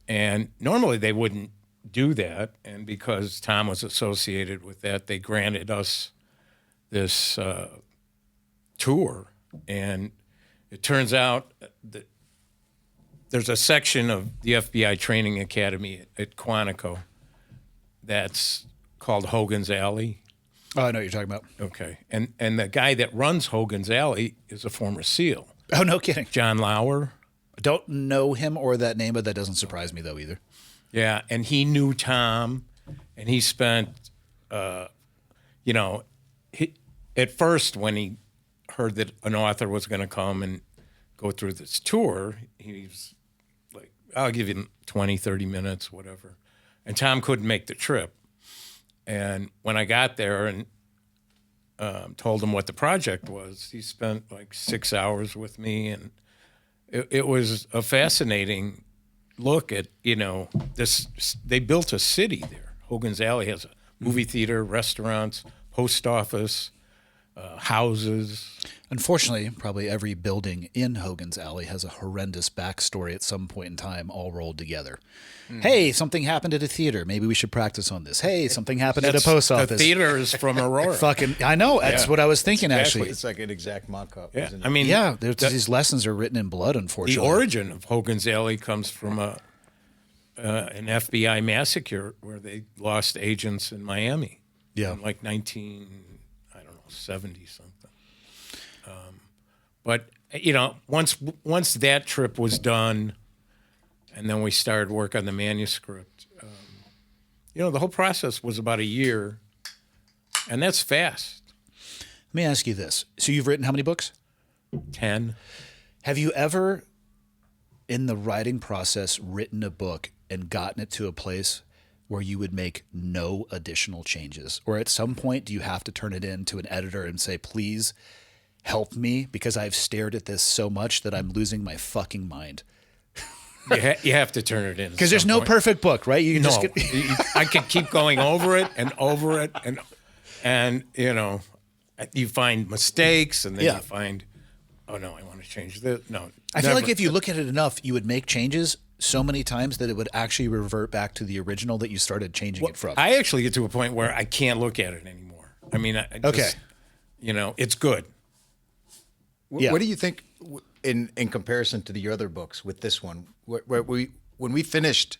And normally they wouldn't do that. And because Tom was associated with that, they granted us this tour. And it turns out that there's a section of the FBI Training Academy at Quantico that's called Hogan's Alley. Oh, I know what you're talking about. Okay. And the guy that runs Hogan's Alley is a former SEAL. Oh, no kidding. John Lauer. Don't know him or that name, but that doesn't surprise me, though, either. Yeah, and he knew Tom, and he spent, at first when he heard that an author was going to come and go through this tour, he was like, I'll give you 20, 30 minutes, whatever. And Tom couldn't make the trip. And when I got there and told him what the project was, he spent like 6 hours with me, and it was a fascinating look at, this. They built a city there. Hogan's Alley has a movie theater, restaurants, post office, houses. Unfortunately, probably every building in Hogan's Alley has a horrendous backstory at some point in time, all rolled together. Hey, something happened at a theater. Maybe we should practice on this. Hey, something happened at a post office. The theater is from Aurora. Fucking, I know. That's what I was thinking, actually. It's like an exact mock-up, Yeah, isn't it? I mean, Yeah, these lessons are written in blood, the unfortunately. origin of Hogan's Alley comes from an FBI massacre where they lost agents in Miami. Yeah. In like 70 something. But once that trip was done, and then we started work on the manuscript, the whole process was about a year, and that's fast. Let me ask you this. So you've written how many books? 10. Have you ever, in the writing process, written a book and gotten it to a place where you would make no additional changes? Or at some point, do you have to turn it in to an editor and say, please help me because I've stared at this so much that I'm losing my fucking mind? You have to turn it in. Because there's no perfect book, right? You can just get... I could keep going over it and you find mistakes, and then Yeah. you find, oh no, I want to change this. No, I feel like never. if you look at it enough, you would make changes so many times that it would actually revert back to the original that you started changing it from. I actually get to a point where I can't look at it anymore. I mean, I just, Okay. It's good. Yeah. What do you think in comparison to the other books with this one? When we finished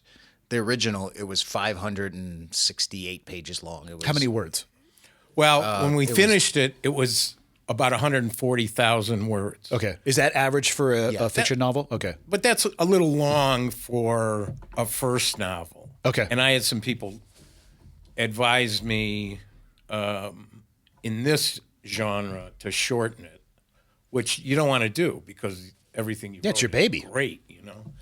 the original, it was 568 pages long. It was, How many words? Well, when we finished it was about 140,000 words. Okay. Is that average for a fiction novel? Okay. But that's a little long for a first novel. Okay. And I had some people advise me in this genre to shorten it, which you don't want to do because everything you Yeah, it's wrote your baby. is great,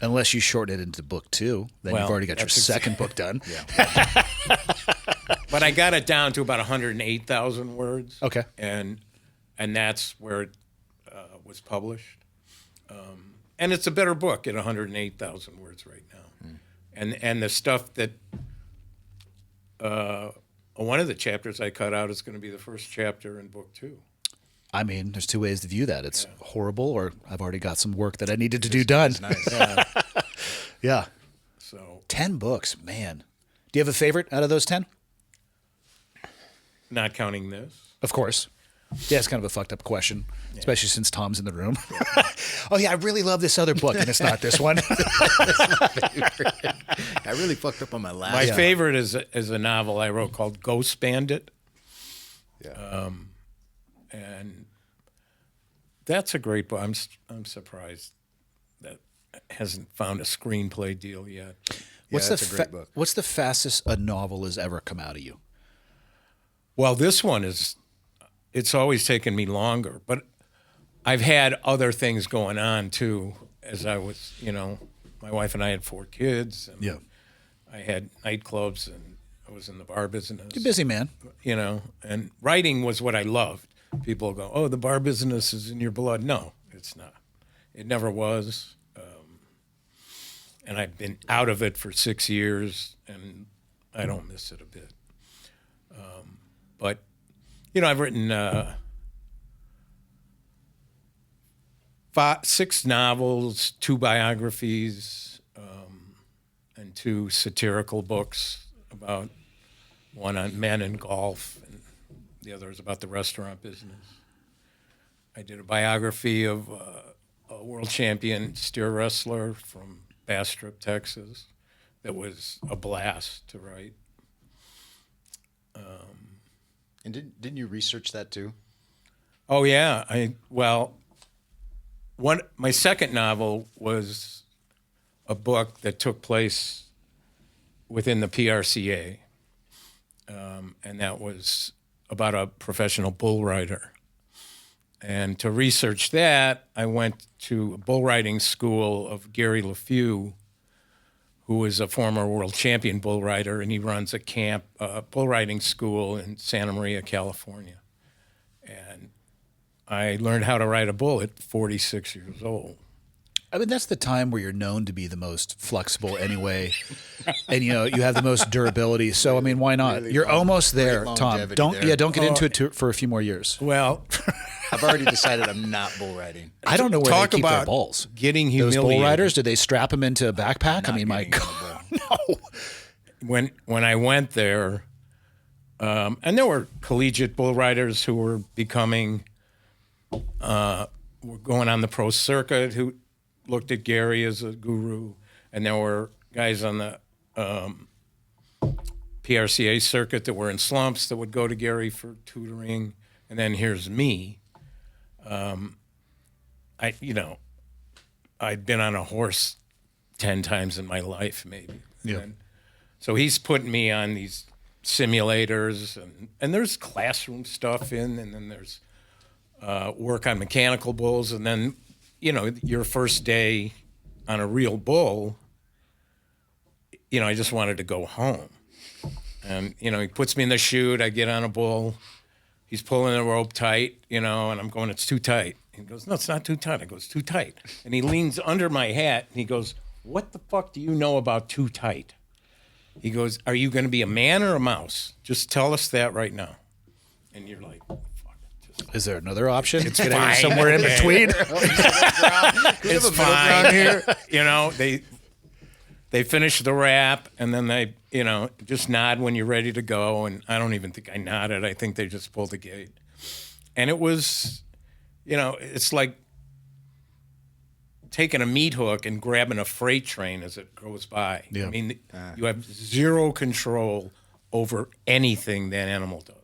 Unless you shorten it into book 2, then Well, you've already got your that's second book done. But I got it down to about 108,000 words. Okay. And that's where it was published. And it's a better book at 108,000 words right now. And the stuff that one of the chapters I cut out is going to be the first chapter in book 2. I mean, there's two ways to view that. It's horrible, or I've already got some work that I needed to do done. nice. Yeah. So 10 books, man. Do you have a favorite out of those 10? not counting this. Of course. Yeah, it's kind of a fucked up question, especially since Tom's in the room. Oh, yeah, I really love this other book, and it's not this one. I really fucked up on my last. My favorite is a novel I wrote called Ghost Bandit. Yeah. And that's a great book. I'm surprised that hasn't found a screenplay deal yet. What's that's a great book. What's the fastest a novel has ever come out of you? Well, this one it's always taken me longer, but I've had other things going on too. As I was, my wife and I had 4 kids. And Yeah. I had nightclubs and I was in the bar business. You're busy, man. And writing was what I loved. People go, oh, the bar business is in your blood. No, it's not. It never was. And I've been out of it for 6 years, and I don't miss it a bit. But, I've written 6 novels, 2 biographies, and 2 satirical books about one on men and golf, and the other is about the restaurant business. I did a biography of a world champion steer wrestler from Bastrop, Texas. That was a blast to write. And didn't you research that too? Oh yeah, my second novel was a book that took place within the PRCA, and that was about a professional bull rider. And to research that, I went to a bull riding school of Gary LeFew, who is a former world champion bull rider, and he runs a bull riding school in Santa Maria, California. And I learned how to ride a bull at 46 years old. I mean, that's the time where you're known to be the most flexible anyway. And, you have the most durability. So, I mean, why not? You're almost there, Tom. longevity Don't there. get into it for a few more years. Well, I've already decided I'm not bull riding. I don't know where talk they keep their about balls. getting Those humiliated. bull riders, did they strap them into a backpack? I mean, my getting God, no. When I went there, and there were collegiate bull riders who were were going on the pro circuit who looked at Gary as a guru, and there were guys on the PRCA circuit that were in slumps that would go to Gary for tutoring, and then here's me. I'd been on a horse 10 times in my life, maybe. Yeah. And so he's putting me on these simulators, and there's classroom stuff and then there's work on mechanical bulls, and then, your first day on a real bull, I just wanted to go home. And, he puts me in the chute, I get on a bull, he's pulling the rope tight, and I'm going, it's too tight. He goes, no, it's not too tight. I go, it's too tight. And he leans under my hat and he goes, what the fuck do you know about too tight? He goes, are you going to be a man or a mouse? Just tell us that right now. And you're like, fuck. Is there another option? It's Fine. somewhere in between. It's fine here. You know, they finish the rap and then they, you know, just nod when you're ready to go. And I don't even think I nodded. I think they just pulled the gate. And it was, you know, it's like taking a meat hook and grabbing a freight train as it goes by. Yeah. I mean, you have zero control over anything that animal does.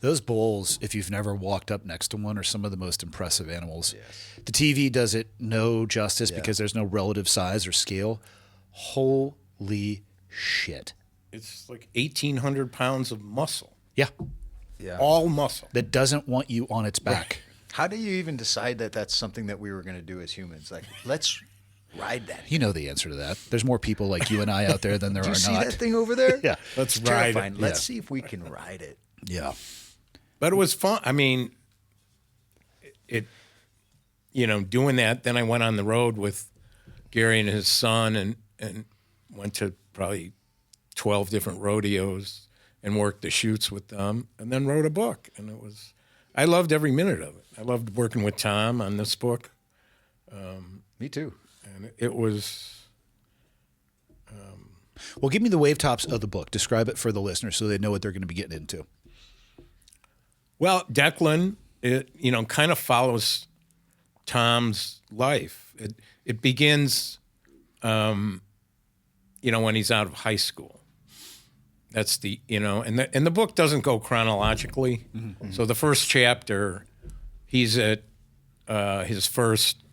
Those bulls, if you've never walked up next to one, are some of the most impressive animals. Yes. The TV does it no justice because there's no relative size or scale. Holy shit. It's like 1,800 pounds of muscle. Yeah. Yeah. All muscle. That doesn't want you on its back. How do you even decide that that's something that we were going to do as humans? Like, let's ride that. You know the answer to that. There's more people like you and I out there than there Do are you see not. that thing over there? Yeah. Let's It's ride terrifying. it. Let's see if we can ride it. Yeah. But it was fun. I mean, you know, doing that. Then I went on the road with Gary and his son and went to probably 12 different rodeos and worked the shoots with them and then wrote a book. And I loved every minute of it. I loved working with Tom on this book. Me too. And it was... Well, give me the wave tops of the book. Describe it for the listeners so they know what they're going to be getting into. Well, Declan, you know, kind of follows Tom's life. It begins, you know, when he's out of high school. That's the, you know, and the book doesn't go chronologically. Mm-hmm. So the first chapter, he's at his first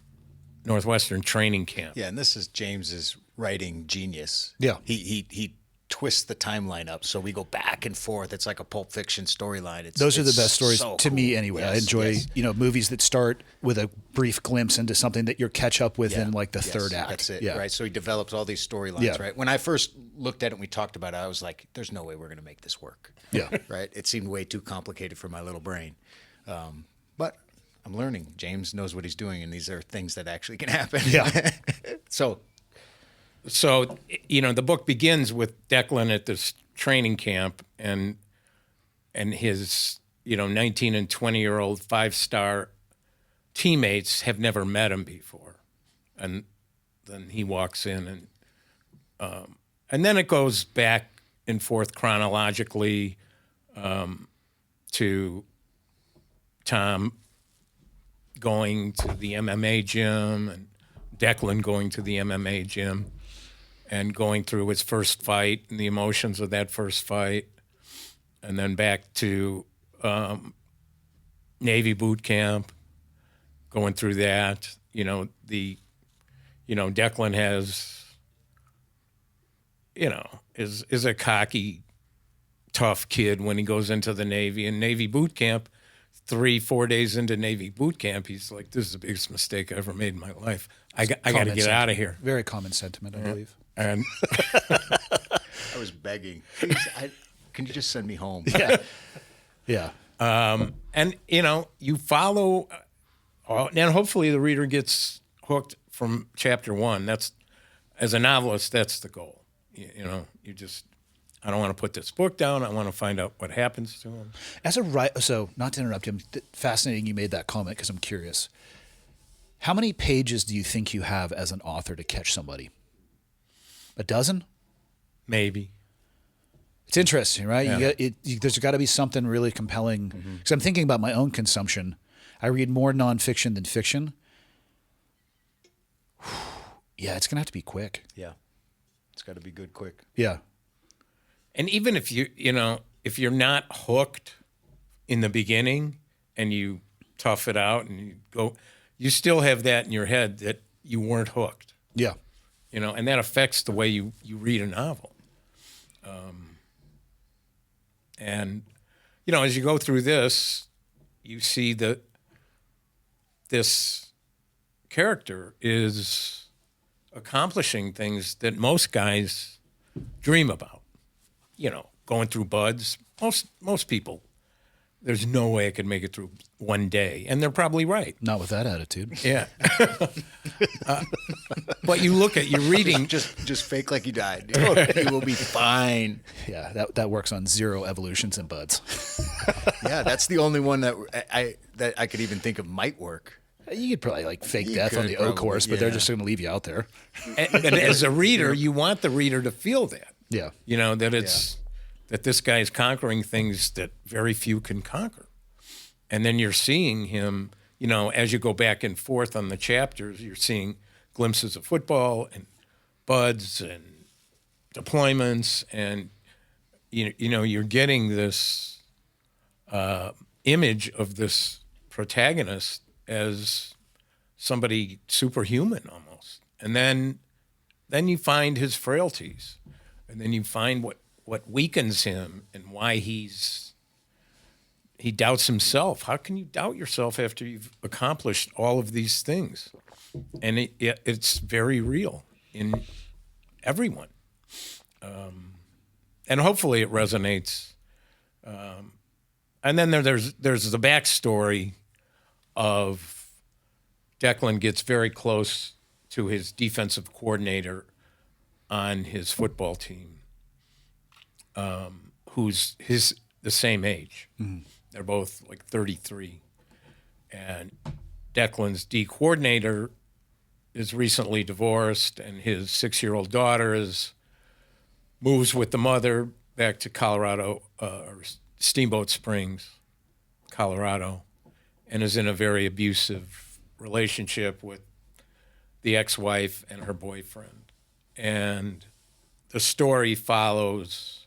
Northwestern training camp. Yeah, and this is James's writing genius. Yeah. He twists the timeline up, so we go back and forth. It's like a Pulp Fiction storyline. Those are the best stories so to me cool. anyway. Yes, I enjoy, yes. you know, movies that start with a brief glimpse into something that you're catch up with in like the third act. That's it, Yeah. right? So he develops all these storylines, right? When I first looked at it and we talked about it, I was like, there's no way we're going to make this work. Yeah. Right? It seemed way too complicated for my little brain. But I'm learning. James knows what he's doing, and these are things that actually can happen. Yeah. So, you know, the book begins with Declan at this training camp and his, you know, 19 and 20-year-old 5-star teammates have never met him before. And then he walks in and then it goes back and forth chronologically to Tom going to the MMA gym and Declan going to the MMA gym and going through his first fight and the emotions of that first fight, and then back to Navy boot camp, going through that. You know, Declan has, you know, is a cocky, tough kid when he goes into the Navy. And Navy boot camp, 3-4 days into Navy boot camp, he's like, this is the biggest mistake I ever made in my life. I got to get out of here. Very common sentiment, I believe. And I was begging. Please, can you just send me home? Yeah. Yeah. and, you know, you follow, and hopefully the reader gets hooked from chapter 1. That's, as a novelist, that's the goal. You know, I don't want to put this book down. I want to find out what happens to him. As a writer, so not to interrupt you, fascinating you made that comment because I'm curious. How many pages do you think you have as an author to catch somebody? A dozen? Maybe. It's interesting, right? Yeah. There's got to be something really compelling. Because I'm thinking about my own consumption. I read more nonfiction than fiction. Yeah, it's going to have to be quick. Yeah. It's got to be good quick. Yeah. And even if if you're not hooked in the beginning and you tough it out and you still have that in your head that you weren't hooked. Yeah. You know, and that affects the way you read a novel. And, you know, as you go through this, you see that this character is accomplishing things that most guys dream about. You know, going through buds. Most people there's no way I could make it through one day. And they're probably right. Not with that attitude. Yeah. But you're reading. Just fake like you died. You will be fine. Yeah, that works on 0 evolutions and buds. Yeah, that's the only one that I could even think of might work. You could probably like fake You death on could the O probably, course, but they're yeah. just going to leave you out there. And as a reader, you want the reader to feel that. Yeah. You know, that that this guy is conquering things that very few can conquer. And then you're seeing him, you know, as you go back and forth on the chapters, you're seeing glimpses of football and buds and deployments. And, you know, you're getting this image of this protagonist as somebody superhuman almost. And then you find his frailties. And then you find what weakens him and why he doubts himself. How can you doubt yourself after you've accomplished all of these things? And it's very real in everyone. And hopefully it resonates. And then there's the backstory of Declan gets very close to his defensive coordinator on his football team, who's the same age. Mm-hmm. They're both like 33. And Declan's D coordinator is recently divorced, and his 6-year-old daughter moves with the mother back to Colorado, or Steamboat Springs, Colorado, and is in a very abusive relationship with the ex-wife and her boyfriend. And the story follows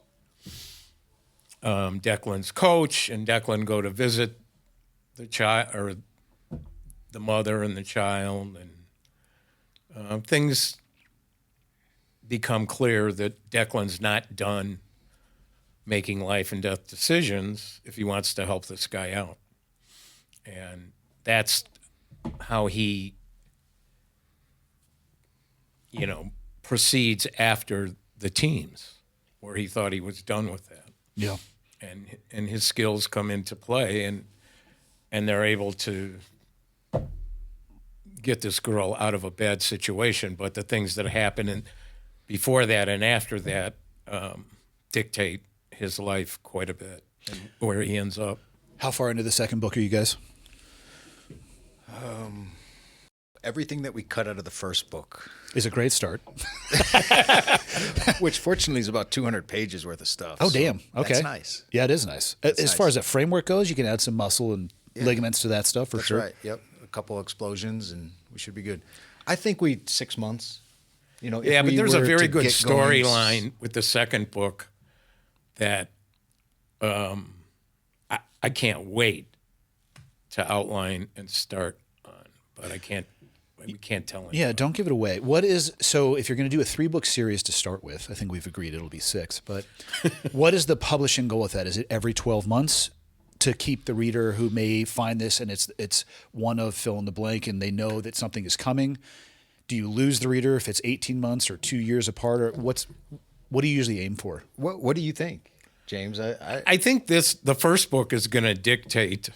Declan's coach and Declan go to visit the child, or the mother and the child, and things become clear that Declan's not done making life and death decisions if he wants to help this guy out. And that's how he, proceeds after the teams, where he thought he was done with that. Yeah. And his skills come into play, and they're able to get this girl out of a bad situation. But the things that happen before that and after that dictate his life quite a bit and where he ends up. How far into the second book are you guys? Everything that we cut out of the first book Is a great start. which fortunately is about 200 pages worth of stuff. Oh, so damn. Okay. That's nice. Yeah, it is nice. That's as nice. far as a framework goes, you can add some muscle and ligaments to that stuff for That's sure. right. Yep. A couple explosions and we should be good. I think 6 months. If Yeah, but we there's a were very to good get going- storyline with the second book that I can't wait to outline and start on, but we can't tell anyone. Yeah, don't give it away. So if you're going to do a 3-book series to start with, I think we've agreed it'll be 6, but what is the publishing goal with that? Is it every 12 months to keep the reader who may find this and it's one of fill in the blank and they know that something is coming? Do you lose the reader if it's 18 months or 2 years apart, or what do you usually aim for? What do you think, James? I think the first book is going to dictate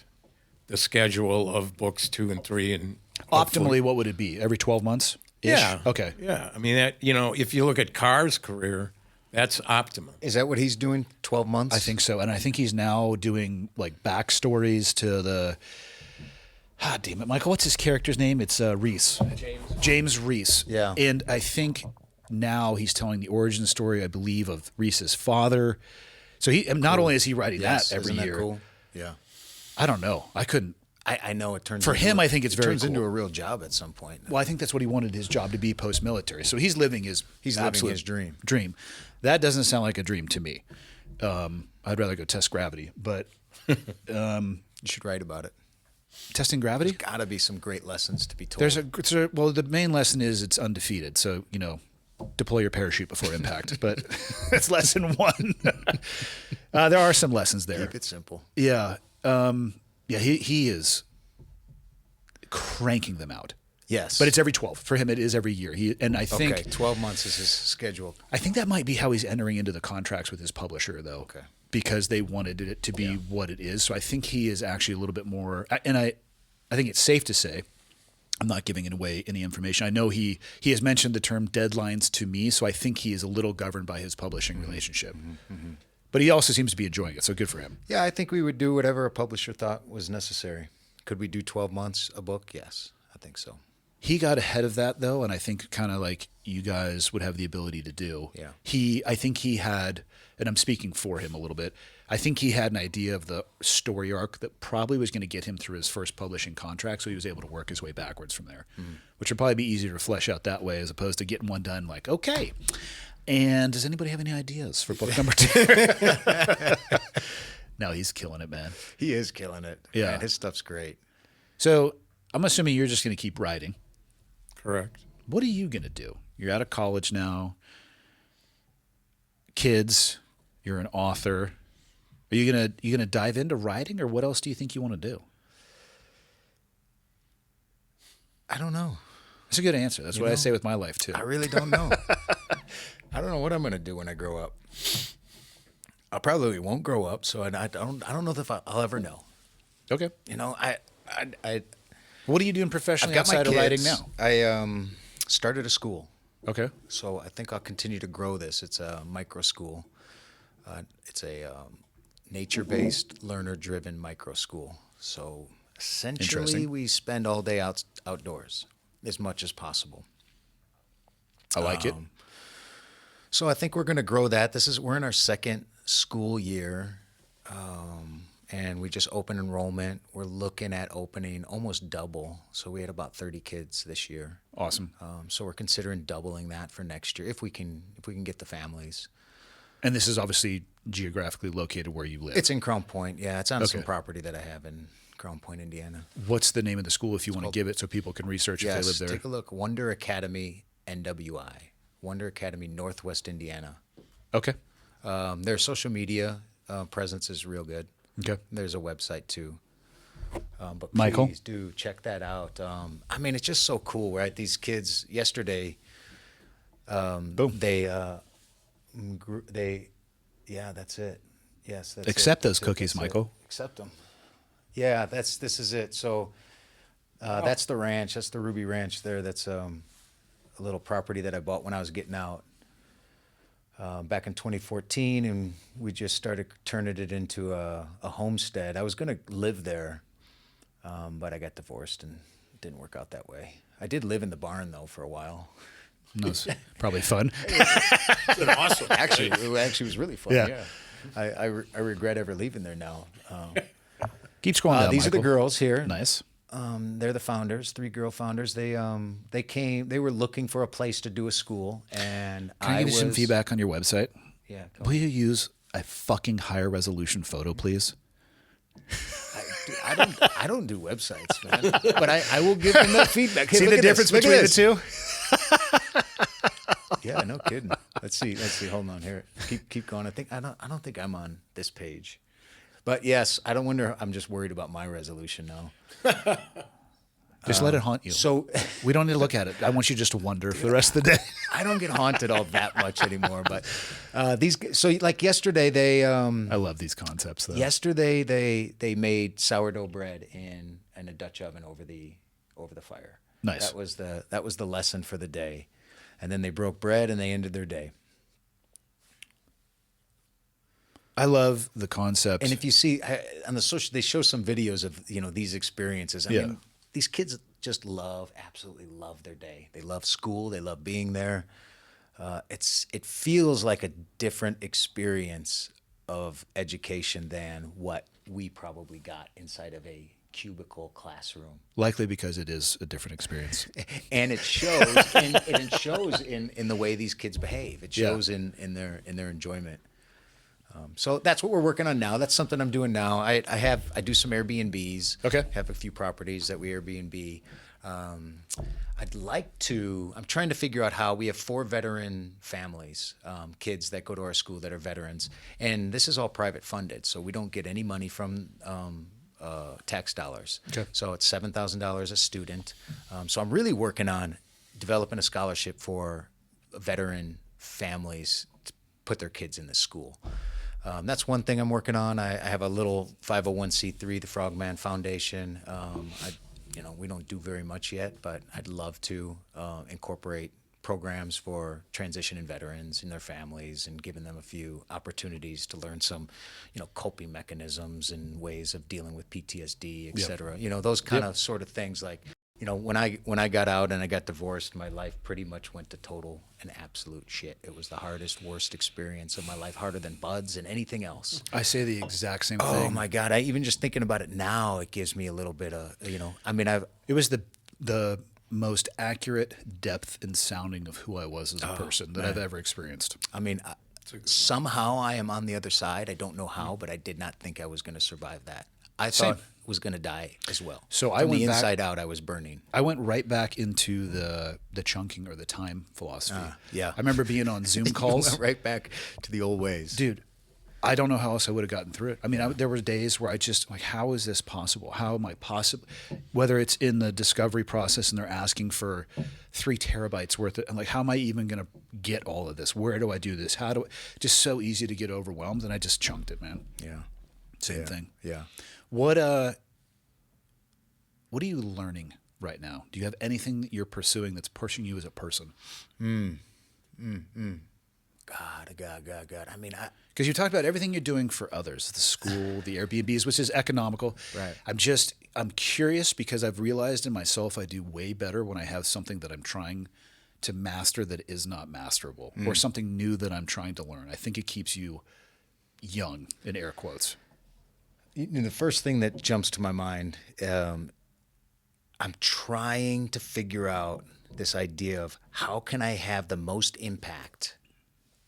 the schedule of books 2 and 3, and Optimally, what would it be? Every 12 months? Yeah. Okay. Yeah. I mean, that, if you look at Carr's career, that's optimum. Is that what he's doing? 12 months? I think so. And I think he's now doing like backstories to the. Ah, damn it, Michael. What's his character's name? It's Reese. James Reese. Yeah. And I think now he's telling the origin story, I believe, of Reese's father. So not only is he writing that every isn't that year. cool? Yeah. I don't know. I couldn't. I know it turns For him, I think it's very turns into cool. a real job at some point. Well, I think that's what he wanted his job to be post-military. So he's living his absolute dream. That doesn't sound like a dream to me. I'd rather go test gravity, but You should write about it. testing gravity. Got to be some great lessons to be told. The main lesson is it's undefeated. So deploy your parachute before impact. But that's lesson 1. There are some lessons there. Keep it simple. Yeah. He is cranking them out. Yes. But it's every 12. For him, it is every year. I think 12 months is his schedule. I think that might be how he's entering into the contracts with his publisher, though. Okay. because they wanted it to be what it is. So I think he is actually a little bit more, and I think it's safe to say, I'm not giving away any information. I know he has mentioned the term deadlines to me, so I think he is a little governed by his publishing relationship. But he also seems to be enjoying it, so good for him. Yeah, I think we would do whatever a publisher thought was necessary. Could we do 12 months a book? Yes, I think so. He got ahead of that though, and I think kind of like you guys would have the ability to do. Yeah. I think he had, and I'm speaking for him a little bit, I think he had an idea of the story arc that probably was going to get him through his first publishing contract, so he was able to work his way backwards from there, which would probably be easier to flesh out that way as opposed to getting one done like, okay. And does anybody have any ideas for book number 2? No, he's killing it, man. He is killing it. Yeah. Man, his stuff's great. So I'm assuming you're just going to keep writing. Correct. What are you going to do? You're out of college now. Kids, you're an author. Are you gonna dive into writing, or what else do you think you want to do? I don't know. That's a good answer. That's what I say with my life too. I really don't know. I don't know what I'm going to do when I grow up. I probably won't grow up, so I don't know if I'll ever know. Okay. You know, I What are you doing professionally I've got my outside of writing kids. now? I started a school. Okay. So I think I'll continue to grow this. It's a micro school. It's a nature-based, learner-driven micro school. So essentially, Interesting. we spend all day outdoors as much as possible. I like it. So I think we're going to grow that. We're in our second school year, and we just opened enrollment. We're looking at opening almost double. So we had about 30 kids this year. Awesome. So we're considering doubling that for next year if we can get the families. And this is obviously geographically located where you live. It's in Crown Point. Yeah, it's on some Okay. property that I have in Crown Point, Indiana. What's the name of the school if you want to give it so people can research if they live Yes, there? take a look. Wonder Academy NWI. Wonder Academy, Northwest Indiana. Okay. Their social media presence is real good. Okay. There's a website too. But Michael? please do check that out. I mean, it's just so cool, right? These kids yesterday, Boom. yeah, that's it. Yes, that's Accept it. those That's it. cookies, That's it. Michael. Accept them. Yeah, this is it. So that's the ranch. That's the Hruby Ranch there. That's a little property that I bought when I was getting out back in 2014, and we just started turning it into a homestead. I was going to live there, but I got divorced and it didn't work out that way. I did live in the barn though for a while. That's probably fun. Awesome. Actually, it was really fun. Yeah. Yeah. I regret ever leaving there now. Keep scrolling down, These are the Michael. girls here. Nice. They're the founders, 3 girl founders. They were looking for a place to do a schoal, and Can I give you some feedback on your website? Yeah. Will you use a fucking higher resolution photo, please? I don't do websites, man. But I will give them that feedback. Hey, See look the at difference this. Look at between the this. two? Yeah, no kidding. Let's see. Hold on here. Keep going. I don't think I'm on this page. But yes, I don't wonder. I'm just worried about my resolution now. Just let it haunt you. So We don't need to look at it. I want you just to wonder for the rest of the day. I don't get haunted all that much anymore. But like yesterday, they I love these concepts, though. yesterday they made sourdough bread in a Dutch oven over the fire. Nice. That was the lesson for the day, and then they broke bread and they ended their day. I love the concept. And if you see on the social, they show some videos of these experiences. I mean, these kids just absolutely love their day. They love school. They love being there. It feels like a different experience of education than what we probably got inside of a cubicle classroom. Likely because it is a different experience. And it shows. It shows in the way these kids behave. It shows in their enjoyment. So that's what we're working on now. That's something I'm doing now. I do some Airbnbs. Okay. Have a few properties that we Airbnb. I'm trying to figure out how we have 4 veteran families, kids that go to our school that are veterans, and this is all private funded, so we don't get any money from tax dollars. Okay. So it's $7,000 a student. So I'm really working on developing a scholarship for veteran families to put their kids in the school. That's one thing I'm working on. I have a little 501c3, the Frogman Foundation. We don't do very much yet, but I'd love to incorporate programs for transitioning veterans and their families, and giving them a few opportunities to learn some, coping mechanisms and ways of dealing with PTSD, et cetera. Those kind of sort of things. Like, when I got out and I got divorced, my life pretty much went to total and absolute shit. It was the hardest, worst experience of my life, harder than buds and anything else. I say the exact same thing. Oh my God! I even just thinking about it now, it gives me a little bit of, It was the most accurate depth and sounding of who I was as a person that I've ever experienced. Somehow I am on the other side. I don't know how, but I did not think I was going to survive that. I thought I was going to die as well. So From the inside out, I was burning. I went right back into the chunking or the time philosophy. Yeah. I remember being on Zoom calls. Went right back to the old ways. Dude, I don't know how else I would have gotten through it. There were days where I just, how is this possible? How am I possible? Whether it's in the discovery process and they're asking for 3 terabytes worth of, I'm like, how am I even going to get all of this? Where do I do this? Just so easy to get overwhelmed. And I just chunked it, man. Yeah. Same thing. Yeah. What are you learning right now? Do you have anything that you're pursuing that's pushing you as a person? God. Because you talked about everything you're doing for others, the school, the Airbnbs, which is economical. Right. I'm curious because I've realized in myself I do way better when I have something that I'm trying to master that is not masterable, or something new that I'm trying to learn. I think it keeps you young, in air quotes. The first thing that jumps to my mind, I'm trying to figure out this idea of how can I have the most impact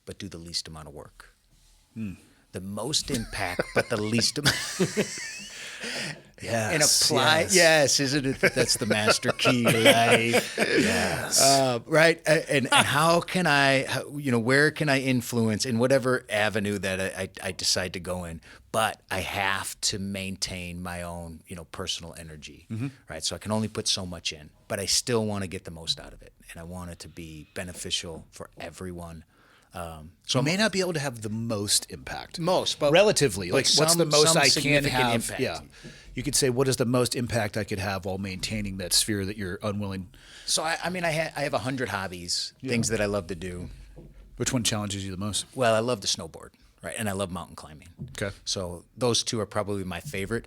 but do the least amount of work. The most impact, but the least amount. Yes. And apply. Yes, isn't it? That's the master key to life. Yes. Right. And how can where can I influence in whatever avenue that I decide to go in? But I have to maintain my own, personal energy. Right. So I can only put so much in, but I still want to get the most out of it. And I want it to be beneficial for everyone. So I may not be able to have the most impact. But relatively, what's the most I can have? Impact. Yeah, you could say what is the most impact I could have while maintaining that sphere that you're unwilling. So I have 100 hobbies, things that I love to do. Which one challenges you the most? Well, I love to snowboard, right, and I love mountain climbing. Okay. So those 2 are probably my favorite.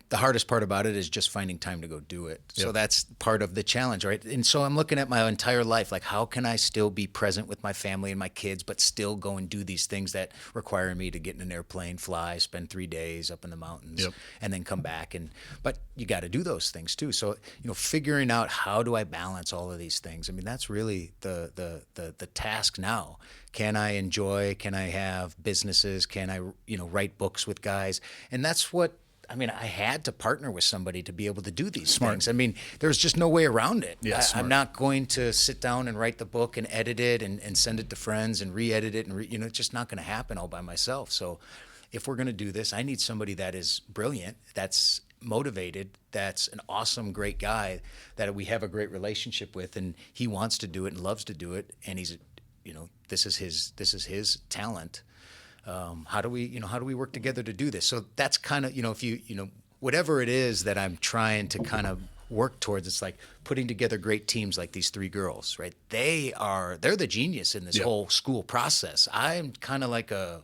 The hardest part about it is just finding time to go do it. So that's part of the challenge, right? And so I'm looking at my entire life, like how can I still be present with my family and my kids, but still go and do these things that require me to get in an airplane, fly, spend 3 days up in the mountains, and then come back. But you got to do those things too. So, figuring out how do I balance all of these things? That's really the task now. Can I enjoy? Can I have businesses? Can I, write books with guys? And that's what, I had to partner with somebody to be able to do these things. There's just no way around it. Yeah, I'm not going to sit down and write the book and edit it and send it to friends and re-edit it. And it's just not going to happen all by myself. So if we're going to do this, I need somebody that is brilliant, that's motivated, that's an awesome, great guy that we have a great relationship with, and he wants to do it and loves to do it. And he's, this is his talent. How do we work together to do this? So that's kind of, whatever it is that I'm trying to kind of work towards, it's like putting together great teams like these 3 girls, right? They're the genius in this whole school process. I'm kind of like a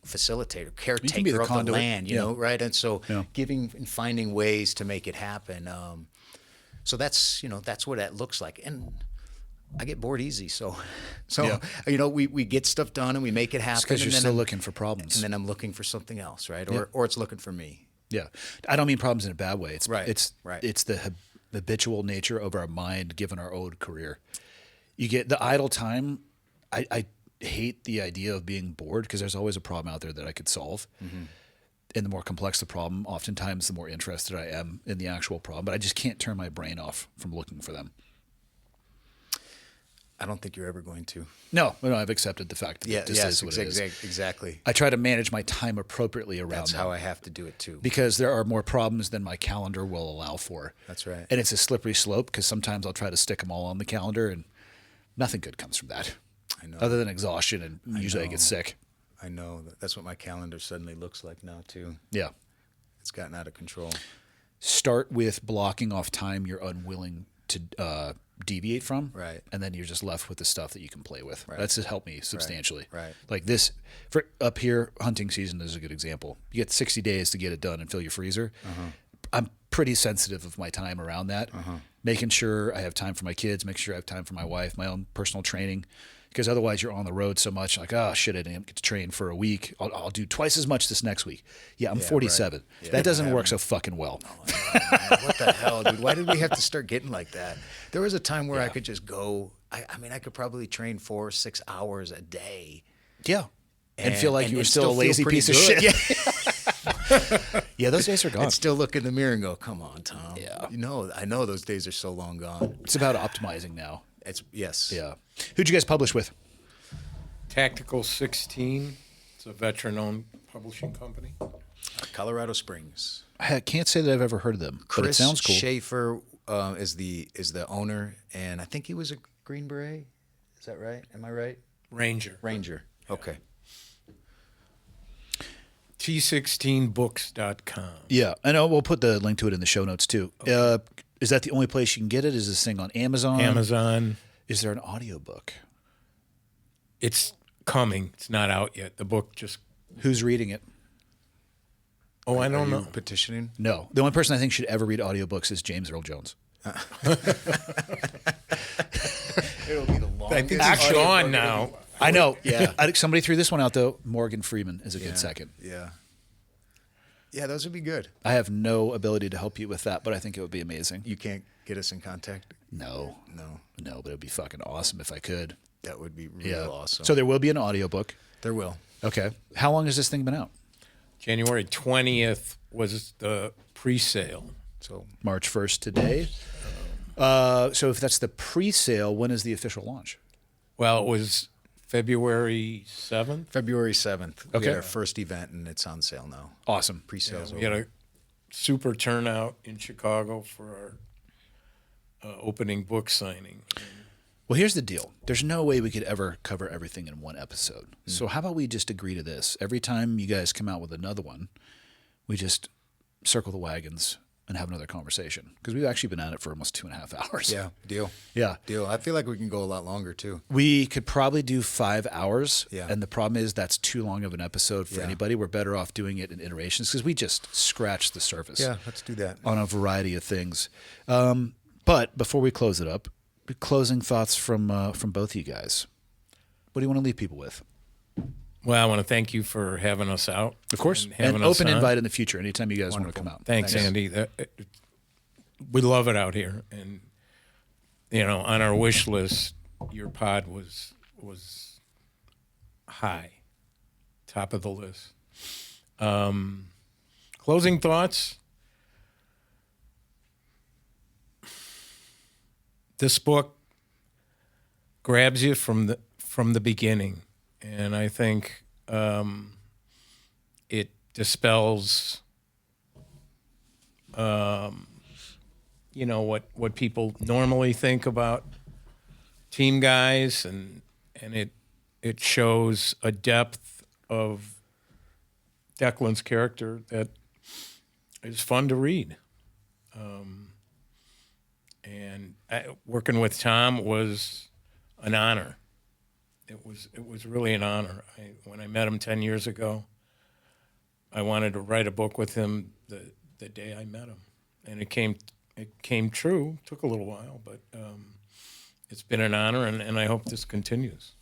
facilitator, caretaker of the land, right? And so giving and finding ways to make it happen. So that's what that looks like. And I get bored easy, so we get stuff done and we make it happen. Because you're still looking for problems, and then I'm looking for something else, right? Or it's looking for me. Yeah, I don't mean problems in a bad way. It's right. It's the habitual nature of our mind, given our old career. You get the idle time. I hate the idea of being bored because there's always a problem out there that I could solve. And the more complex the problem, oftentimes the more interested I am in the actual problem. But I just can't turn my brain off from looking for them. I don't think you're ever going to. No, I've accepted the fact that it just is what it is. Exactly. I try to manage my time appropriately around That's them. how I have to do it too. Because there are more problems than my calendar will allow for. That's right. And it's a slippery slope because sometimes I'll try to stick them all on the calendar and nothing good comes from that. I know. Other than exhaustion, and usually I get sick. I know. That's what my calendar suddenly looks like now, too. Yeah. It's gotten out of control. Start with blocking off time you're unwilling to deviate from. Right. And then you're just left with the stuff that you can play with. Right. That's just helped me substantially. Right. Like this, for up here, hunting season is a good example. You get 60 days to get it done and fill your freezer. I'm pretty sensitive of my time around that. Making sure I have time for my kids, making sure I have time for my wife, my own personal training. Because otherwise you're on the road so much, like, oh, shit, I didn't get to train for a week. I'll do twice as much this next week. Yeah, I'm 47. Right. Yeah, that doesn't work so fucking well. What the hell, dude? Why did we have to start getting like that? There was a time where I could just go. I mean, I could probably train 4 or 6 hours a day. Yeah. And feel like you were and still a feel lazy pretty piece of good. shit. Yeah. Yeah, those days are gone. I'd still look in the mirror and go, come on, Tom. Yeah. I know those days are so long gone. It's about optimizing now. Yes. Yeah. Who'd you guys publish with? Tactical 16. It's a veteran-owned publishing company. Colorado Springs. I can't say that I've ever heard of them, but it Chris sounds cool. Schaefer is the owner, and I think he was a Green Beret. Is that right? Am I right? Ranger. Okay. T16books.com. Yeah, I know. We'll put the link to it in the show notes too. Okay. Is that the only place you can get it? Is this thing on Amazon? Amazon. Is there an audiobook? It's coming. It's not out yet. The book just... Who's reading it? Oh, I don't know. Petitioning? No. The only person I think should ever read audiobooks is James Earl Jones. It'll be the longest. I think it's gone now. I know. Yeah. Somebody threw this one out, though. Morgan Freeman is a good second. Yeah. Yeah, those would be good. I have no ability to help you with that, but I think it would be amazing. You can't get us in contact? No, but it would be fucking awesome if I could. That would be real awesome. So there will be an audiobook. There will. Okay. How long has this thing been out? January 20th was the pre-sale. So March 1st today. So if that's the pre-sale, when is the official launch? Well, it was February 7th. February 7th. We Okay. had our first event, and it's on sale now. Awesome. Pre-sales We had a super turnout in Chicago for our opening book signing. Well, here's the deal. There's no way we could ever cover everything in one episode. So how about we just agree to this? Every time you guys come out with another one, we just circle the wagons and have another conversation. Because we've actually been at it for almost 2.5 hours. Yeah, deal. Yeah. Deal. I feel like we can go a lot longer, too. We could probably do 5 hours. Yeah. And the problem is that's too long of an episode for anybody. We're better off doing it in iterations because we just scratched the surface. Yeah, let's do that. On a variety of things. But before we close it up, closing thoughts from both of you guys. What do you want to leave people with? Well, I want to thank you for having us out. Of course. And And having us open on. invite in the future anytime you guys want to come out. Thanks, Andy. We love it out here. And, on our wish list, your pod was high, top of the list. Closing thoughts. This book grabs you from the beginning, and I think it dispels, what people normally think about team guys, and it shows a depth of Declan's character that is fun to read. And working with Tom was an honor. It was really an honor. When I met him 10 years ago, I wanted to write a book with him the day I met him, and it came true. Took a little while, but it's been an honor, and I hope this continues.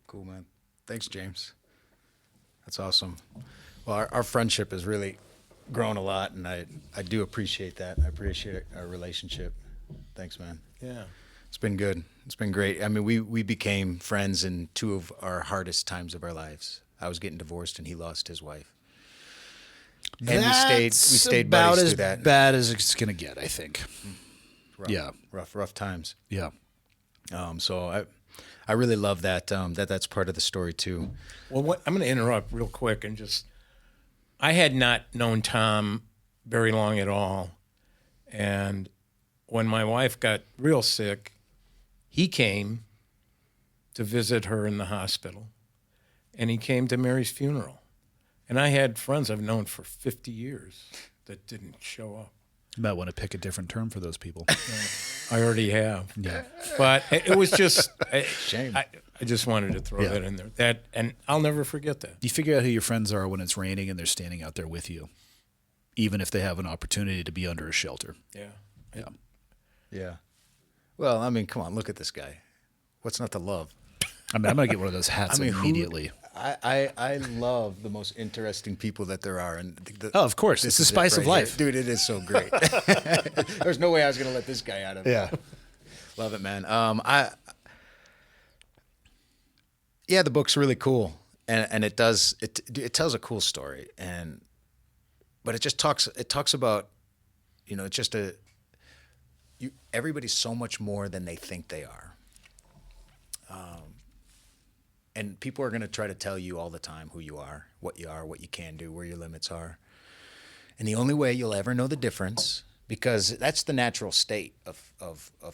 Cool, man. Thanks, James. That's awesome. Well, our friendship has really grown a lot, and I do appreciate that. I appreciate our relationship. Thanks, man. Yeah. It's been good. It's been great. I mean, we became friends in 2 of our hardest times of our lives. I was getting divorced, and he lost his wife. And we stayed about buddies as through that. bad as it's going to get, I think. Rough, rough times. Yeah. So I really love that. That's part of the story too. Well, I'm going to interrupt real quick and I had not known Tom very long at all, and when my wife got real sick, he came to visit her in the hospital, and he came to Mary's funeral. And I had friends I've known for 50 years that didn't show up. You might want to pick a different term for those people. I already have. Yeah. But it was just Shame. I just wanted to throw that in there. And I'll never forget that. You figure out who your friends are when it's raining and they're standing out there with you, even if they have an opportunity to be under a shelter. Yeah. Yeah. Yeah. Well, I mean, come on, look at this guy. What's not to love? I mean, I'm going to get one of those hats I mean, immediately. I love the most interesting people that there are, and Oh, of course. It's the is it spice of right life. here. Dude. It is so great. There's no way I was gonna let this guy out of it. Yeah. Love it, man. The book's really cool, and it tells a cool story, but it just talks about, it's just everybody's so much more than they think they are. And people are going to try to tell you all the time who you are, what you can do, where your limits are. And the only way you'll ever know the difference, because that's the natural state of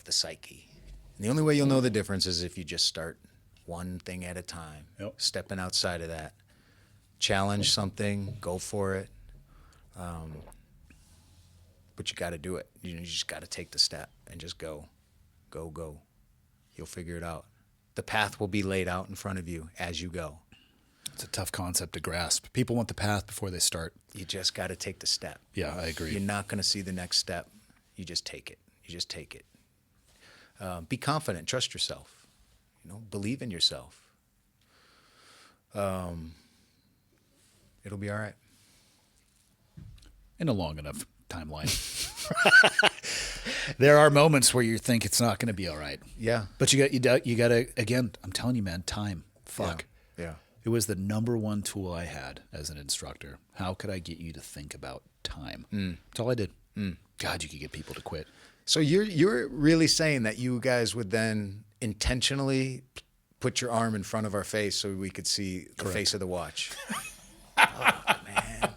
the psyche. And the only way you'll know the difference is if you just start one thing at a time, stepping outside of that. Challenge something, go for it. But you got to do it. You just got to take the step and just go. Go. You'll figure it out. The path will be laid out in front of you as you go. It's a tough concept to grasp. People want the path before they start. You just got to take the step. Yeah, I agree. You're not going to see the next step. You just take it. Be confident. Trust yourself. Believe in yourself. It'll be all right. In a long enough timeline. There are moments where you think it's not going to be all right. Yeah. But you got to, again, I'm telling you, man, time. Fuck. Yeah. It was the number one tool I had as an instructor. How could I get you to think about time? That's all I did. God, you could get people to quit. So you're really saying that you guys would then intentionally put your arm in front of our face so we could see the face of the watch? Oh, man.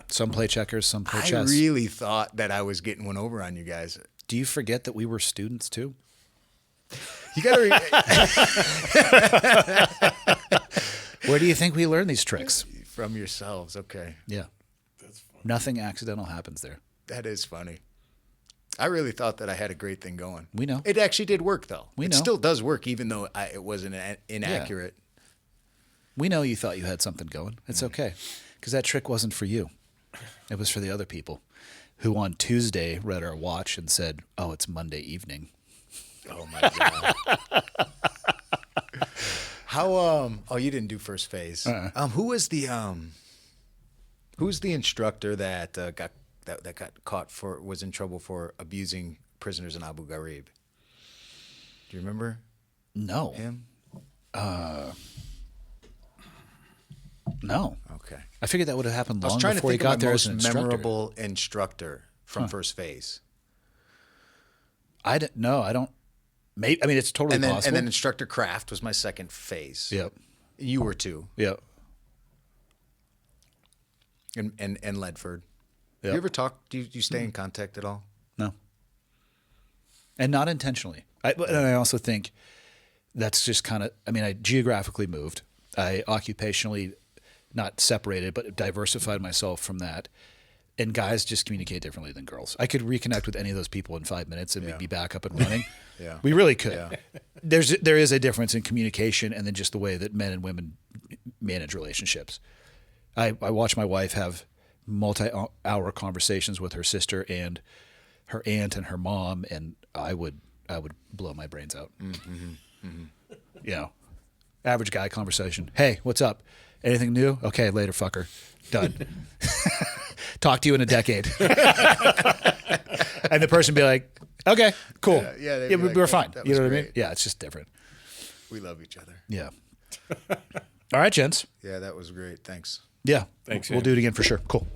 Some play checkers, some play I chess. really thought that I was getting one over on you guys. Do you forget that we were students too? You got to. Where do you think we learn these tricks? From yourselves, okay. Yeah. That's funny. Nothing accidental happens there. That is funny. I really thought that I had a great thing going. We know. It actually did work, though. We It know. still does work, even though it wasn't inaccurate. We know you thought you had something going. It's okay. Because that trick wasn't for you. It was for the other people who on Tuesday read our watch and said, oh, it's Monday evening. Oh, my God. How, you didn't do first phase. Who's the instructor that got caught was in trouble for abusing prisoners in Abu Ghraib? Do you remember No. him? No. Okay. I figured that would have happened I was long trying to before he think of got my there most as an instructor. memorable instructor from first phase. I don't know. I don't. Maybe, I mean, it's totally possible. And then Instructor Kraft was my second phase. Yep. You were too. Yep. And Ledford. Yep. You ever talk? Do you stay in contact at all? No. And not intentionally. And I also think that's just kind of, I mean, I geographically moved. I occupationally not separated, but diversified myself from that. And guys just communicate differently than girls. I could reconnect with any of those people in 5 minutes and we'd be back up and running. Yeah. We really could. Yeah. There is a difference in communication and then just the way that men and women manage relationships. I watch my wife have multi-hour conversations with her sister and her aunt and her mom, and I would blow my brains out. You know, average guy conversation. Hey, what's up? Anything new? Okay, later, fucker. Done. Talk to you in a decade. And the person be like, okay, cool. Yeah, they'd be like, we're fine. that You know was what I mean? great. Yeah, it's just different. We love each other. Yeah. All right, gents. Yeah, that was great. Thanks. Yeah. Thanks, We'll Ian. do it again for sure. Cool.